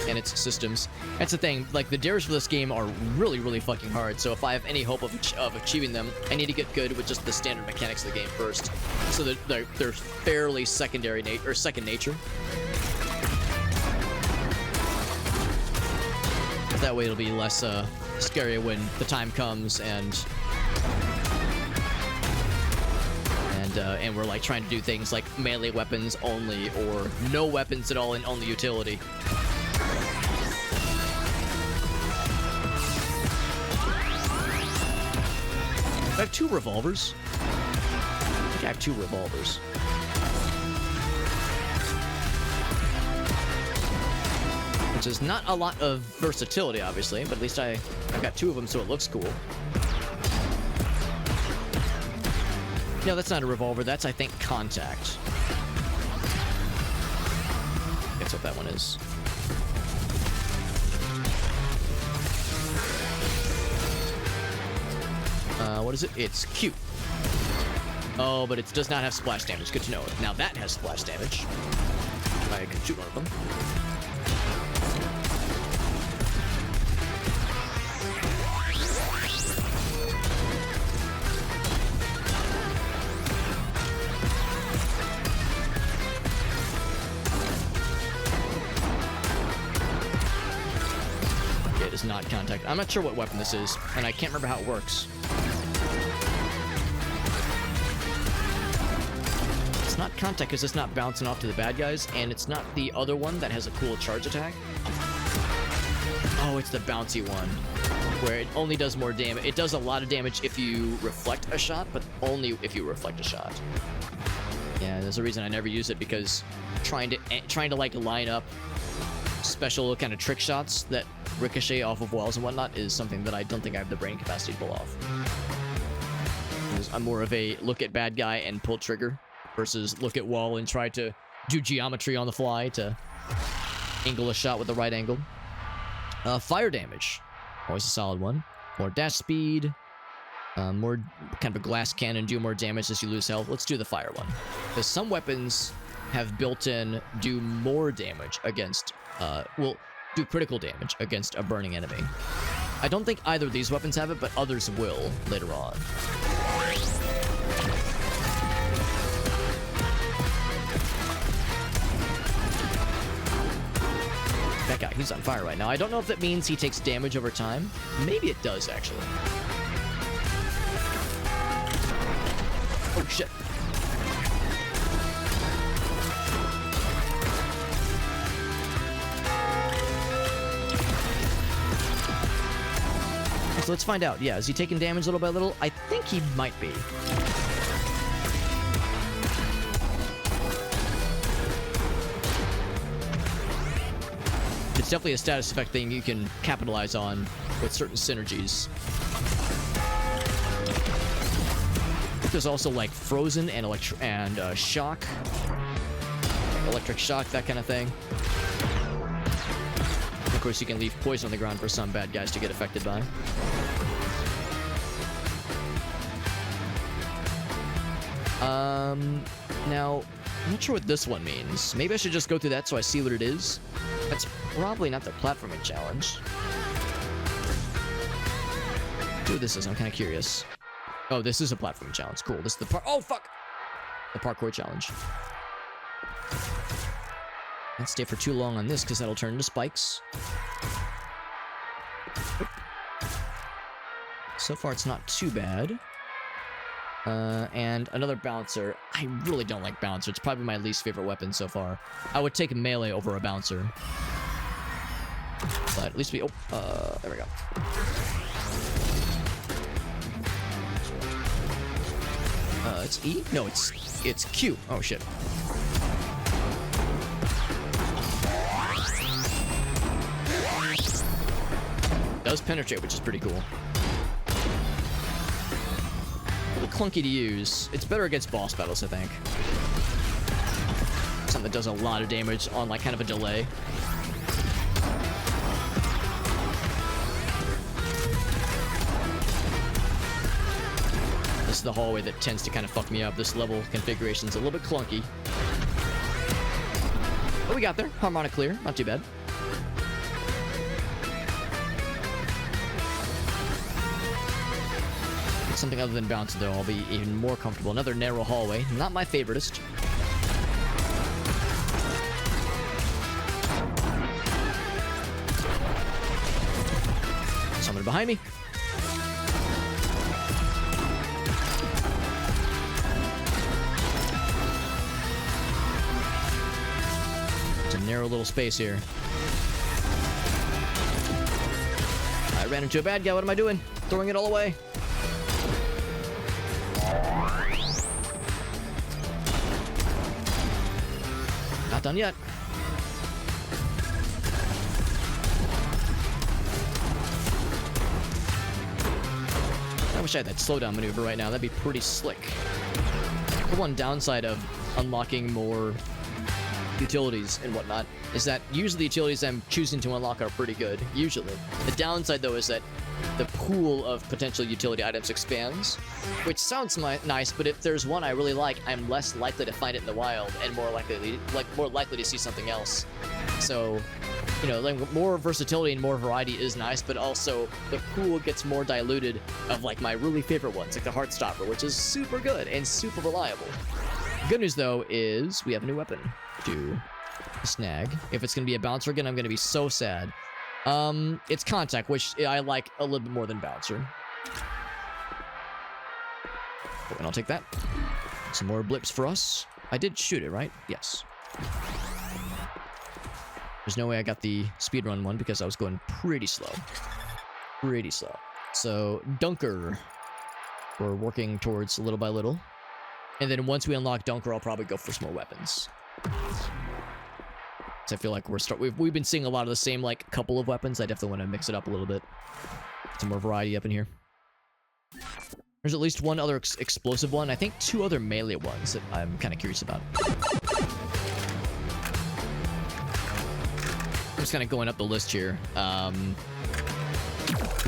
and its systems. That's the thing, like the dares for this game are really, really fucking hard, so if I have any hope of achieving them, I need to get good with just the standard mechanics of the game first, so that they're fairly second nature. That way it'll be less scary when the time comes and we're like trying to do things like melee weapons only or no weapons at all and only utility. I have 2 revolvers. I think I have 2 revolvers. Which is not a lot of versatility, obviously, but at least I've got 2 of them, so it looks cool. No, that's not a revolver. That's, I think, contact. That's what that one is. What is it? It's Q. Oh, but it does not have splash damage. Good to know. Now that has splash damage. I can shoot one of them. Not contact. I'm not sure what weapon this is, and I can't remember how it works. It's not contact because it's not bouncing off to the bad guys, and it's not the other one that has a cool charge attack. Oh, it's the bouncy one, where it only does more damage. It does a lot of damage if you reflect a shot, but only if you reflect a shot. Yeah, there's a reason I never use it, because trying to like line up special kind of trick shots that ricochet off of walls and whatnot is something that I don't think I have the brain capacity to pull off. I'm more of a look at bad guy and pull trigger versus look at wall and try to do geometry on the fly to angle a shot with the right angle. Fire damage. Always a solid one. More dash speed. More kind of a glass cannon, do more damage as you lose health. Let's do the fire one. Because some weapons have built-in do more damage against, well, do critical damage against a burning enemy. I don't think either of these weapons have it, but others will later on. That guy, he's on fire right now. I don't know if that means he takes damage over time. Maybe it does, actually. Oh, shit. So let's find out. Yeah, is he taking damage little by little? I think he might be. It's definitely a status effect thing you can capitalize on with certain synergies. There's also like frozen and shock, electric shock, that kind of thing. Of course, you can leave poison on the ground for some bad guys to get affected by. Now, I'm not sure what this one means. Maybe I should just go through that so I see what it is. That's probably not the platforming challenge. See what this is, I'm kind of curious. Oh, this is a platforming challenge. Cool. This is the oh, fuck! The parkour challenge. Don't stay for too long on this, because that'll turn into spikes. So far, it's not too bad. And another bouncer. I really don't like bouncer. It's probably my least favorite weapon so far. I would take melee over a bouncer. But at least we... Oh, there we go. It's E? No, it's Q. Oh, shit. Does penetrate, which is pretty cool. A little clunky to use. It's better against boss battles, I think. Something that does a lot of damage on, like, kind of a delay. This is the hallway that tends to kind of fuck me up. This level configuration's a little bit clunky. But we got there. Harmonic clear. Not too bad. Something other than bounce, though, I'll be even more comfortable. Another narrow hallway. Not my favoritist. Someone behind me. It's a narrow little space here. I ran into a bad guy. What am I doing? Throwing it all away. Not done yet. I wish I had that slowdown maneuver right now. That'd be pretty slick. The one downside of unlocking more utilities and whatnot is that usually the utilities I'm choosing to unlock are pretty good. Usually. The downside, though, is that the pool of potential utility items expands, which sounds nice, but if there's one I really like, I'm less likely to find it in the wild and more likely to see something else. So, you know, like, more versatility and more variety is nice, but also the pool gets more diluted of, like, my really favorite ones, like the Heartstopper, which is super good and super reliable. Good news, though, is we have a new weapon to snag. If it's going to be a bouncer again, I'm going to be so sad. It's contact, which I like a little bit more than bouncer. And I'll take that. Some more blips for us. I did shoot it, right? Yes. There's no way I got the speedrun one because I was going pretty slow. Pretty slow. So, Dunker. We're working towards little by little. And then once we unlock Dunker, I'll probably go for some more weapons. I feel like we've been seeing a lot of the same, like, couple of weapons. I definitely want to mix it up a little bit. Some more variety up in here. There's at least one other explosive one. I think 2 other melee ones that I'm kind of curious about. I'm just kind of going up the list here.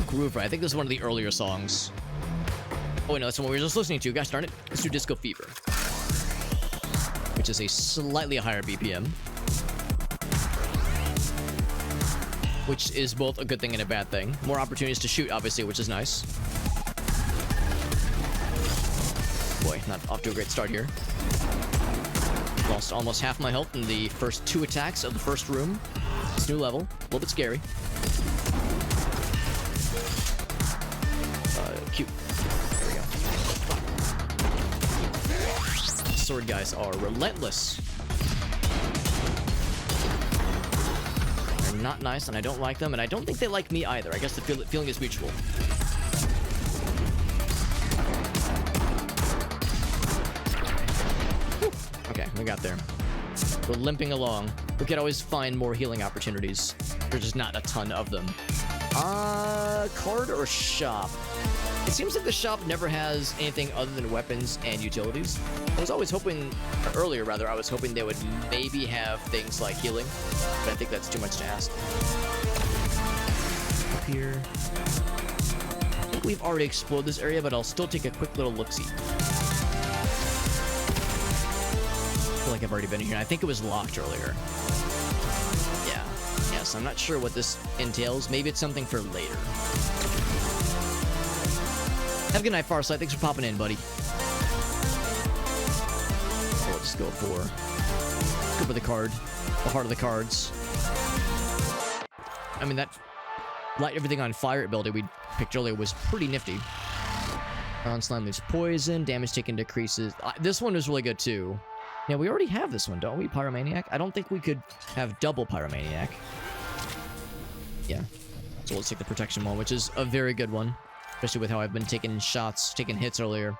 Groover. I think this is one of the earlier songs. Oh, wait, no, that's the one we were just listening to. Gosh darn it. Let's do Disco Fever, which is a slightly higher BPM. Which is both a good thing and a bad thing. More opportunities to shoot, obviously, which is nice. Boy, not off to a great start here. Lost almost half my health in the first 2 attacks of the first room. It's new level. A little bit scary. Cute. There we go. Sword guys are relentless. They're not nice, and I don't like them, and I don't think they like me either. I guess the feeling is mutual. Okay, we got there. We're limping along. We could always find more healing opportunities. There's just not a ton of them. Card or shop? It seems like the shop never has anything other than weapons and utilities. I was always hoping, or earlier rather, I was hoping they would maybe have things like healing, but I think that's too much to ask. Up here. I think we've already explored this area, but I'll still take a quick little look-see. I feel like I've already been here. I think it was locked earlier. Yeah. Yes, I'm not sure what this entails. Maybe it's something for later. Have a good night, Farsight. Thanks for popping in, buddy. We'll just go for the card. The heart of the cards. I mean, that light everything on fire ability we picked earlier was pretty nifty. Slime leaves poison. Damage taken decreases. This one was really good, too. Yeah, we already have this one, don't we? Pyromaniac? I don't think we could have double Pyromaniac. Yeah. So let's take the protection one, which is a very good one. Especially with how I've been taking hits earlier.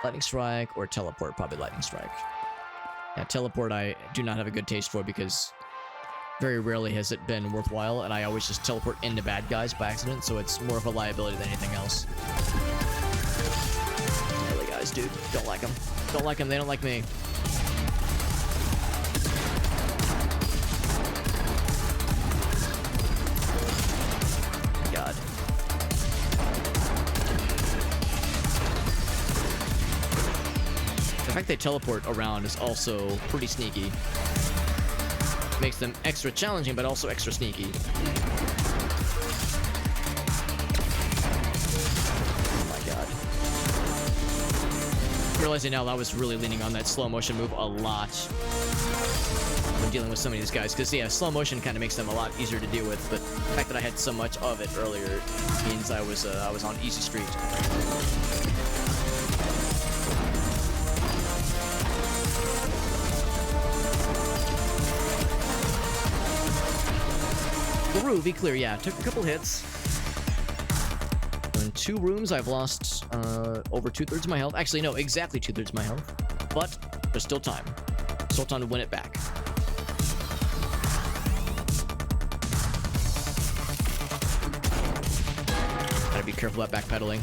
Lightning Strike or Teleport, probably Lightning Strike. Yeah, Teleport I do not have a good taste for because very rarely has it been worthwhile, and I always just teleport into bad guys by accident, so it's more of a liability than anything else. Really, guys, dude. Don't like them. Don't like them, they don't like me. God. The fact they teleport around is also pretty sneaky. Makes them extra challenging, but also extra sneaky. Oh my god. Realizing now that I was really leaning on that slow motion move a lot when dealing with some of these guys, because yeah, slow motion kind of makes them a lot easier to deal with, but the fact that I had so much of it earlier means I was on easy street. Be clear, yeah. Took a couple hits. In 2 rooms, I've lost over 2/3 of my health. Actually, no, exactly 2/3 of my health. But there's still time. Still time to win it back. Gotta be careful about backpedaling.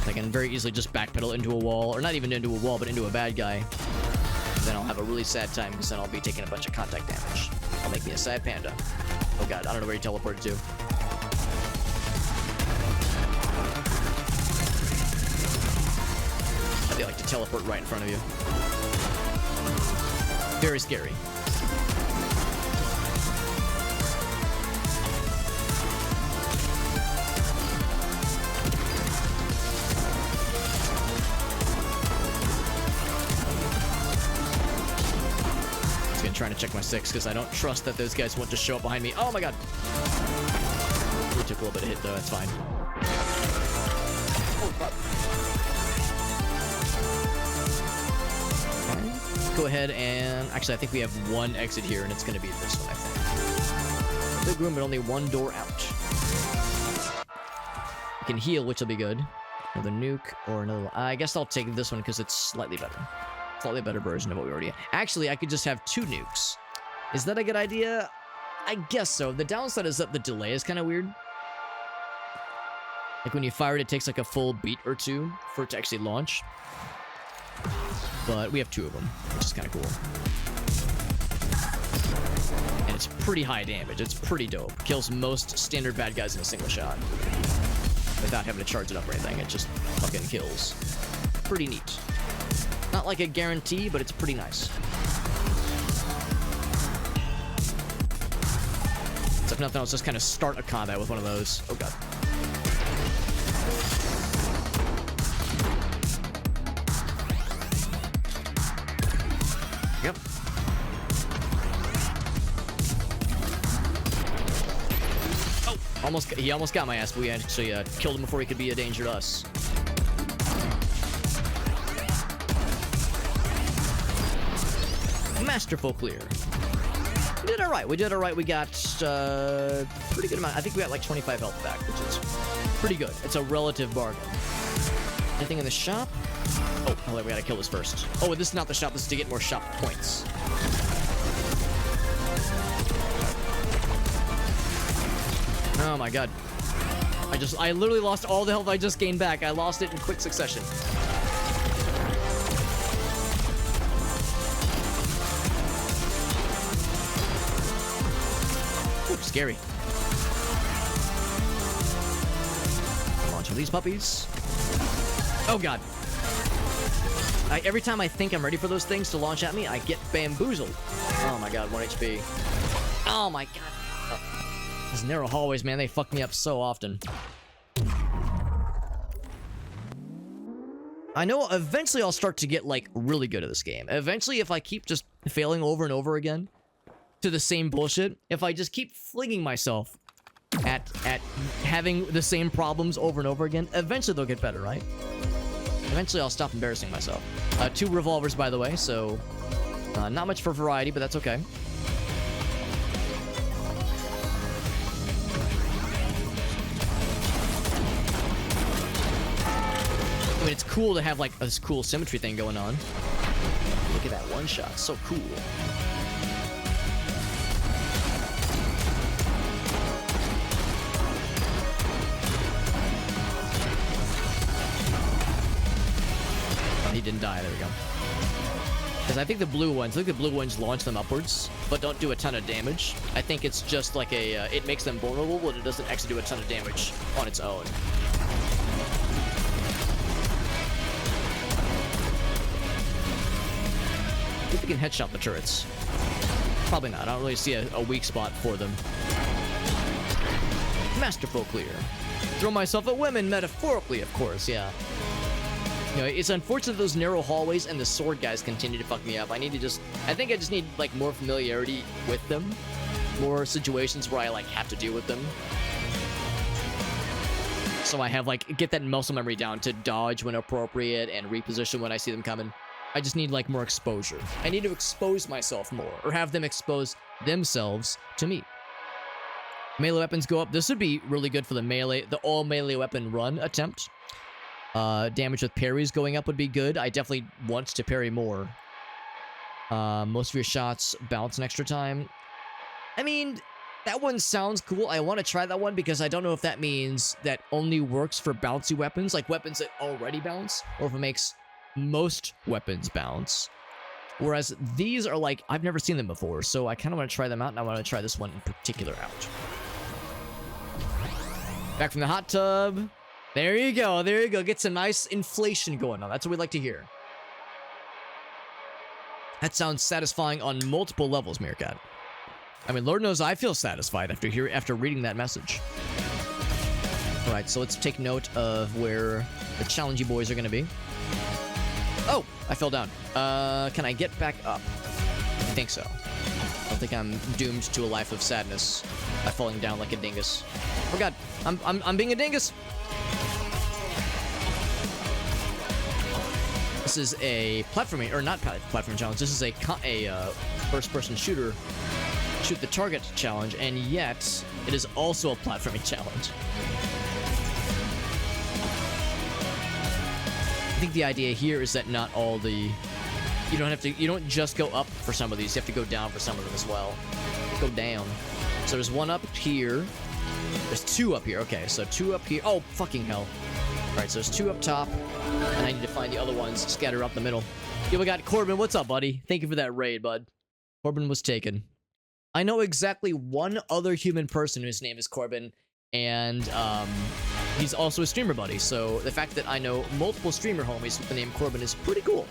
I can very easily just backpedal into a wall, or not even into a wall, but into a bad guy. Then I'll have a really sad time, because then I'll be taking a bunch of contact damage. I'll make me a sad panda. Oh god, I don't know where he teleported to. They like to teleport right in front of you. Very scary. Trying to check my 6 because I don't trust that those guys won't just show up behind me. Oh my god. We took a little bit of hit though, that's fine. Oh fuck. Okay. Go ahead and actually I think we have 1 exit here and it's gonna be this one, I think. Big room but only 1 door out. I can heal, which will be good. Another nuke or another. I guess I'll take this one because it's slightly better. Slightly better version of what we already have. Actually, I could just have 2 nukes. Is that a good idea? I guess so. The downside is that the delay is kind of weird. Like when you fire it, it takes like a full beat or two for it to actually launch. But we have 2 of them, which is kind of cool. And it's pretty high damage. It's pretty dope. Kills most standard bad guys in a single shot. Without having to charge it up or anything. It just fucking kills. Pretty neat. Not like a guarantee, but it's pretty nice. So if nothing else, just kind of start a combat with one of those. Oh god. Yep. Oh, he almost got my ass, but we actually killed him before he could be a danger to us. Masterful clear. We did alright. We did alright. We got pretty good amount. I think we got like 25 health back, which is pretty good. It's a relative bargain. Anything in the shop? Oh, we gotta kill this first. Oh, this is not the shop. This is to get more shop points. Oh my god. I literally lost all the health I just gained back. I lost it in quick succession. Ooh, scary. Launch of these puppies. Oh god. Every time I think I'm ready for those things to launch at me, I get bamboozled. Oh my god, 1 HP. Oh my god. These narrow hallways, man, they fuck me up so often. I know eventually I'll start to get, like, really good at this game. Eventually, if I keep just failing over and over again to the same bullshit, if I just keep flinging myself at having the same problems over and over again, eventually they'll get better, right? Eventually I'll stop embarrassing myself. 2 revolvers, by the way, so not much for variety, but that's okay. I mean, it's cool to have, like, this cool symmetry thing going on. Look at that one shot. So cool. Oh, he didn't die. There we go. Because I think the blue ones launch them upwards, but don't do a ton of damage. I think it's just like a, it makes them vulnerable, but it doesn't actually do a ton of damage on its own. If we can headshot the turrets. Probably not. I don't really see a weak spot for them. Masterful clear. Throw myself at women, metaphorically, of course, yeah. You know, it's unfortunate those narrow hallways and the sword guys continue to fuck me up. I think I just need, like, more familiarity with them. More situations where I, like, have to deal with them. So I have, like, get that muscle memory down to dodge when appropriate and reposition when I see them coming. I just need, like, more exposure. I need to expose myself more, or have them expose themselves to me. Melee weapons go up. This would be really good for the all melee weapon run attempt. Damage with parries going up would be good. I definitely want to parry more. Most of your shots bounce an extra time. I mean, that one sounds cool. I want to try that one because I don't know if that means that only works for bouncy weapons, like weapons that already bounce, or if it makes most weapons bounce. Whereas these are like, I've never seen them before, so I kind of want to try them out, and I want to try this one in particular out. Back from the hot tub. There you go, there you go. Get some nice inflation going on. That's what we like to hear. That sounds satisfying on multiple levels, Meerkat. I mean, Lord knows I feel satisfied after reading that message. Alright, so let's take note of where the challengey boys are going to be. Oh, I fell down. Can I get back up? I think so. I don't think I'm doomed to a life of sadness by falling down like a dingus. Oh god, I'm being a dingus. This is a platforming, or not platforming challenge. This is a first-person shooter, shoot the target challenge, and yet it is also a platforming challenge. I think the idea here is that not all the... You don't just go up for some of these. You have to go down for some of them as well. Go down. So there's one up here. There's two up here. Okay, so two up here. Oh, fucking hell. All right, so there's two up top, and I need to find the other ones scattered up the middle. Yo, we got Corbin. What's up, buddy? Thank you for that raid, bud. Corbin was taken. I know exactly one other human person whose name is Corbin, and he's also a streamer buddy. So the fact that I know multiple streamer homies with the name Corbin is pretty cool.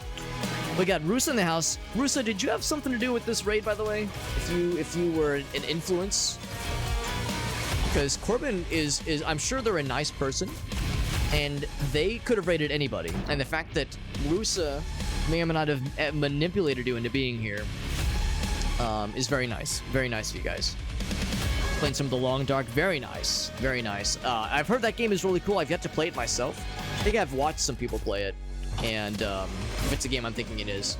We got Rusa in the house. Rusa, did you have something to do with this raid, by the way? If you were an influence, because Corbin is I'm sure they're a nice person, and they could have raided anybody. And the fact that Rusa may or may not have manipulated you into being here is very nice. Very nice of you guys. Playing some of the Long Dark, very nice. Very nice. I've heard that game is really cool. I've yet to play it myself. I think I've watched some people play it. And if it's a game I'm thinking it is.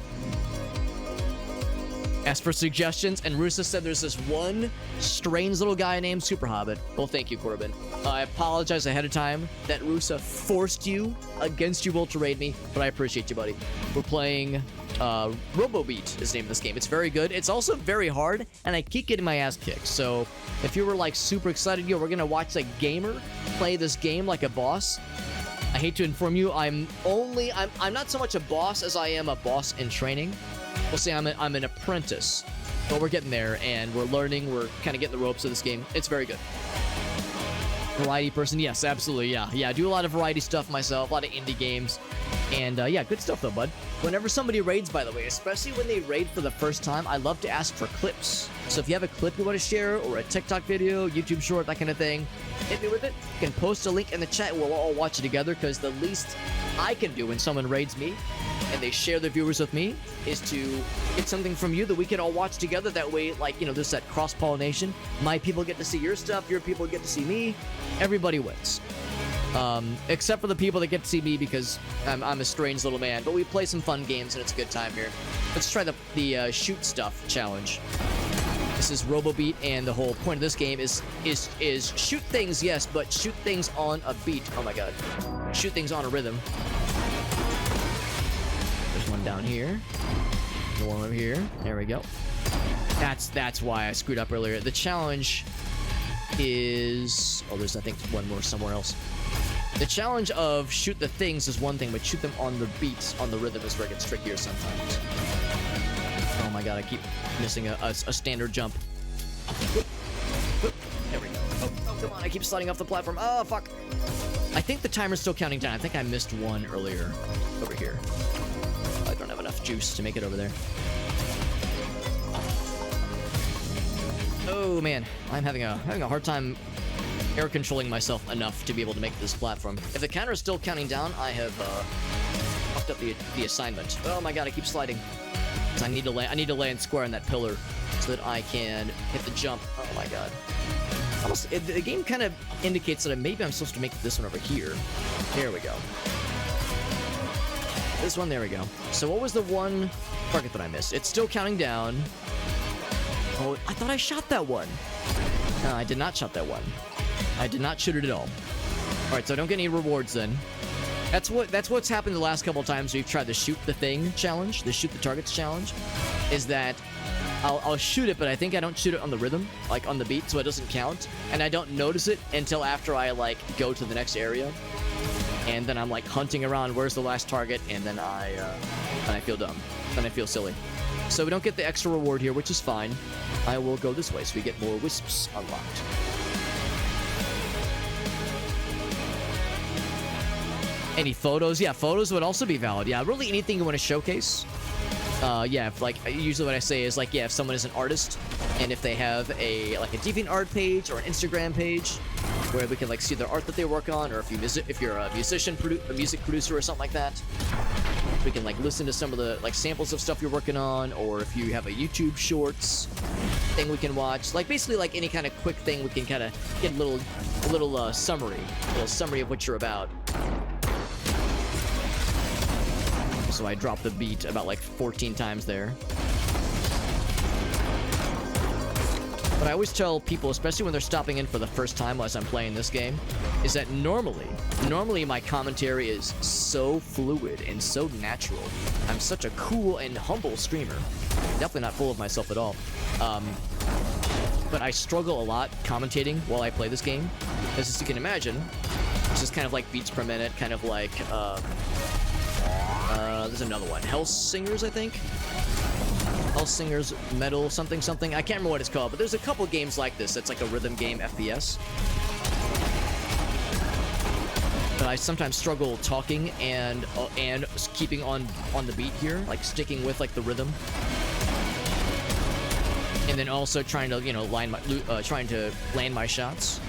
Ask for suggestions, and Rusa said there's this one strange little guy named Super Hobbit. Well, thank you, Corbin. I apologize ahead of time that Rusa forced you against your will to raid me, but I appreciate you, buddy. We're playing ROBOBEAT is the name of this game. It's very good. It's also very hard, and I keep getting my ass kicked. So if you were like super excited, yo, we're gonna watch a gamer play this game like a boss. I hate to inform you, I'm not so much a boss as I am a boss in training. We'll say I'm an apprentice, but we're getting there, and we're learning. We're kind of getting the ropes of this game. It's very good. Variety person, yes, absolutely, yeah. I do a lot of variety stuff myself, a lot of indie games, and yeah, good stuff though, bud. Whenever somebody raids, by the way, especially when they raid for the first time, I love to ask for clips. So if you have a clip you want to share, or a TikTok video, YouTube short, that kind of thing, hit me with it. You can post a link in the chat. We'll all watch it together, because the least I can do when someone raids me and they share their viewers with me is to get something from you that we can all watch together. That way, like, you know, there's that cross-pollination. My people get to see your stuff, your people get to see me. Everybody wins. Except for the people that get to see me, because I'm a strange little man. But we play some fun games, and it's a good time here. Let's try the shoot stuff challenge. This is ROBOBEAT, and the whole point of this game is shoot things, yes, but shoot things on a beat. Oh my god. Shoot things on a rhythm. There's one down here. The one over here. There we go. That's why I screwed up earlier. The challenge is... Oh, there's, I think, one more somewhere else. The challenge of shoot the things is one thing, but shoot them on the beats, on the rhythm, is where it gets trickier sometimes. Oh my god, I keep missing a standard jump. Whoop. Whoop. There we go. Oh, come on, I keep sliding off the platform. Oh, fuck. I think the timer's still counting down. I think I missed one earlier over here. I don't have enough juice to make it over there. Oh man, I'm having a hard time air controlling myself enough to be able to make this platform. If the counter is still counting down, I have fucked up the assignment. Oh my god, I keep sliding. I need to land square on that pillar so that I can hit the jump. Oh my god. Almost, the game kind of indicates that maybe I'm supposed to make this one over here. There we go. This one, there we go. So what was the one target that I missed? It's still counting down. Oh, I thought I shot that one. No, I did not shot that one. I did not shoot it at all. All right, so I don't get any rewards then. That's what's happened the last couple of times we've tried the shoot the thing challenge, the shoot the targets challenge, is that I'll shoot it, but I think I don't shoot it on the rhythm, like on the beat, so it doesn't count, and I don't notice it until after I like go to the next area, and then I'm like hunting around where's the last target, and then I feel dumb, then I feel silly. So we don't get the extra reward here, which is fine. I will go this way so we get more wisps unlocked. Any photos? Yeah, photos would also be valid. Yeah, really anything you want to showcase. Yeah, if, like, usually what I say is, like, yeah, if someone is an artist, and if they have a DeviantArt page or an Instagram page, where we can, like, see their art that they work on, or if you're a musician, a music producer or something like that, we can, like, listen to some of the, like, samples of stuff you're working on, or if you have a YouTube Shorts thing we can watch, like, basically, like, any kind of quick thing we can kind of get a little summary of what you're about. So I dropped the beat about like 14 times there. But I always tell people, especially when they're stopping in for the first time as I'm playing this game, is that normally my commentary is so fluid and so natural. I'm such a cool and humble streamer. Definitely not full of myself at all. but I struggle a lot commentating while I play this game. As you can imagine, it's just kind of like beats per minute, kind of like, there's another one. Hellsingers, I think? Hellsingers Metal something something. I can't remember what it's called, but there's a couple games like this that's like a rhythm game FPS. But I sometimes struggle talking and keeping on the beat here, like sticking with like the rhythm. And then also trying to, you know, trying to land my shots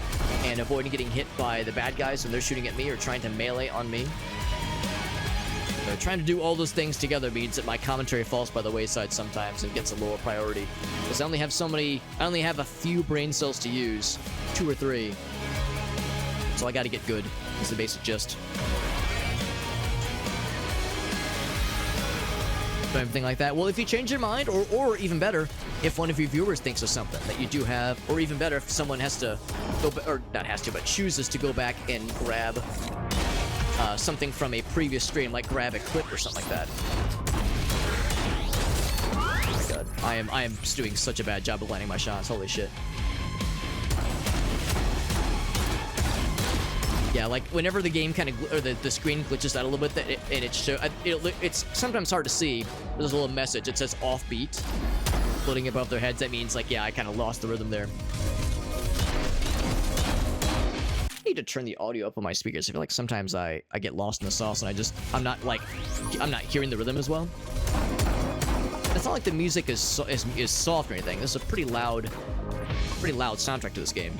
and avoiding getting hit by the bad guys when they're shooting at me or trying to melee on me. So trying to do all those things together means that my commentary falls by the wayside sometimes and gets a lower priority. Because I only have a few brain cells to use, 2 or 3. So I gotta get good, is the basic gist. Anything like that. Well, if you change your mind, or even better, if one of your viewers thinks of something that you do have, or even better, if someone has to go, or not has to, but chooses to go back and grab something from a previous stream, like grab a clip or something like that. Oh my god, I am doing such a bad job of landing my shots. Holy shit. Yeah, like whenever the game kind of, or the screen glitches out a little bit, and it's sometimes hard to see. There's a little message. It says offbeat, floating above their heads. That means like, yeah, I kind of lost the rhythm there. I need to turn the audio up on my speakers. I feel like sometimes I get lost in the sauce, and I'm not hearing the rhythm as well. It's not like the music is soft or anything. This is a pretty loud soundtrack to this game.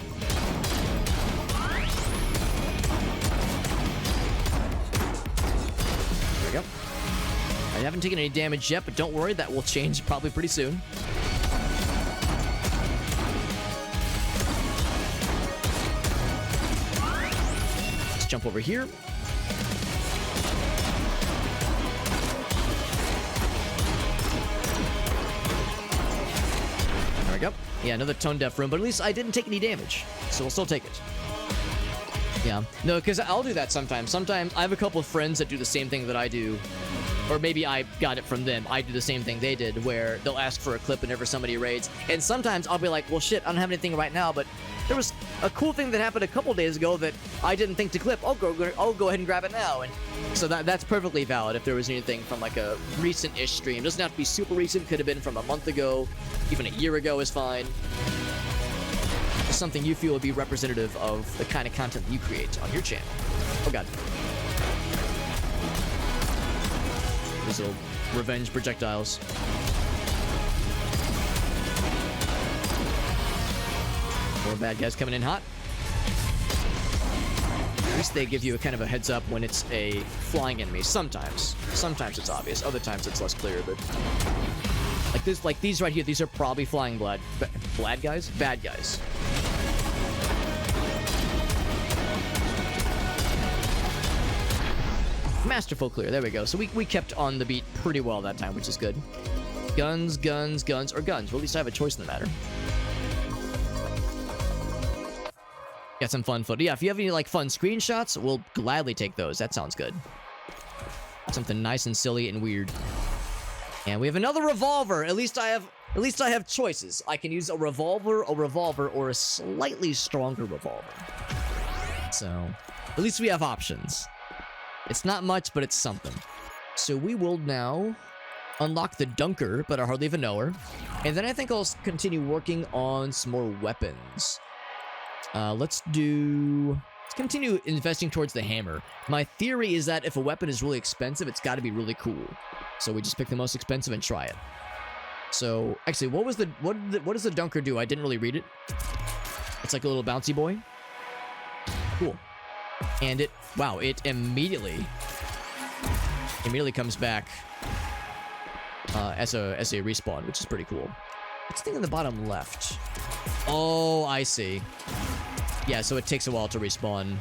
Go. I haven't taken any damage yet, but don't worry, that will change probably pretty soon. Let's jump over here. There we go. Yeah, another tone-deaf room, but at least I didn't take any damage, so we'll still take it. Yeah. No, because I'll do that sometimes. Sometimes I have a couple of friends that do the same thing that I do. Or maybe I got it from them. I do the same thing they did, where they'll ask for a clip whenever somebody raids. And sometimes I'll be like, well, shit, I don't have anything right now, but there was a cool thing that happened a couple days ago that I didn't think to clip. I'll go ahead and grab it now. And so that's perfectly valid if there was anything from like a recent-ish stream. It doesn't have to be super recent. Could have been from a month ago. Even a year ago is fine. Something you feel would be representative of the kind of content that you create on your channel. Oh god. These little revenge projectiles. More bad guys coming in hot. At least they give you a kind of a heads up when it's a flying enemy. Sometimes it's obvious. Other times it's less clear, but like these right here, these are probably flying bad guys? Bad guys. Masterful clear. There we go. So we kept on the beat pretty well that time, which is good. Guns, guns, guns, or guns. Well, at least I have a choice in the matter. Got some fun footage. Yeah, if you have any like fun screenshots, we'll gladly take those. That sounds good. Something nice and silly and weird. And we have another revolver. At least I have choices. I can use a revolver, or a slightly stronger revolver. So, at least we have options. It's not much, but it's something. So we will now unlock the Dunker, but I hardly even know her. And then I think I'll continue working on some more weapons. Let's continue investing towards the hammer. My theory is that if a weapon is really expensive, it's got to be really cool. So we just pick the most expensive and try it. So, actually, what does the Dunker do? I didn't really read it. It's like a little bouncy boy. Cool. And it immediately comes back as a respawn, which is pretty cool. What's the thing in the bottom left? Oh, I see. Yeah, so it takes a while to respawn,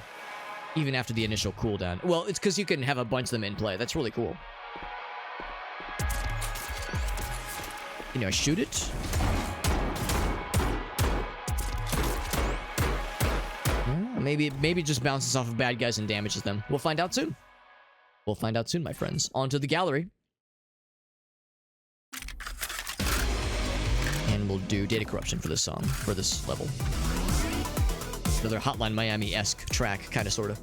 even after the initial cooldown. Well, it's because you can have a bunch of them in play. That's really cool. Can I shoot it? Maybe it just bounces off of bad guys and damages them. We'll find out soon. We'll find out soon, my friends. On to the gallery. And And we'll do data corruption for this song, for this level. Another Hotline Miami-esque track, kind of, sort of.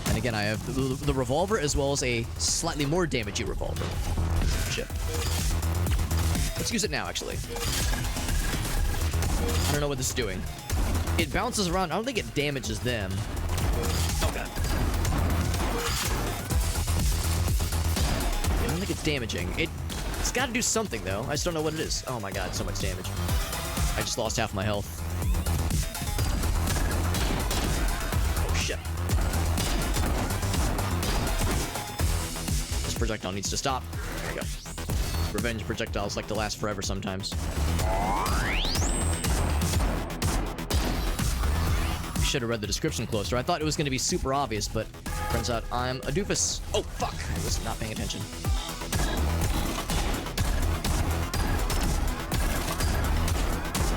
And again, I have the revolver as well as a slightly more damagey revolver. Shit. Let's use it now, actually. I don't know what this is doing. It bounces around. I don't think it damages them. Oh, God. I don't think it's damaging. It's got to do something, though. I just don't know what it is. Oh, my God. So much damage. I just lost half my health. Oh, shit. This projectile needs to stop. There we go. Revenge projectiles like to last forever sometimes. Should have read the description closer. I thought it was going to be super obvious, but turns out I'm a doofus. Oh, fuck. I was not paying attention.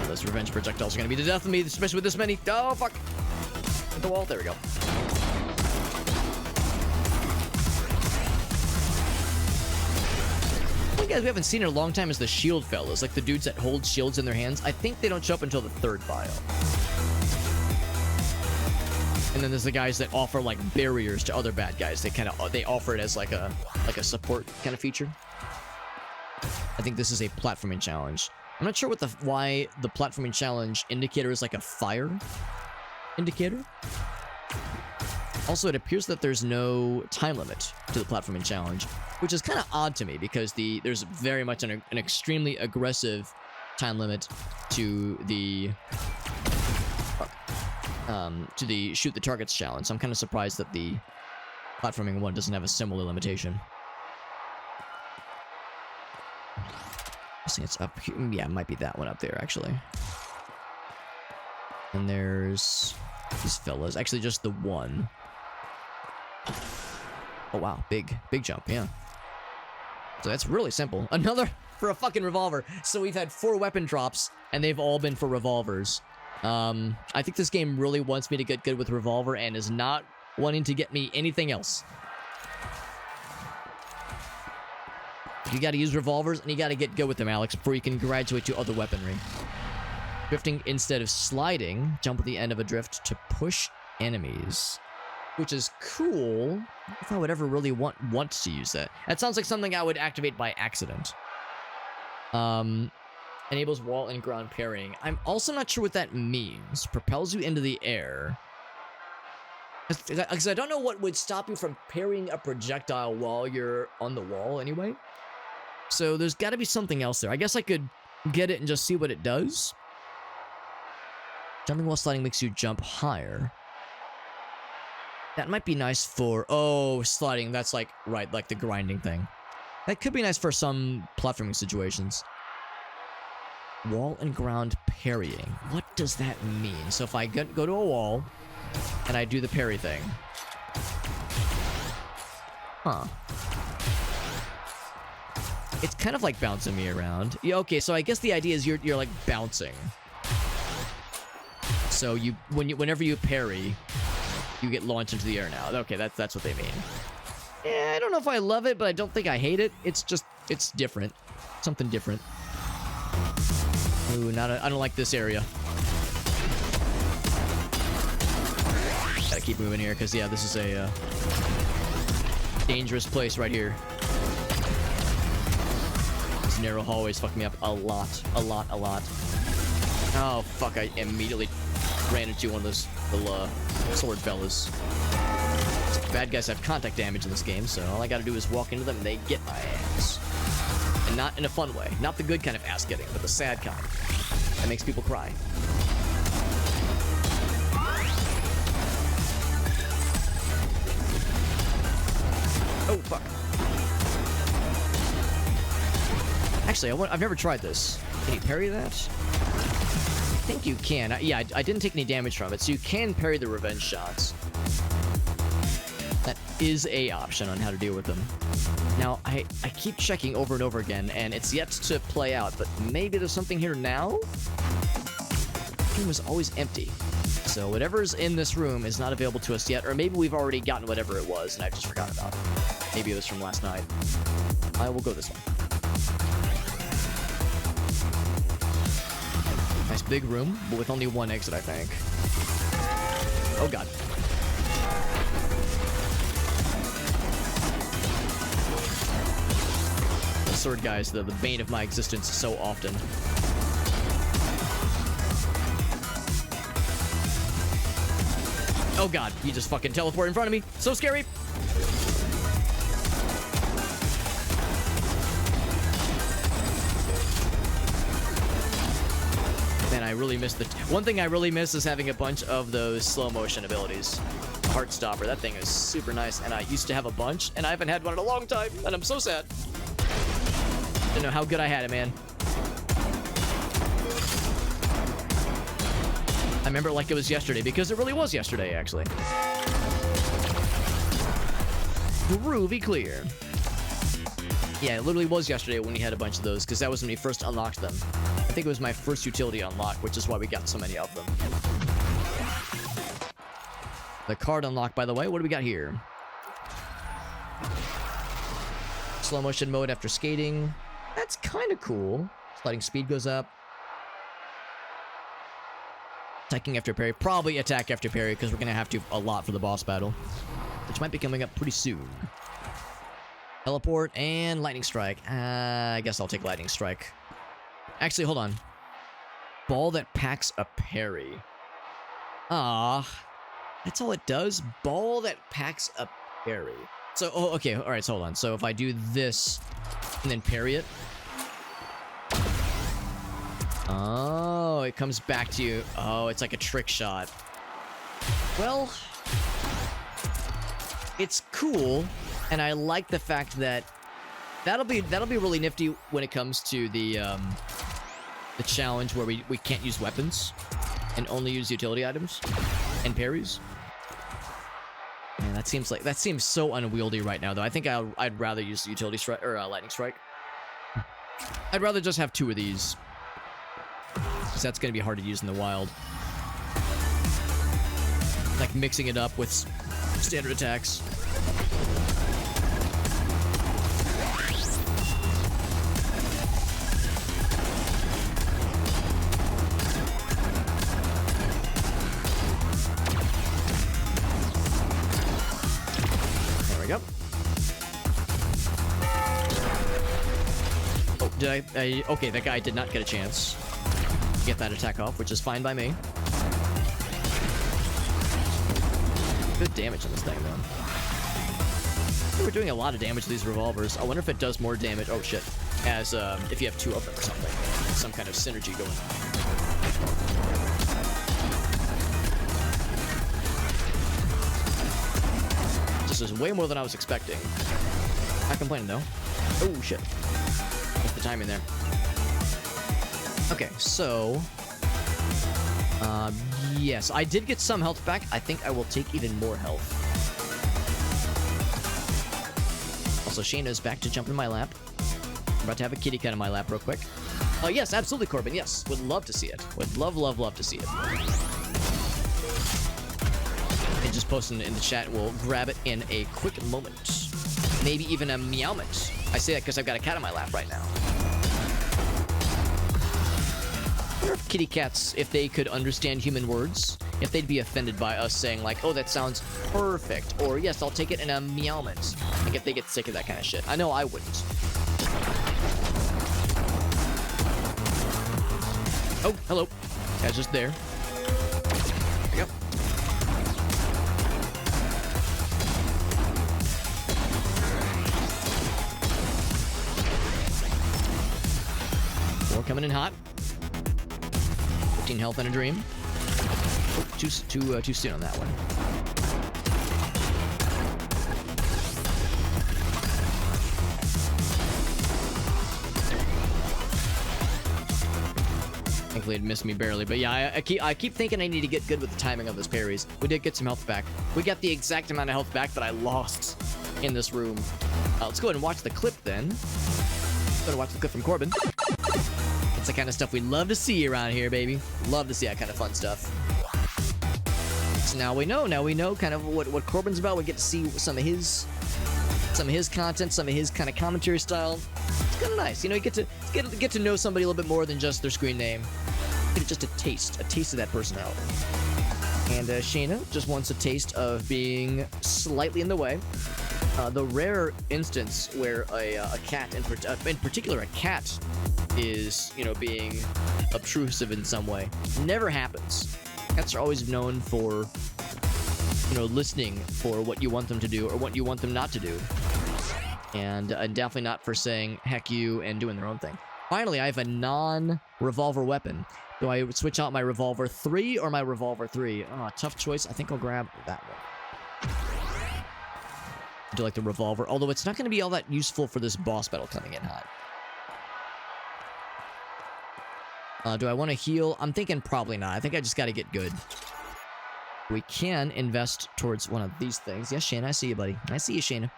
Those revenge projectiles are going to be the death of me, especially with this many. Oh, fuck. Hit the wall. There we go. One guys we haven't seen in a long time is the shield fellas, like the dudes that hold shields in their hands. I think they don't show up until the third bio. And then there's the guys that offer like barriers to other bad guys. They offer it as like a support kind of feature. I think this is a platforming challenge. I'm not sure why the platforming challenge indicator is like a fire indicator. Also, it appears that there's no time limit to the platforming challenge, which is kind of odd to me because there's very much an extremely aggressive time limit to the shoot the targets challenge. So I'm kind of surprised that the platforming one doesn't have a similar limitation. I think it's up here. Yeah, it might be that one up there, actually. And there's these fellas. Actually, just the one. Oh, wow. Big jump, yeah. So that's really simple. Another for a fucking revolver. So we've had 4 weapon drops, and they've all been for revolvers. I think this game really wants me to get good with revolver and is not wanting to get me anything else. You gotta use revolvers and you gotta get good with them, Alex, before you can graduate to other weaponry. Drifting instead of sliding, jump at the end of a drift to push enemies. Which is cool, if I would ever really want to use that. That sounds like something I would activate by accident. Enables wall and ground parrying. I'm also not sure what that means. Propels you into the air. Because I don't know what would stop you from parrying a projectile while you're on the wall anyway. So there's got to be something else there. I guess I could get it and just see what it does. Jumping while sliding makes you jump higher. That might be nice for... Oh, sliding. That's like, right, like the grinding thing. That could be nice for some platforming situations. Wall and ground parrying. What does that mean? So if I go to a wall and I do the parry thing. Huh. It's kind of like bouncing me around. Yeah, okay, so I guess the idea is you're like bouncing. So whenever you parry, you get launched into the air now. Okay, that's what they mean. Yeah, I don't know if I love it, but I don't think I hate it. It's different. Something different. Ooh, I don't like this area. Gotta keep moving here, because, yeah, this is a dangerous place right here. These narrow hallways fuck me up a lot. Oh, fuck, I immediately ran into one of those little sword fellas. Bad guys have contact damage in this game, so all I gotta do is walk into them and they get my ass. And not in a fun way. Not the good kind of ass getting, but the sad kind. That makes people cry. Oh, fuck. Actually, I've never tried this. Can you parry that? I think you can. Yeah, I didn't take any damage from it, so you can parry the revenge shots. That is a option on how to deal with them. Now, I keep checking over and over again, and it's yet to play out, but maybe there's something here now? room is always empty. So whatever's in this room is not available to us yet, or maybe we've already gotten whatever it was and I just forgot about it. Maybe it was from last night. I will go this way. Nice big room, but with only one exit, I think. Oh god. The sword guy is the bane of my existence so often. Oh god, he just fucking teleported in front of me. So scary. Man, I really miss the... One thing I really miss is having a bunch of those slow motion abilities. Heartstopper, that thing is super nice, and I used to have a bunch, and I haven't had one in a long time, and I'm so sad. I don't know how good I had it, man. I remember it like it was yesterday, because it really was yesterday, actually. Groovy clear. Yeah, it literally was yesterday when we had a bunch of those, because that was when we first unlocked them. I think it was my first utility unlock, which is why we got so many of them. The card unlock, by the way. What do we got here? Slow motion mode after skating. That's kind of cool. Sliding speed goes up. Attacking after parry. Probably attack after parry, because we're going to have to a lot for the boss battle, which might be coming up pretty soon. Teleport and lightning strike. I guess I'll take lightning strike. Actually, hold on. Ball that packs a parry. Ah, that's all it does? Ball that packs a parry. So, oh, okay, alright, so hold on. So if I do this and then parry it. Oh, it comes back to you. Oh, it's like a trick shot. Well, it's cool, and I like the fact that that'll be really nifty when it comes to the challenge where we can't use weapons and only use utility items and parries. Man, that seems so unwieldy right now, though. I think I'd rather use the utility strike or lightning strike. I'd rather just have two of these, because that's going to be hard to use in the wild. Like mixing it up with standard attacks. There we go. Oh, did I okay, that guy did not get a chance to get that attack off, which is fine by me. Good damage on this thing, though. We're doing a lot of damage to these revolvers. I wonder if it does more damage. Oh, shit. As, if you have two of them or something. Some kind of synergy going on. This is way more than I was expecting. Not complaining, though. Oh, shit. What's the timing there? Okay, so... yes, I did get some health back. I think I will take even more health. Also, Shayna's back to jump in my lap. I'm about to have a kitty cat in my lap real quick. Oh, yes, absolutely, Corbin. Yes, would love to see it. Would love, love, love to see it. And just post in the chat. We'll grab it in a quick moment. Maybe even a meowment. I say that because I've got a cat in my lap right now. I wonder if kitty cats, if they could understand human words, if they'd be offended by us saying like, oh, that sounds perfect, or yes, I'll take it in a meowment. Like if they get sick of that kind of shit. I know I wouldn't. Oh, hello. Guy's just there. There we go. More coming in hot. 15 health and a dream. Oh, too soon on that one. Thankfully, it missed me barely, but yeah, I keep thinking I need to get good with the timing of those parries. We did get some health back. We got the exact amount of health back that I lost in this room. Let's go ahead and watch the clip then. Let's go ahead and watch the clip from Corbin. That's the kind of stuff we love to see around here, baby. Love to see that kind of fun stuff. So now we know kind of what Corbin's about. We get to see some of his content, some of his kind of commentary style. It's kind of nice, you know. You get to know somebody a little bit more than just their screen name. Get just a taste of that personality. And Shayna just wants a taste of being slightly in the way. The rare instance where a cat, in particular a cat, is, you know, being obtrusive in some way, never happens. Cats are always known for, you know, listening for what you want them to do or what you want them not to do. And definitely not for saying heck you and doing their own thing. Finally, I have a non-revolver weapon. Do I switch out my revolver 3 or my revolver 3? Oh, tough choice. I think I'll grab that one. I do like the revolver, although it's not going to be all that useful for this boss battle coming in hot. Do I want to heal? I'm thinking probably not. I think I just got to get good. We can invest towards one of these things. Yes, Shayna, I see you, buddy. I see you, Shayna.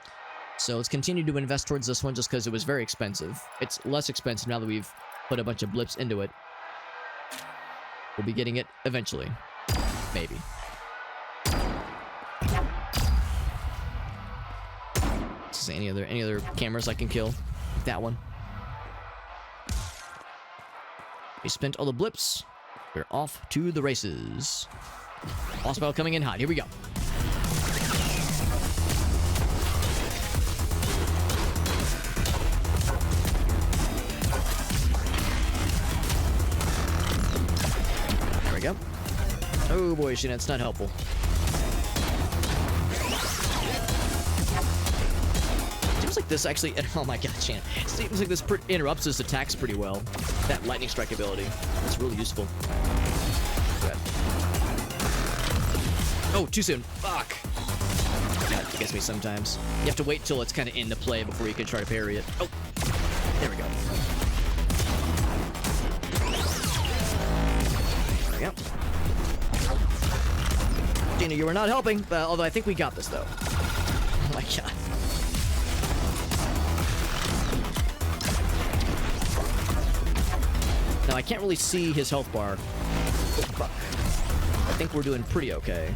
So let's continue to invest towards this one just because it was very expensive. It's less expensive now that we've put a bunch of blips into it. We'll be getting it eventually. Maybe. Is there any other cameras I can kill? That one. We spent all the blips. We're off to the races. Boss battle coming in hot. Here we go. There we go. Oh boy, Shayna, it's not helpful. Seems like this actually... Oh my god, Shayna. It seems like this interrupts his attacks pretty well. That lightning strike ability. That's really useful. Good. Oh, too soon. Fuck. God, it gets me sometimes. You have to wait till it's kind of into play before you can try to parry it. Oh, there we go. There we go. Dina, you were not helping, although I think we got this, though. Oh my god. Now, I can't really see his health bar. Oh, fuck. I think we're doing pretty okay.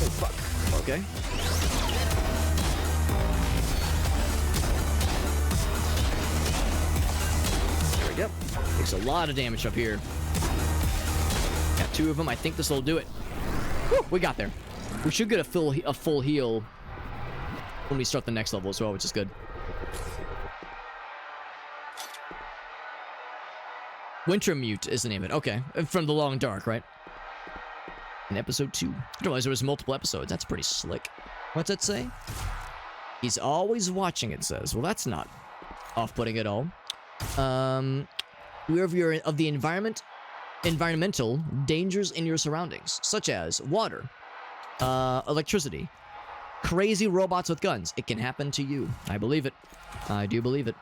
Oh, fuck. Okay. There we go. Takes a lot of damage up here. Got 2 of them. I think this will do it. Whew, we got there. We should get a full heal when we start the next level as well, which is good. Wintermute is the name of it. Okay. From The Long Dark, right? In episode 2. I didn't realize there was multiple episodes. That's pretty slick. What's that say? He's always watching, it says. Well, that's not off-putting at all. Beware of the environmental dangers in your surroundings, such as water, electricity, crazy robots with guns. It can happen to you. I believe it. I do believe it.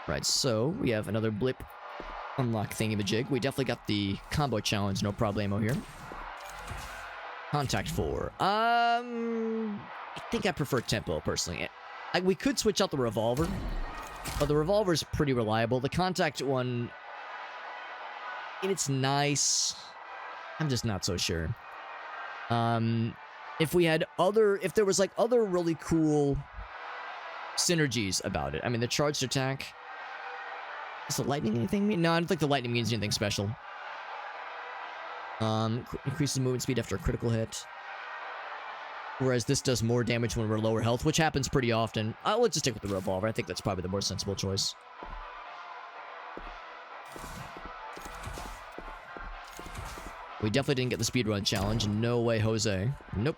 Right, so we have another blip unlock thingy-majig. We definitely got the combo challenge, no problemo here. Contact 4. I think I prefer tempo, personally. We could switch out the revolver, but the revolver's pretty reliable. The contact one, it's nice. I'm just not so sure. If there was like other really cool synergies about it. I mean, the charged attack. Does the lightning anything mean? No, I don't think the lightning means anything special. Increases movement speed after a critical hit. Whereas this does more damage when we're lower health, which happens pretty often. Let's just stick with the revolver. I think that's probably the more sensible choice. We definitely didn't get the speedrun challenge. No way, Jose. Nope.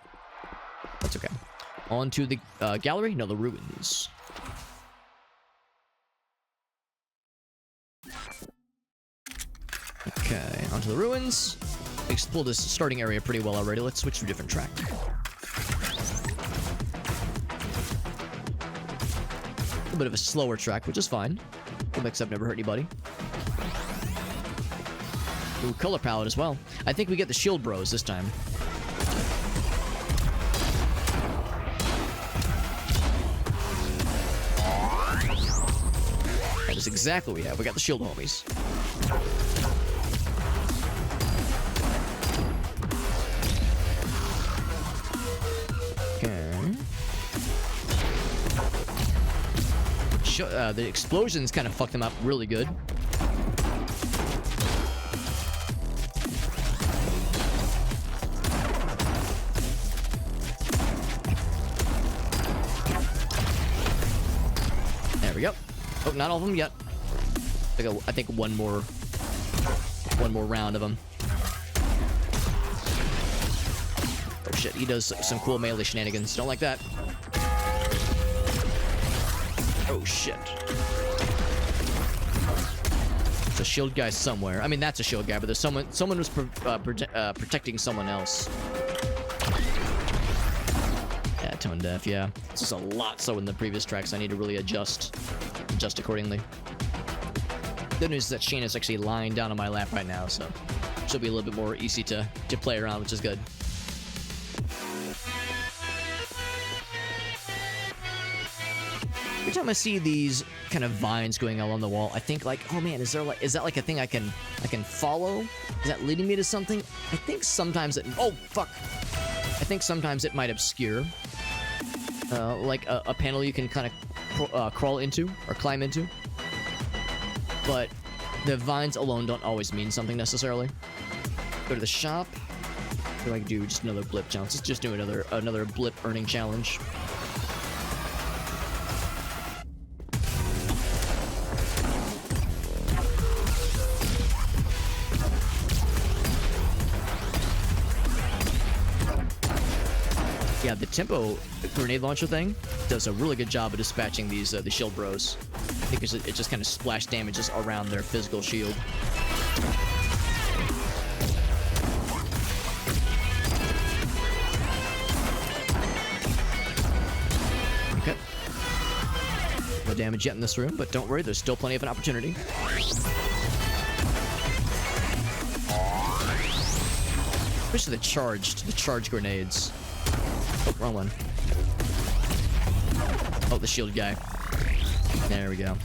That's okay. On to the gallery? No, the ruins. Okay, onto the ruins. We explored this starting area pretty well already. Let's switch to a different track. A bit of a slower track, which is fine. Gimmicks have never hurt anybody. Ooh, color palette as well. I think we get the shield bros this time. is exactly what we have. We got the shield homies. Okay. The explosions kind of fucked them up really good. There we go. Oh, not all of them yet. I think one more round of them. Oh shit, he does some cool melee shenanigans. Don't like that. Oh shit. There's a shield guy somewhere. I mean, that's a shield guy, but there's someone who's protecting someone else. Yeah, tone deaf, yeah. This is a lot slower than the previous tracks. I need to really adjust accordingly. Good news is that Shane is actually lying down on my lap right now, so she'll be a little bit more easy to play around, which is good. Every time I see these kind of vines going along the wall, I think like, oh man, is that like a thing I can follow? Is that leading me to something? I think sometimes it, oh fuck. I think sometimes it might obscure like a panel you can kind of crawl into or climb into. But the vines alone don't always mean something necessarily. Go to the shop. What do I do? Just another blip challenge. Let's just do another blip earning challenge. Yeah, the tempo grenade launcher thing does a really good job of dispatching these the shield bros, because it just kind of splash damages around their physical shield. Okay. No damage yet in this room, but don't worry, there's still plenty of an opportunity. Especially the charged grenades. Oh, wrong one. Oh, the shield guy. There we go.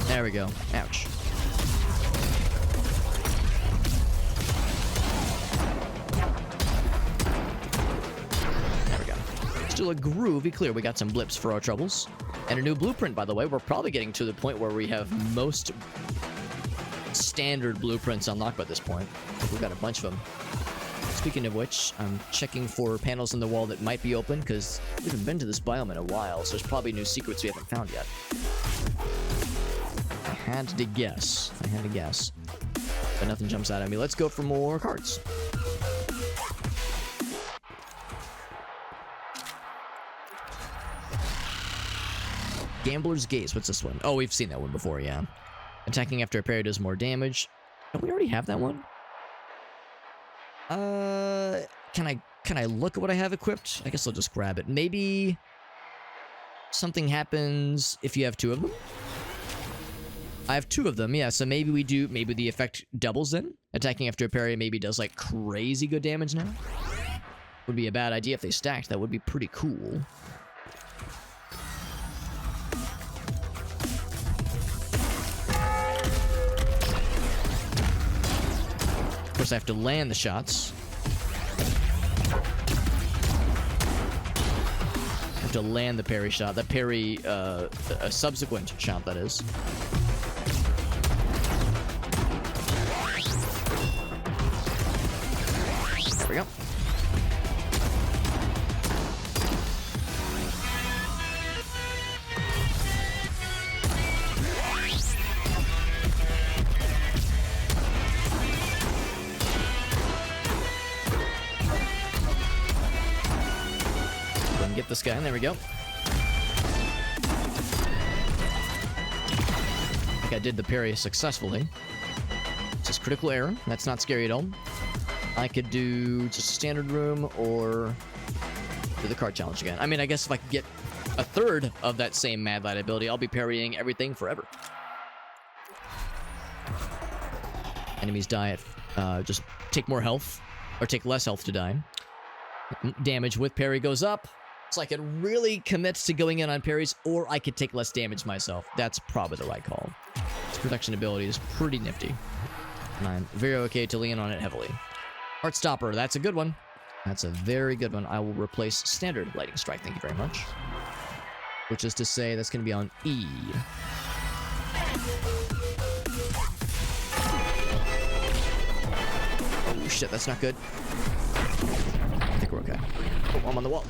There we go. Ouch. There we go. Still a groovy clear. We got some blips for our troubles. And a new blueprint, by the way. We're probably getting to the point where we have most standard blueprints unlocked by this point. We've got a bunch of them. Speaking of which, I'm checking for panels on the wall that might be open, because we haven't been to this biome in a while, so there's probably new secrets we haven't found yet. I had to guess. But nothing jumps out at me. Let's go for more cards. Gambler's Gaze. What's this one? Oh, we've seen that one before, yeah. Attacking after a parry does more damage. Don't we already have that one? Can I look at what I have equipped? I guess I'll just grab it. Maybe something happens if you have two of them? I have two of them, yeah, so maybe the effect doubles then? Attacking after a parry maybe does like crazy good damage now? Would be a bad idea if they stacked. That would be pretty cool. Of course, I have to land the shots. I have to land the parry shot. The parry, a subsequent shot, that is. There we go. Get this guy, and there we go. I think I did the parry successfully. Just critical error. That's not scary at all. I could do just a standard room or do the card challenge again. I mean, I guess if I could get a third of that same Mad Light ability, I'll be parrying everything forever. Enemies die at, just take more health, or take less health to die. Damage with parry goes up. So I could really commit to going in on parries, or I could take less damage myself. That's probably the right call. This protection ability is pretty nifty. And I'm very okay to lean on it heavily. Heartstopper, that's a good one. That's a very good one. I will replace standard Lightning Strike, thank you very much. Which is to say, that's going to be on E. Oh shit, that's not good. I think we're okay. Oh, I'm on the wall.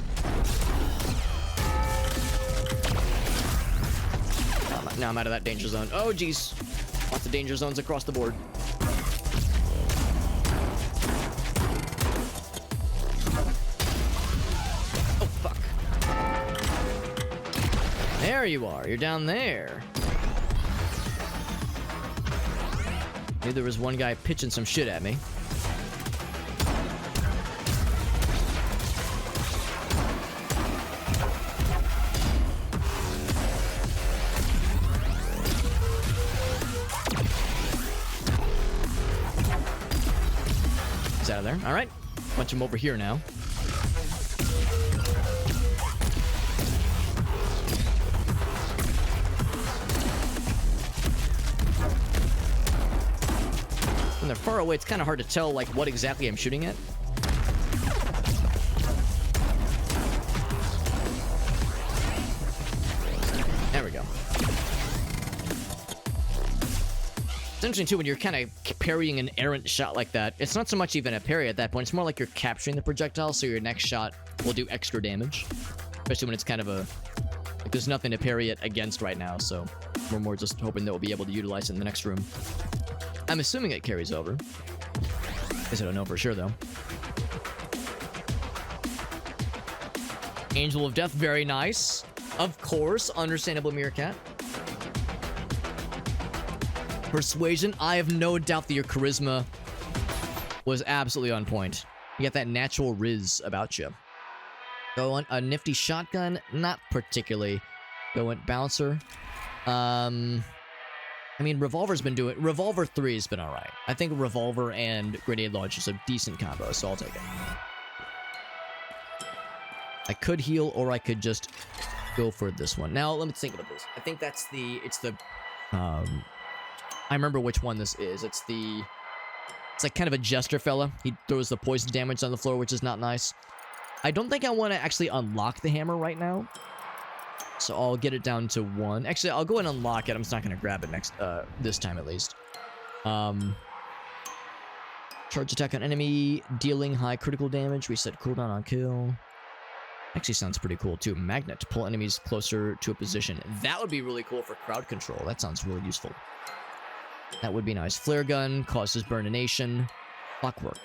Now I'm out of that danger zone. Oh, jeez. Lots of danger zones across the board. Oh, fuck. There you are. You're down there. Maybe there was one guy pitching some shit at me. Out of there. All right. Bunch them over here now. When they're far away, it's kind of hard to tell like what exactly I'm shooting at. There we go. It's interesting too when you're kind of parrying an errant shot like that. It's not so much even a parry at that point. It's more like you're capturing the projectile, so your next shot will do extra damage. Especially when it's kind of a... like there's nothing to parry it against right now, so we're more just hoping that we'll be able to utilize it in the next room. I'm assuming it carries over. I guess I don't know for sure, though. Angel of Death, very nice. Of course, understandable Meerkat. Persuasion, I have no doubt that your charisma was absolutely on point. You got that natural riz about you. Go on a nifty shotgun, not particularly. Go on bouncer. I mean, Revolver's been doing... Revolver 3 has been alright. I think Revolver and Grenade Launch is a decent combo, so I'll take it. I could heal, or I could just go for this one. Now, let me think about this. I think that's the... It's the... I remember which one this is. It's like kind of a jester fella. He throws the poison damage on the floor, which is not nice. I don't think I want to actually unlock the hammer right now. So I'll get it down to 1. Actually, I'll go and unlock it. I'm just not going to grab it this time at least. Charge attack on enemy, dealing high critical damage, reset cooldown on kill. Actually sounds pretty cool too. Magnet, pull enemies closer to a position. That would be really cool for crowd control. That sounds really useful. That would be nice. Flare gun causes burnination. Clockwork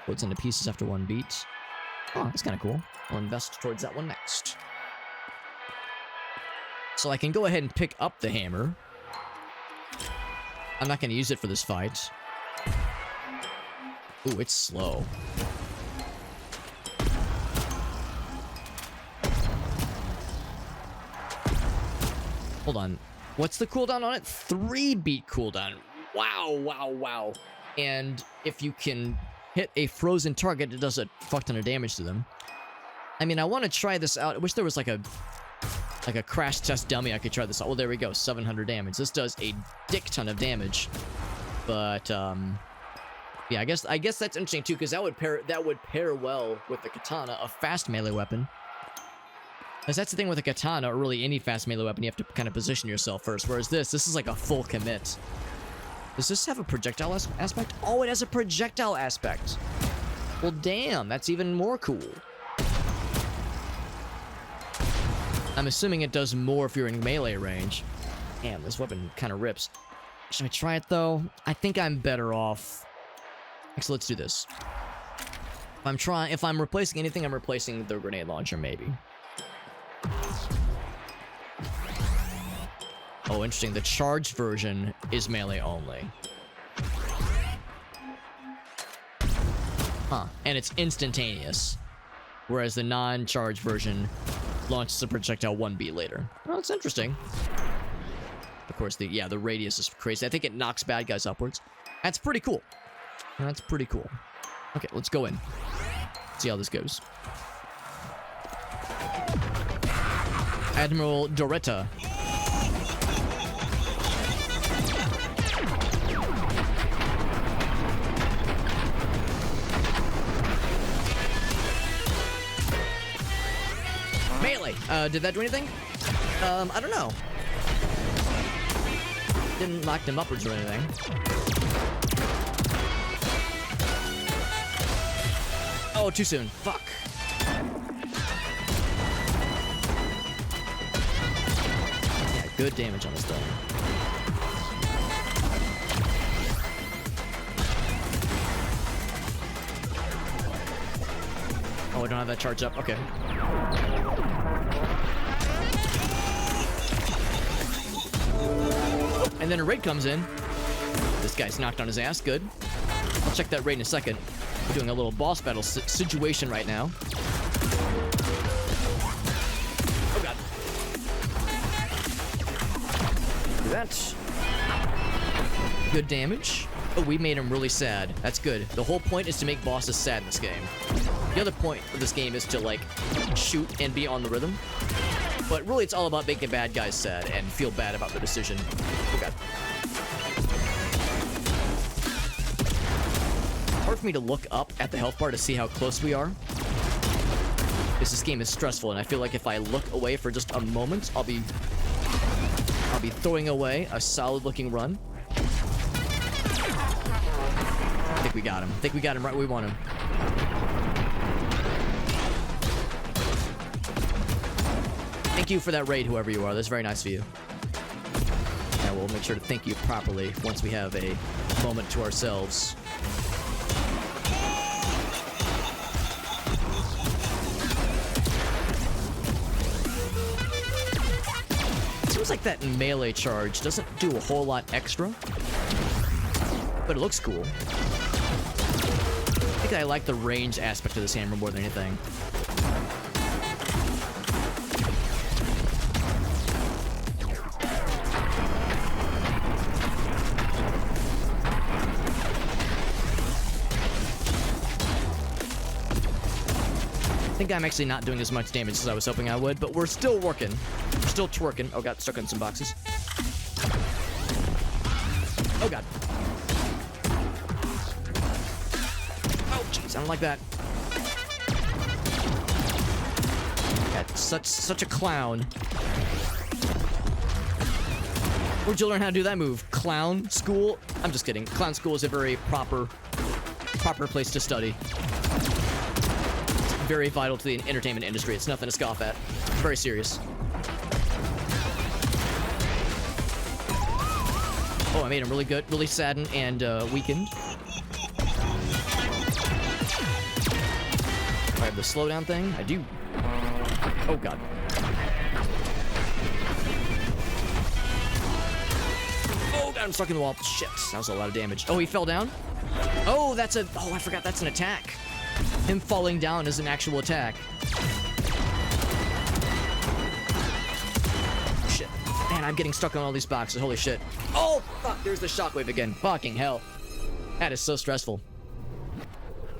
puts into pieces after 1 beat. Oh, that's kind of cool. I'll invest towards that one next. So I can go ahead and pick up the hammer. I'm not going to use it for this fight. Ooh, it's slow. Hold on. What's the cooldown on it? 3-beat cooldown. Wow, wow, wow. And if you can hit a frozen target, it does a fuck ton of damage to them. I mean, I want to try this out. I wish there was like a crash test dummy I could try this out. Well, there we go. 700 damage. This does a dick ton of damage. But, yeah, I guess that's interesting too, because that would pair well with the katana, a fast melee weapon. Because that's the thing with a katana, or really any fast melee weapon, you have to kind of position yourself first. Whereas this is like a full commit. Does this have a projectile aspect? Oh, it has a projectile aspect. Well, damn, that's even more cool. I'm assuming it does more if you're in melee range. Damn, this weapon kind of rips. Should I try it, though? I think I'm better off. Actually, let's do this. If I'm replacing anything, I'm replacing the grenade launcher, maybe. Oh, interesting. The charged version is melee only. Huh. And it's instantaneous. Whereas the non-charged version launches a projectile 1 beat later. Well, that's interesting. Of course, the radius is crazy. I think it knocks bad guys upwards. That's pretty cool. That's pretty cool. Okay, let's go in. See how this goes. Admiral Doretta. Melee. Did that do anything? I don't know. Didn't knock them upwards or anything. Oh, too soon. Fuck. Yeah, good damage on this thing. Oh, I don't have that charge up. Okay. And then a raid comes in. This guy's knocked on his ass. Good. I'll check that raid in a second. We're doing a little boss battle situation right now. Oh god. Do that. Good damage. Oh, we made him really sad. That's good. The whole point is to make bosses sad in this game. The other point of this game is to, like, shoot and be on the rhythm. But really, it's all about making bad guys sad and feel bad about the decision. Oh god. Hard for me to look up at the health bar to see how close we are. Because this game is stressful, and I feel like if I look away for just a moment, I'll be throwing away a solid-looking run. I think we got him. I think we got him right where we want him. Thank you for that raid, whoever you are. That's very nice of you. And we'll make sure to thank you properly once we have a moment to ourselves. It seems like that melee charge doesn't do a whole lot extra, but it looks cool. I think I like the range aspect of this hammer more than anything. I think I'm actually not doing as much damage as I was hoping I would, but we're still working. We're still twerking. Oh, got stuck in some boxes. Oh, God. Oh, jeez. I don't like that. God, such a clown. Where'd you learn how to do that move? Clown school? I'm just kidding. Clown school is a very proper place to study. Very vital to the entertainment industry. It's nothing to scoff at. It's very serious. Oh, I made him really good, really saddened and weakened. I have the slowdown thing. I do. Oh god. Oh god, I'm stuck in the wall. Shit, that was a lot of damage. Oh, he fell down. Oh, that's a. Oh, I forgot that's an attack. Him falling down is an actual attack. Shit. Man, I'm getting stuck on all these boxes. Holy shit. Oh, fuck. There's the shockwave again. Fucking hell. That is so stressful.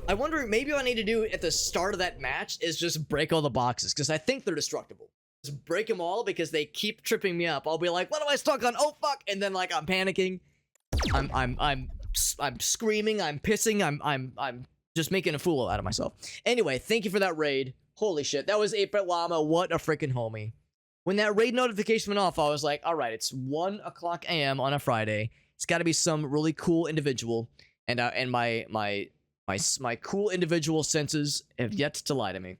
I wonder, maybe what I need to do at the start of that match is just break all the boxes, because I think they're destructible. Just break them all because they keep tripping me up. I'll be like, what am I stuck on? Oh, fuck. And then, like, I'm panicking. I'm screaming. I'm pissing. I'm just making a fool out of myself. Anyway, thank you for that raid. Holy shit, that was 8-Bit Llama. What a freaking homie. When that raid notification went off, I was like, all right, it's 1 o'clock a.m. on a Friday. It's got to be some really cool individual, and my cool individual senses have yet to lie to me.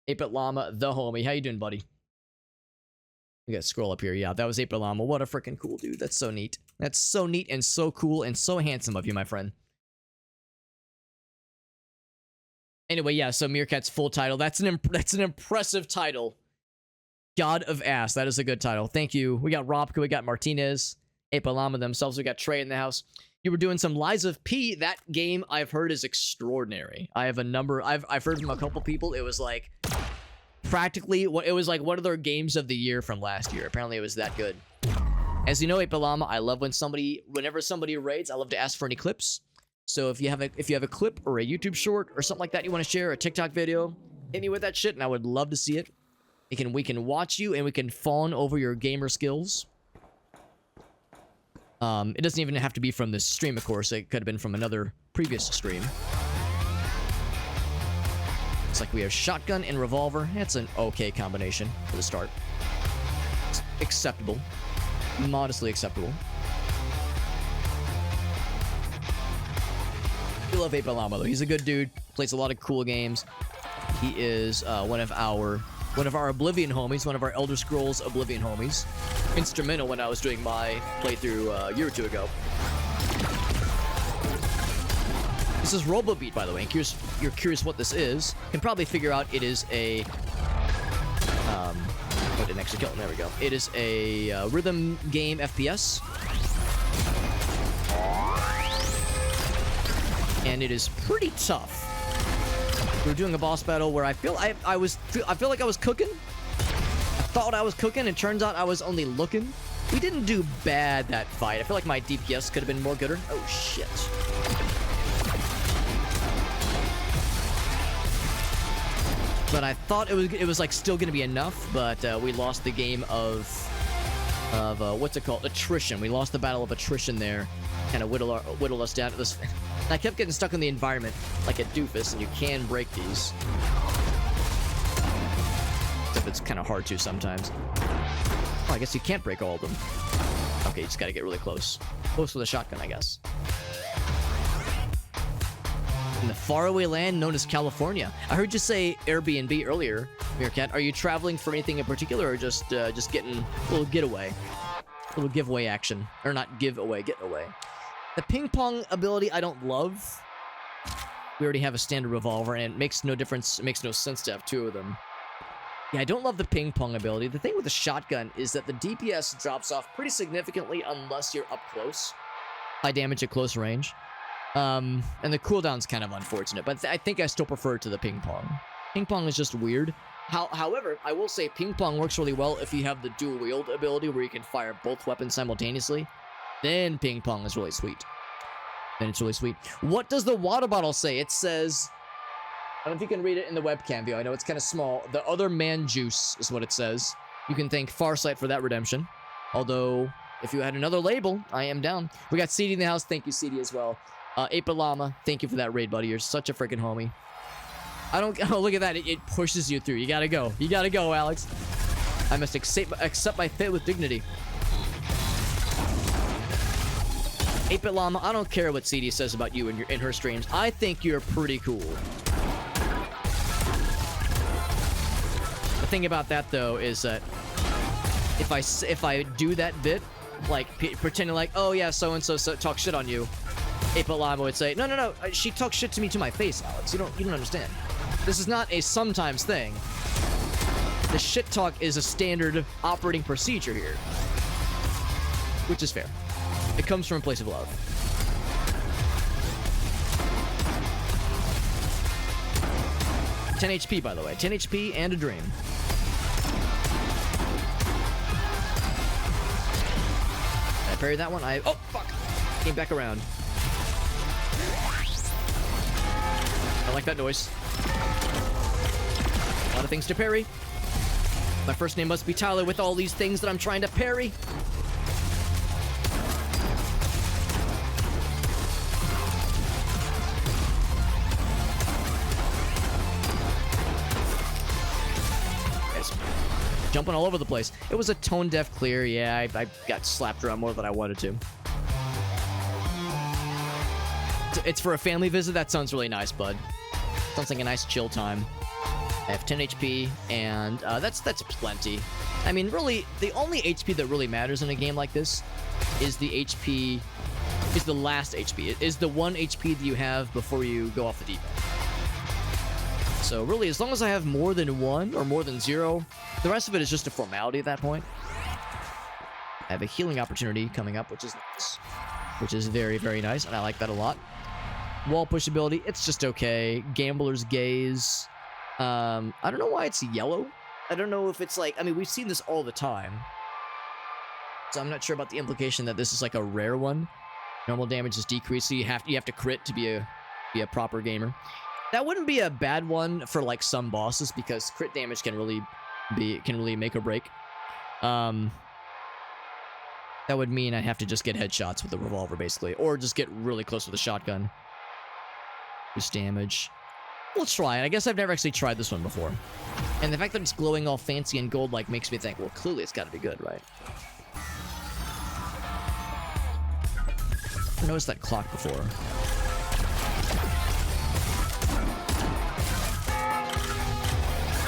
8-Bit Llama, the homie. How you doing, buddy? We gotta scroll up here. Yeah, that was 8-Bit Llama. What a freaking cool dude. That's so neat. That's so neat and so cool and so handsome of you, my friend. Anyway, yeah, so Meerkat's full title. That's an impressive title. God of Ass. That is a good title. Thank you. We got Robka, we got Martinez, 8-Bit Llama themselves. We got Trey in the house. You were doing some Lies of P. That game I've heard is extraordinary. I have a number. I've heard from a couple people. It was like practically what it was like one of their games of the year from last year. Apparently, it was that good. As you know, 8-Bit Llama, I love whenever somebody raids, I love to ask for any clips. So if you have a clip or a YouTube short or something like that you want to share, a TikTok video, hit me with that shit and I would love to see it. We can watch you, and we can fawn over your gamer skills. It doesn't even have to be from this stream, of course. It could have been from another previous stream. It's like we have shotgun and revolver. That's an okay combination for the start. It's acceptable. Modestly acceptable. We love 8-Bit Llama, though. He's a good dude. Plays a lot of cool games. He is one of our Oblivion homies, one of our Elder Scrolls Oblivion homies. Instrumental when I was doing my playthrough a year or two ago. This is ROBOBEAT, by the way. You're curious what this is. You can probably figure out it is a... I didn't actually kill him. There we go. It is a rhythm game FPS. And it is pretty tough. We're doing a boss battle where I feel like I was cooking. I thought I was cooking, and turns out I was only looking. We didn't do bad that fight. I feel like my DPS could have been more gooder. Oh shit. But I thought it was like still gonna be enough, but we lost the game of what's it called? Attrition. We lost the battle of attrition there. Kind of whittle us down to this. I kept getting stuck in the environment like a doofus, and you can break these. Except it's kind of hard to sometimes. Oh, I guess you can't break all of them. Okay, you just gotta get really close. Close with a shotgun, I guess. In the faraway land known as California. I heard you say Airbnb earlier, Meerkat. Are you traveling for anything in particular, or just getting a little getaway? A little giveaway action. Or not giveaway, getaway. The ping pong ability I don't love. We already have a standard revolver, and it makes no difference. It makes no sense to have two of them. Yeah, I don't love the ping pong ability. The thing with the shotgun is that the DPS drops off pretty significantly unless you're up close. High damage at close range. And the cooldown's kind of unfortunate, but I think I still prefer it to the ping pong. Ping pong is just weird. However, I will say ping pong works really well if you have the dual wield ability where you can fire both weapons simultaneously. Then ping pong is really sweet. Then it's really sweet. What does the water bottle say? It says... I don't know if you can read it in the webcam view. I know it's kind of small. The other man juice is what it says. You can thank Farsight for that redemption. Although, if you had another label, I am down. We got CD in the house. Thank you, CD, as well. 8-Bit Llama, thank you for that raid, buddy. You're such a freaking homie. Oh, look at that. It pushes you through. You gotta go. You gotta go, Alex. I must accept my fate with dignity. 8-Bit Llama, I don't care what CD says about you in her streams. I think you're pretty cool. The thing about that, though, is that if I do that bit, like pretending like, oh yeah, so-and-so talk shit on you, 8-Bit Llama would say, no, she talks shit to me to my face, Alex. You don't understand. This is not a sometimes thing. The shit talk is a standard operating procedure here. Which is fair. It comes from a place of love. $10 HP, by the way. 10 HP and a dream. Did I parry that one? Oh, fuck! Came back around. I like that noise. A lot of things to parry. My first name must be Tyler with all these things that I'm trying to parry. Jumping all over the place. It was a tone-deaf clear. Yeah, I got slapped around more than I wanted to. It's for a family visit? That sounds really nice, bud. Sounds like a nice chill time. I have 10 HP, and that's plenty. I mean, really, the only HP that really matters in a game like this is the HP... is the last HP. It is the 1 HP that you have before you go off the deep end. So really, as long as I have more than 1 or more than 0, the rest of it is just a formality at that point. I have a healing opportunity coming up, which is nice. Which is very, very nice, and I like that a lot. Wall push ability, it's just okay. Gambler's Gaze. I don't know why it's yellow. I don't know if it's like... I mean, we've seen this all the time. So I'm not sure about the implication that this is like a rare one. Normal damage is decreased, so you have to crit to be a proper gamer. That wouldn't be a bad one for like some bosses, because crit damage can really can really make or break. That would mean I have to just get headshots with the revolver, basically. Or just get really close with a shotgun. Boost damage. We'll try it. I guess I've never actually tried this one before. And the fact that it's glowing all fancy and gold-like makes me think, well, clearly it's got to be good, right? I noticed that clock before.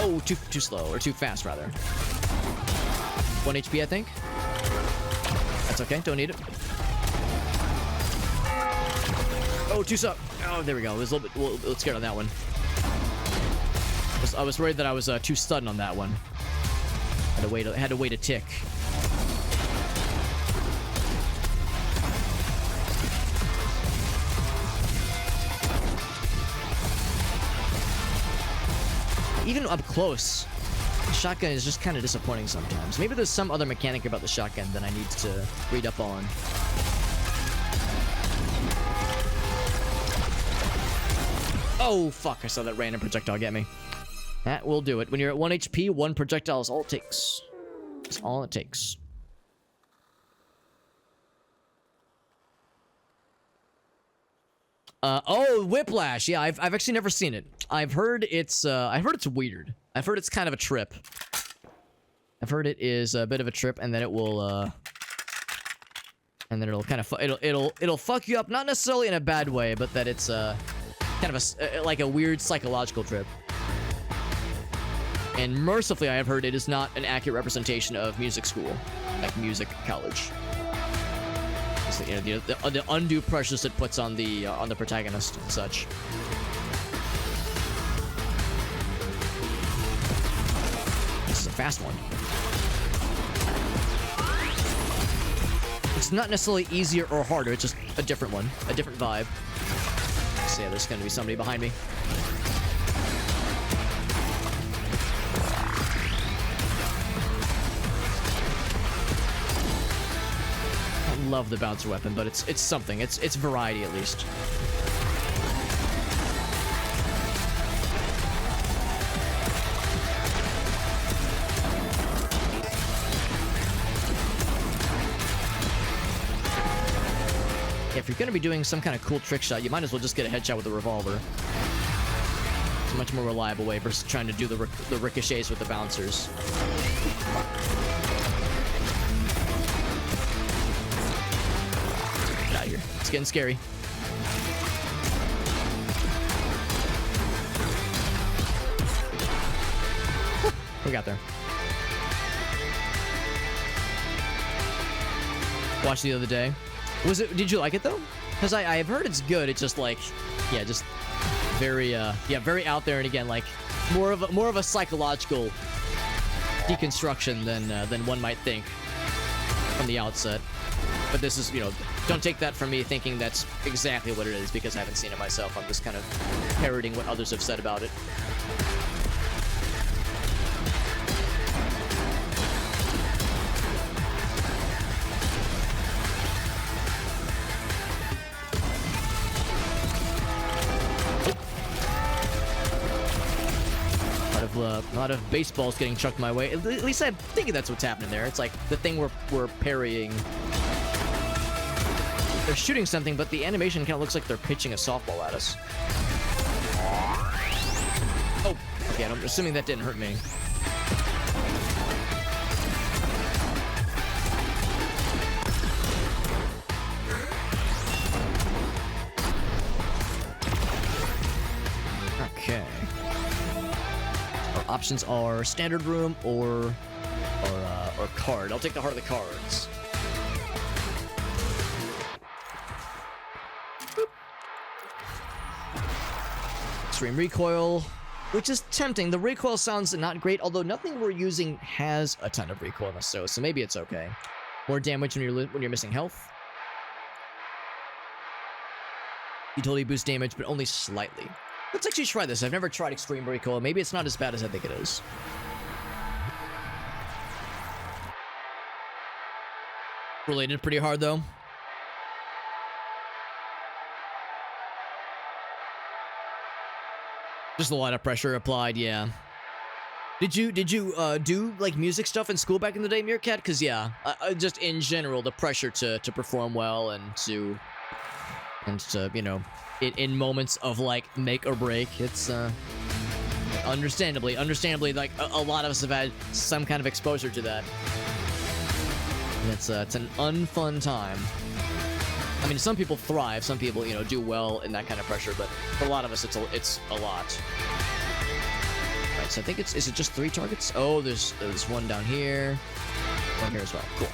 Oh, too slow. Or too fast, rather. 1 HP, I think. That's okay. Don't need it. Oh, too slow. Oh, there we go. I was a little scared on that one. I was worried that I was too stunned on that one. Had to wait a tick. Even up close, the shotgun is just kind of disappointing sometimes. Maybe there's some other mechanic about the shotgun that I need to read up on. Oh, fuck. I saw that random projectile get me. That will do it. When you're at 1 HP, 1 projectile is all it takes. That's all it takes. Oh, Whiplash. Yeah, I've actually never seen it. I've heard it's weird. I've heard it's kind of a trip. I've heard it is a bit of a trip, and then it will, and then it'll kind of, it'll fuck you up, not necessarily in a bad way, but that it's, kind of like a weird psychological trip. And mercifully, I have heard it is not an accurate representation of music school, like music college. So, you know, the undue pressures it puts on the protagonist and such. This is a fast one. It's not necessarily easier or harder. It's just a different one, a different vibe. So yeah, there's gonna be somebody behind me. I love the bouncer weapon, but it's something. It's variety at least. If you're going to be doing some kind of cool trick shot, you might as well just get a headshot with a revolver. It's a much more reliable way versus trying to do the ricochets with the bouncers. Get out of here. It's getting scary. We got there. Watched the other day. Did you like it though? Because I've heard it's good. It's just like, yeah, just very very out there, and again, like more of a psychological deconstruction than one might think from the outset. But this is, you know, don't take that from me thinking that's exactly what it is, because I haven't seen it myself. I'm just kind of parroting what others have said about it. A lot of baseballs getting chucked my way. At least I'm thinking that's what's happening there. It's like the thing we're parrying. They're shooting something, but the animation kind of looks like they're pitching a softball at us. Oh, okay. I'm assuming that didn't hurt me. Okay. Options are standard room or card. I'll take the heart of the cards. Boop. Extreme recoil, which is tempting. The recoil sounds not great, although nothing we're using has a ton of recoil necessarily, so maybe it's okay. More damage when you're missing health. Utility boost damage, but only slightly. Let's actually try this. I've never tried extreme recoil. Maybe it's not as bad as I think it is. Related pretty hard, though. Just a lot of pressure applied, yeah. Did you do like music stuff in school back in the day, Meerkat? Because yeah, just in general, the pressure to perform well and to you know, in moments of like make or break, it's understandably like a lot of us have had some kind of exposure to that. And it's an unfun time. I mean, some people thrive, some people, you know, do well in that kind of pressure, but for a lot of us, it's a lot. Right, so I think is it just 3 targets? Oh, there's one down here, one here as well. Cool.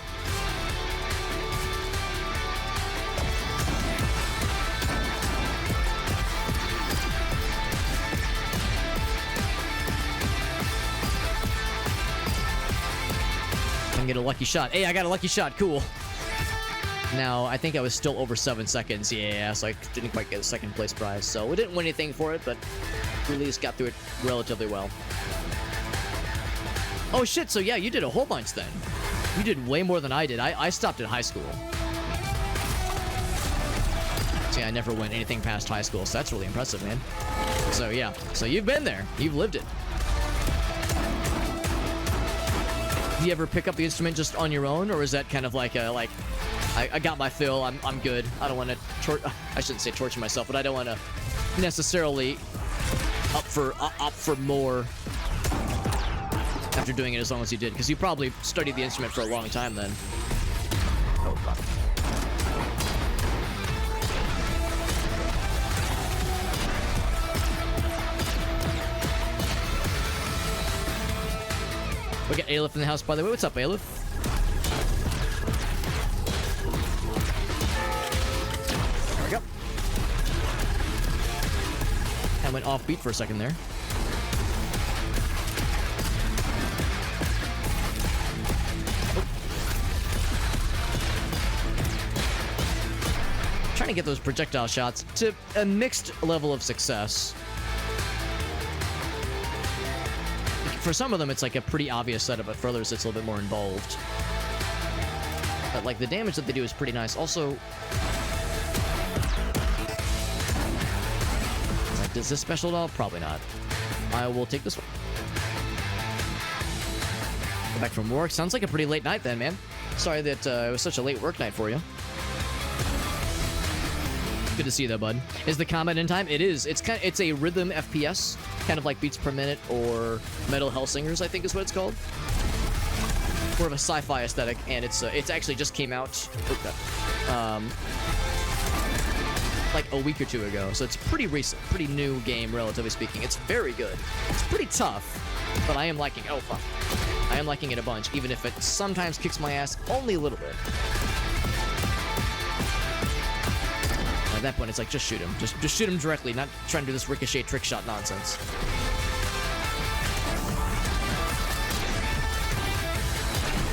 I can get a lucky shot. Hey, I got a lucky shot. Cool. Now, I think I was still over 7 seconds. Yeah, so I didn't quite get a second place prize. So we didn't win anything for it, but we at least got through it relatively well. Oh shit, so yeah, you did a whole bunch then. You did way more than I did. I stopped at high school. See, I never went anything past high school, so that's really impressive, man. So yeah, so you've been there. You've lived it. Do you ever pick up the instrument just on your own, or is that kind of like a, I got my fill, I'm good. I don't want to, I shouldn't say torture myself, but I don't want to necessarily opt for more after doing it as long as you did, because you probably studied the instrument for a long time then. Oh, fuck. We got Aleph in the house, by the way. What's up, Aleph? There we go. I went off beat for a second there. Trying to get those projectile shots to a mixed level of success. For some of them, it's like a pretty obvious setup, but for others, it's a little bit more involved. But like the damage that they do is pretty nice. Also, like, does this special at all? Probably not. I will take this one. Go back from work. Sounds like a pretty late night then, man. Sorry that it was such a late work night for you. Good to see you though, bud. Is the combat in time? It is. It's a rhythm FPS, kind of like beats per minute or Metal Hellsingers, I think is what it's called. More of a sci-fi aesthetic, and it's actually just came out like a week or 2 ago, so it's pretty recent, pretty new game, relatively speaking. It's very good. It's pretty tough, but I am liking. Oh fuck, I am liking it a bunch, even if it sometimes kicks my ass only a little bit. At that point, it's like, just shoot him. Just shoot him directly, not trying to do this ricochet trick shot nonsense.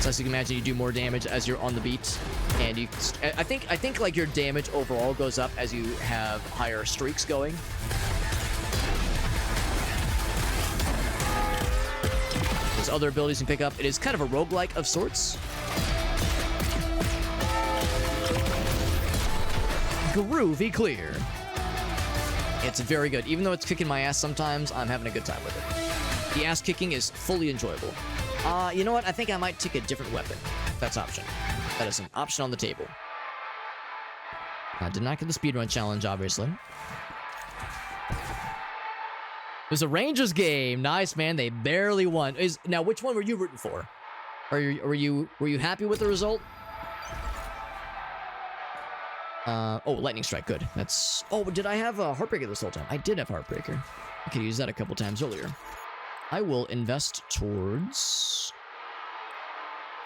So as you can imagine, you do more damage as you're on the beat, and you. I think like your damage overall goes up as you have higher streaks going. There's other abilities you can pick up. It is kind of a roguelike of sorts. Groovy clear. It's very good. Even though it's kicking my ass sometimes, I'm having a good time with it. The ass kicking is fully enjoyable. You know what? I think I might take a different weapon. That's option. That is an option on the table. I did not get the speedrun challenge, obviously. It was a Rangers game. Nice, man. They barely won. Now, which one were you rooting for? Were you happy with the result? Oh, Lightning Strike, good. That's... Oh, did I have a Heartbreaker this whole time? I did have Heartbreaker. I could use that a couple times earlier. I will invest towards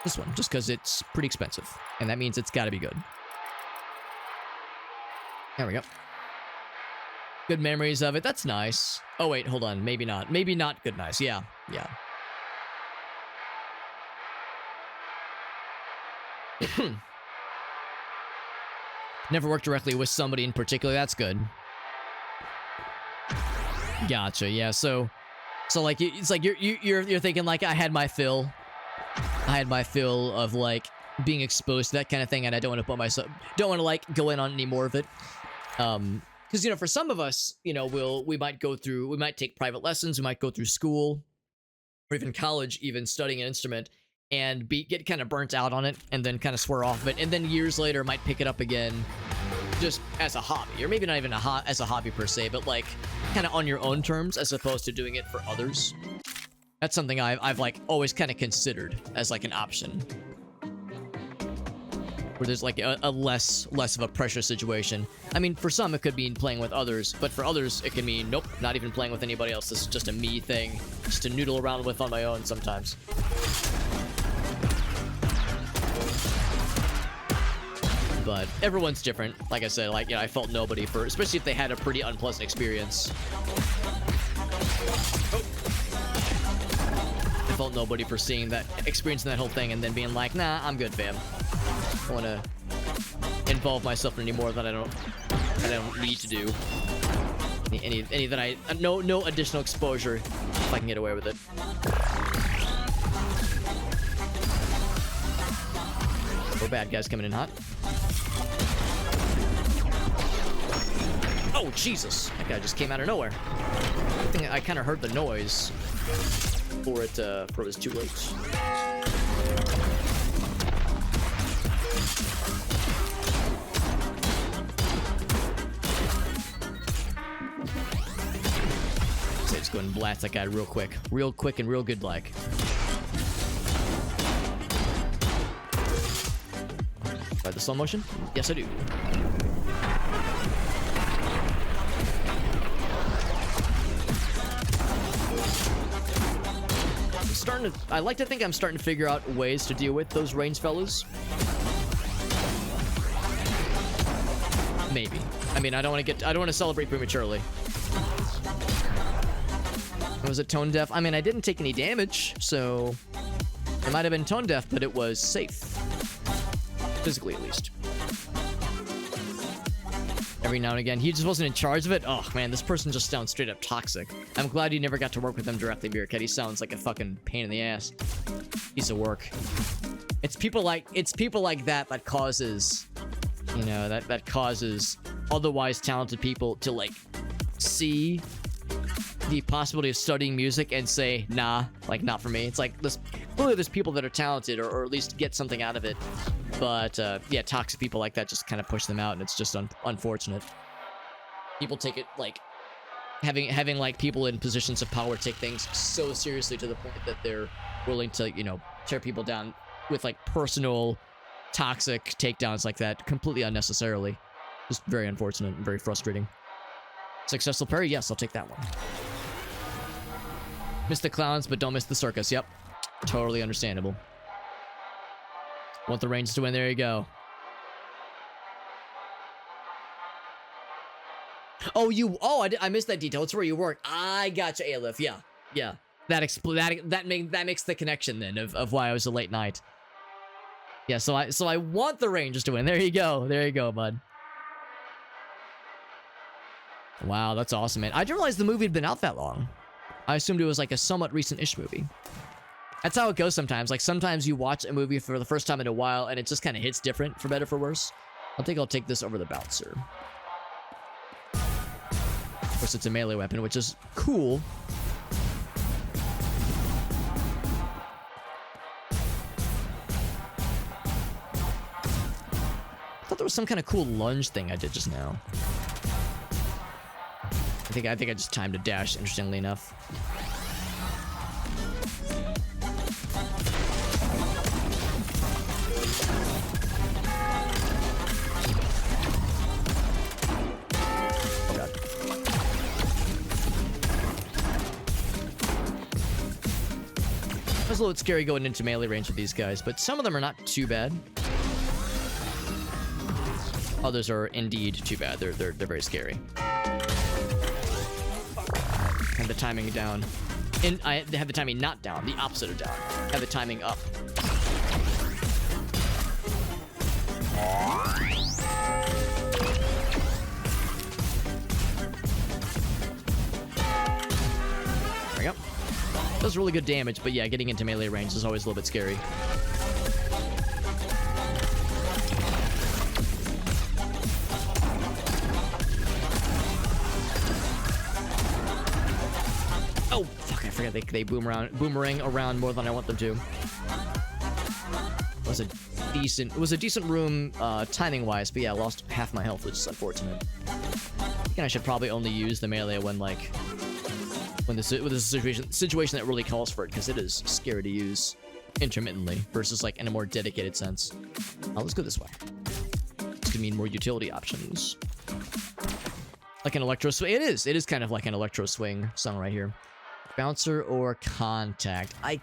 this one, just because it's pretty expensive. And that means it's got to be good. There we go. Good memories of it. That's nice. Oh, wait, hold on. Maybe not. Maybe not good nice. Yeah, yeah. Never worked directly with somebody in particular. That's good. Gotcha. Yeah. So like it's like you're thinking like I had my fill. I had my fill of like being exposed to that kind of thing, and I don't want to put myself, don't want to like go in on any more of it. Because you know, for some of us, you know, we might take private lessons, we might go through school, or even college, even studying an instrument, and get kind of burnt out on it, and then kind of swear off of it, and then years later might pick it up again, just as a hobby, or maybe not even as a hobby per se, but like kind of on your own terms as opposed to doing it for others. That's something I've like always kind of considered as like an option, where there's like a less of a pressure situation. I mean, for some it could mean playing with others, but for others it can mean nope, not even playing with anybody else. This is just a me thing, just to noodle around with on my own sometimes. But everyone's different. Like I said, like, you know, I felt nobody for, especially if they had a pretty unpleasant experience. Oh. I felt nobody for seeing that, experiencing that whole thing, and then being like, nah, I'm good, fam. I don't want to involve myself in any more that I don't need to do. Any that I no additional exposure if I can get away with it. We're bad guys coming in hot. Oh Jesus! That guy just came out of nowhere. I think I kind of heard the noise before it was too late. So just go ahead and blast that guy real quick and real good like. By the slow motion? Yes, I do. I like to think I'm starting to figure out ways to deal with those ranged fellas. Maybe. I mean, I don't want to celebrate prematurely. Was it tone deaf? I mean, I didn't take any damage, so it might have been tone deaf, but it was safe. Physically, at least. Every now and again, he just wasn't in charge of it. Oh man, this person just sounds straight up toxic. I'm glad you never got to work with him directly, Beercat. He sounds like a fucking pain in the ass. Piece of work. It's people like that causes, you know, that causes otherwise talented people to like see the possibility of studying music and say, nah, like not for me. It's like clearly there's people that are talented or at least get something out of it. But yeah, toxic people like that just kind of push them out, and it's just unfortunate. People take it like having like people in positions of power take things so seriously to the point that they're willing to, you know, tear people down with like personal toxic takedowns like that completely unnecessarily. Just very unfortunate and very frustrating. Successful parry? Yes, I'll take that one. Miss the clowns, but don't miss the circus. Yep. Totally understandable. Want the range to win. There you go. Oh, I missed that detail. It's where you work. I gotcha, Aleph. Yeah. That makes the connection then of why I was a late night. Yeah, so I want the Rangers to win. There you go, bud. Wow, that's awesome, man. I didn't realize the movie had been out that long. I assumed it was like a somewhat recent-ish movie. That's how it goes sometimes. Like, sometimes you watch a movie for the first time in a while, and it just kind of hits different, for better or for worse. I think I'll take this over the bouncer. Of course, it's a melee weapon, which is cool. I thought there was some kind of cool lunge thing I did just now. I think I just timed a dash, interestingly enough. Oh god. It was a little scary going into melee range with these guys, but some of them are not too bad. Others are indeed too bad. They're very scary. Have the timing down. And I have the timing not down, the opposite of down. Have the timing up. There we go. Does really good damage, but yeah, getting into melee range is always a little bit scary. Oh, fuck, I forgot they boomerang around more than I want them to. It was a decent room timing-wise, but yeah, I lost half my health, which is unfortunate. I think I should probably only use the melee when there's a situation that really calls for it, because it is scary to use intermittently versus like in a more dedicated sense. Let's go this way. This could mean more utility options. Like an electro swing. It is kind of like an electro swing song right here. Bouncer or contact? I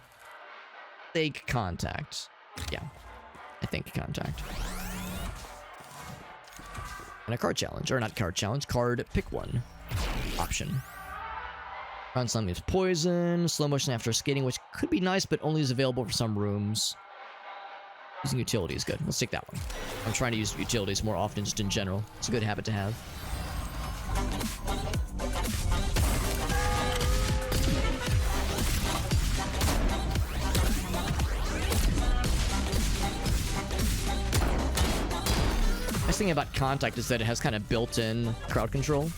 think contact. Yeah, I think contact. And a card challenge, or not card challenge, card pick one option. Ground slime leaves poison, slow motion after skating, which could be nice, but only is available for some rooms. Using utility is good. Let's take that one. I'm trying to use utilities more often, just in general. It's a good habit to have. Nice thing about contact is that it has kind of built-in crowd control.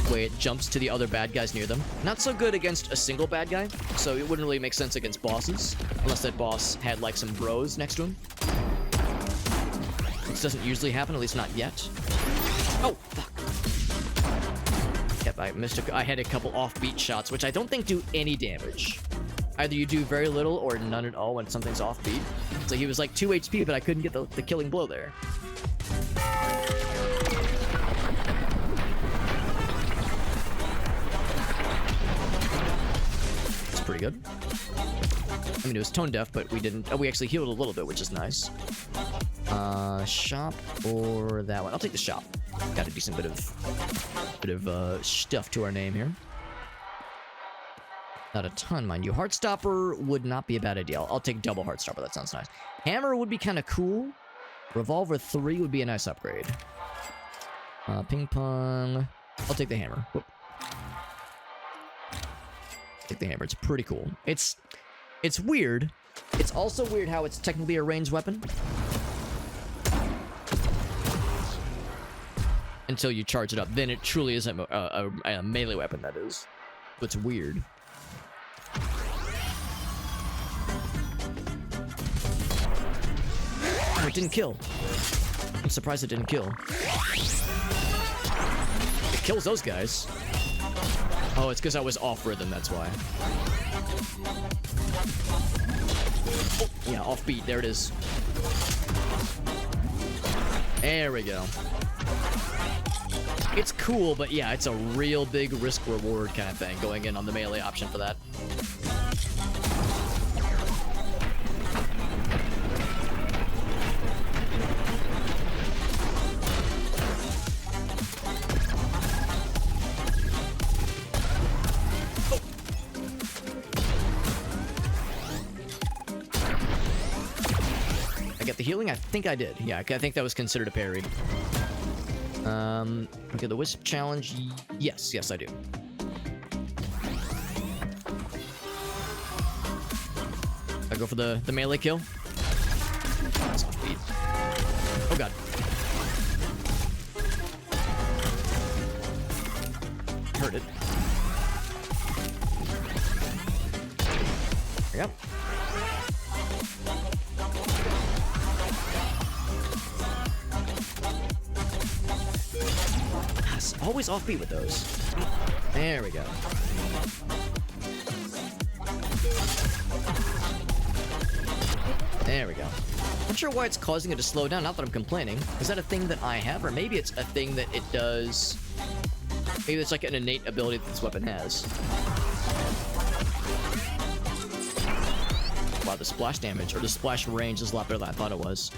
The way it jumps to the other bad guys near them. Not so good against a single bad guy, so it wouldn't really make sense against bosses. Unless that boss had like some bros next to him. Which doesn't usually happen, at least not yet. Oh, fuck. Yep, I had a couple offbeat shots, which I don't think do any damage. Either you do very little or none at all when something's offbeat. So he was like 2 HP, but I couldn't get the killing blow there. It's pretty good. I mean, it was tone deaf, but we didn't... Oh, we actually healed a little bit, which is nice. Shop or that one? I'll take the shop. Got a decent bit of stuff to our name here. Not a ton, mind you. Heartstopper would not be a bad idea. I'll take double Heartstopper. That sounds nice. Hammer would be kind of cool. Revolver 3 would be a nice upgrade. Ping pong. I'll take the hammer. Whoop. Take the hammer. It's pretty cool. It's weird. It's also weird how it's technically a ranged weapon. Until you charge it up. Then it truly is a melee weapon, that is. So it's weird. Oh, it didn't kill. I'm surprised it didn't kill. It kills those guys. Oh, it's because I was off rhythm, that's why. Oh, yeah, off beat. There it is. There we go. It's cool, but yeah, it's a real big risk-reward kind of thing, going in on the melee option for that. The healing? I think I did. Yeah, I think that was considered a parry. Okay, the Wisp challenge. Yes, I do. I go for the melee kill. That's off beat. Oh god. Heard it. There we go. Always offbeat with those. There we go. There we go. Not sure why it's causing it to slow down, not that I'm complaining. Is that a thing that I have? Or maybe it's a thing that it does... Maybe it's like an innate ability that this weapon has. Wow, the splash damage, or the splash range is a lot better than I thought it was.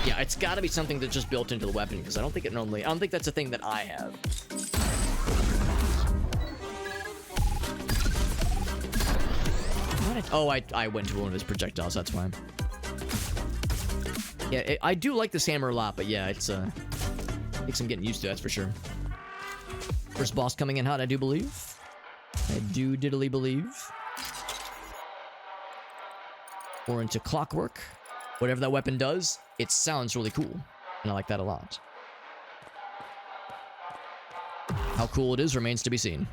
Yeah, it's got to be something that's just built into the weapon, because I don't think that's a thing that I have. What? I went to one of his projectiles, that's why. Yeah, I do like this hammer a lot, but yeah, it's takes some getting used to, that's for sure. First boss coming in hot, I do believe. I do diddly believe. Or into Clockwork. Whatever that weapon does, it sounds really cool. And I like that a lot. How cool it is remains to be seen.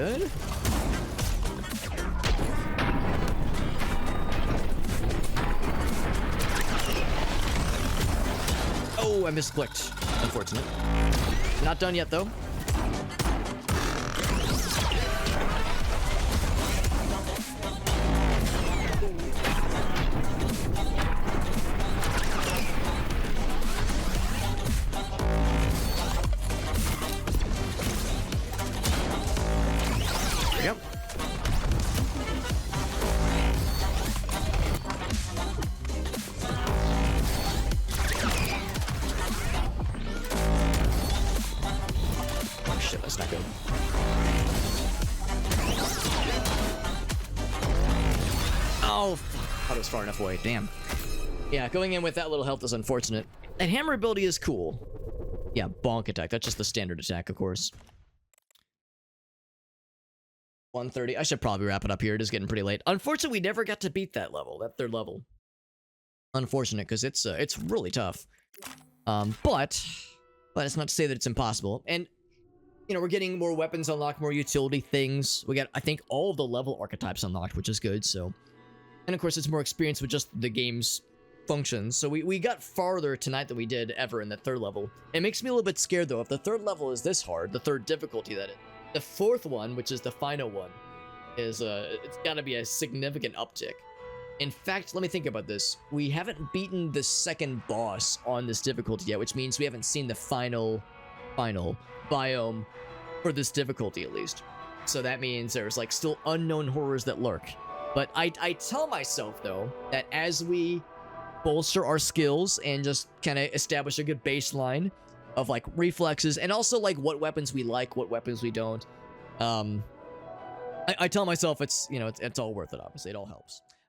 good. Oh, I misclicked. Unfortunate. Not done yet, though. Yep. Oh shit, that's not good. Oh, thought it was far enough away. Damn. Yeah, going in with that little health is unfortunate. And hammer ability is cool. Yeah, bonk attack. That's just the standard attack, of course. 130. I should probably wrap it up here. It is getting pretty late. Unfortunately, we never got to beat that level, that third level. Unfortunate, because it's really tough. But it's not to say that it's impossible. And, you know, we're getting more weapons unlocked, more utility things. We got, I think, all of the level archetypes unlocked, which is good, so. And, of course, it's more experience with just the game's functions. So we got farther tonight than we did ever in the third level. It makes me a little bit scared, though. If the third level is this hard, the third difficulty, that is. The fourth one, which is the final one, is it's got to be a significant uptick. In fact, let me think about this. We haven't beaten the second boss on this difficulty yet, which means we haven't seen the final biome for this difficulty, at least. So that means there's like still unknown horrors that lurk. But I tell myself, though, that as we bolster our skills and just kind of establish a good baseline of like reflexes and also like what weapons we like, what weapons we don't. I tell myself it's, you know, it's all worth it, obviously. It all helps.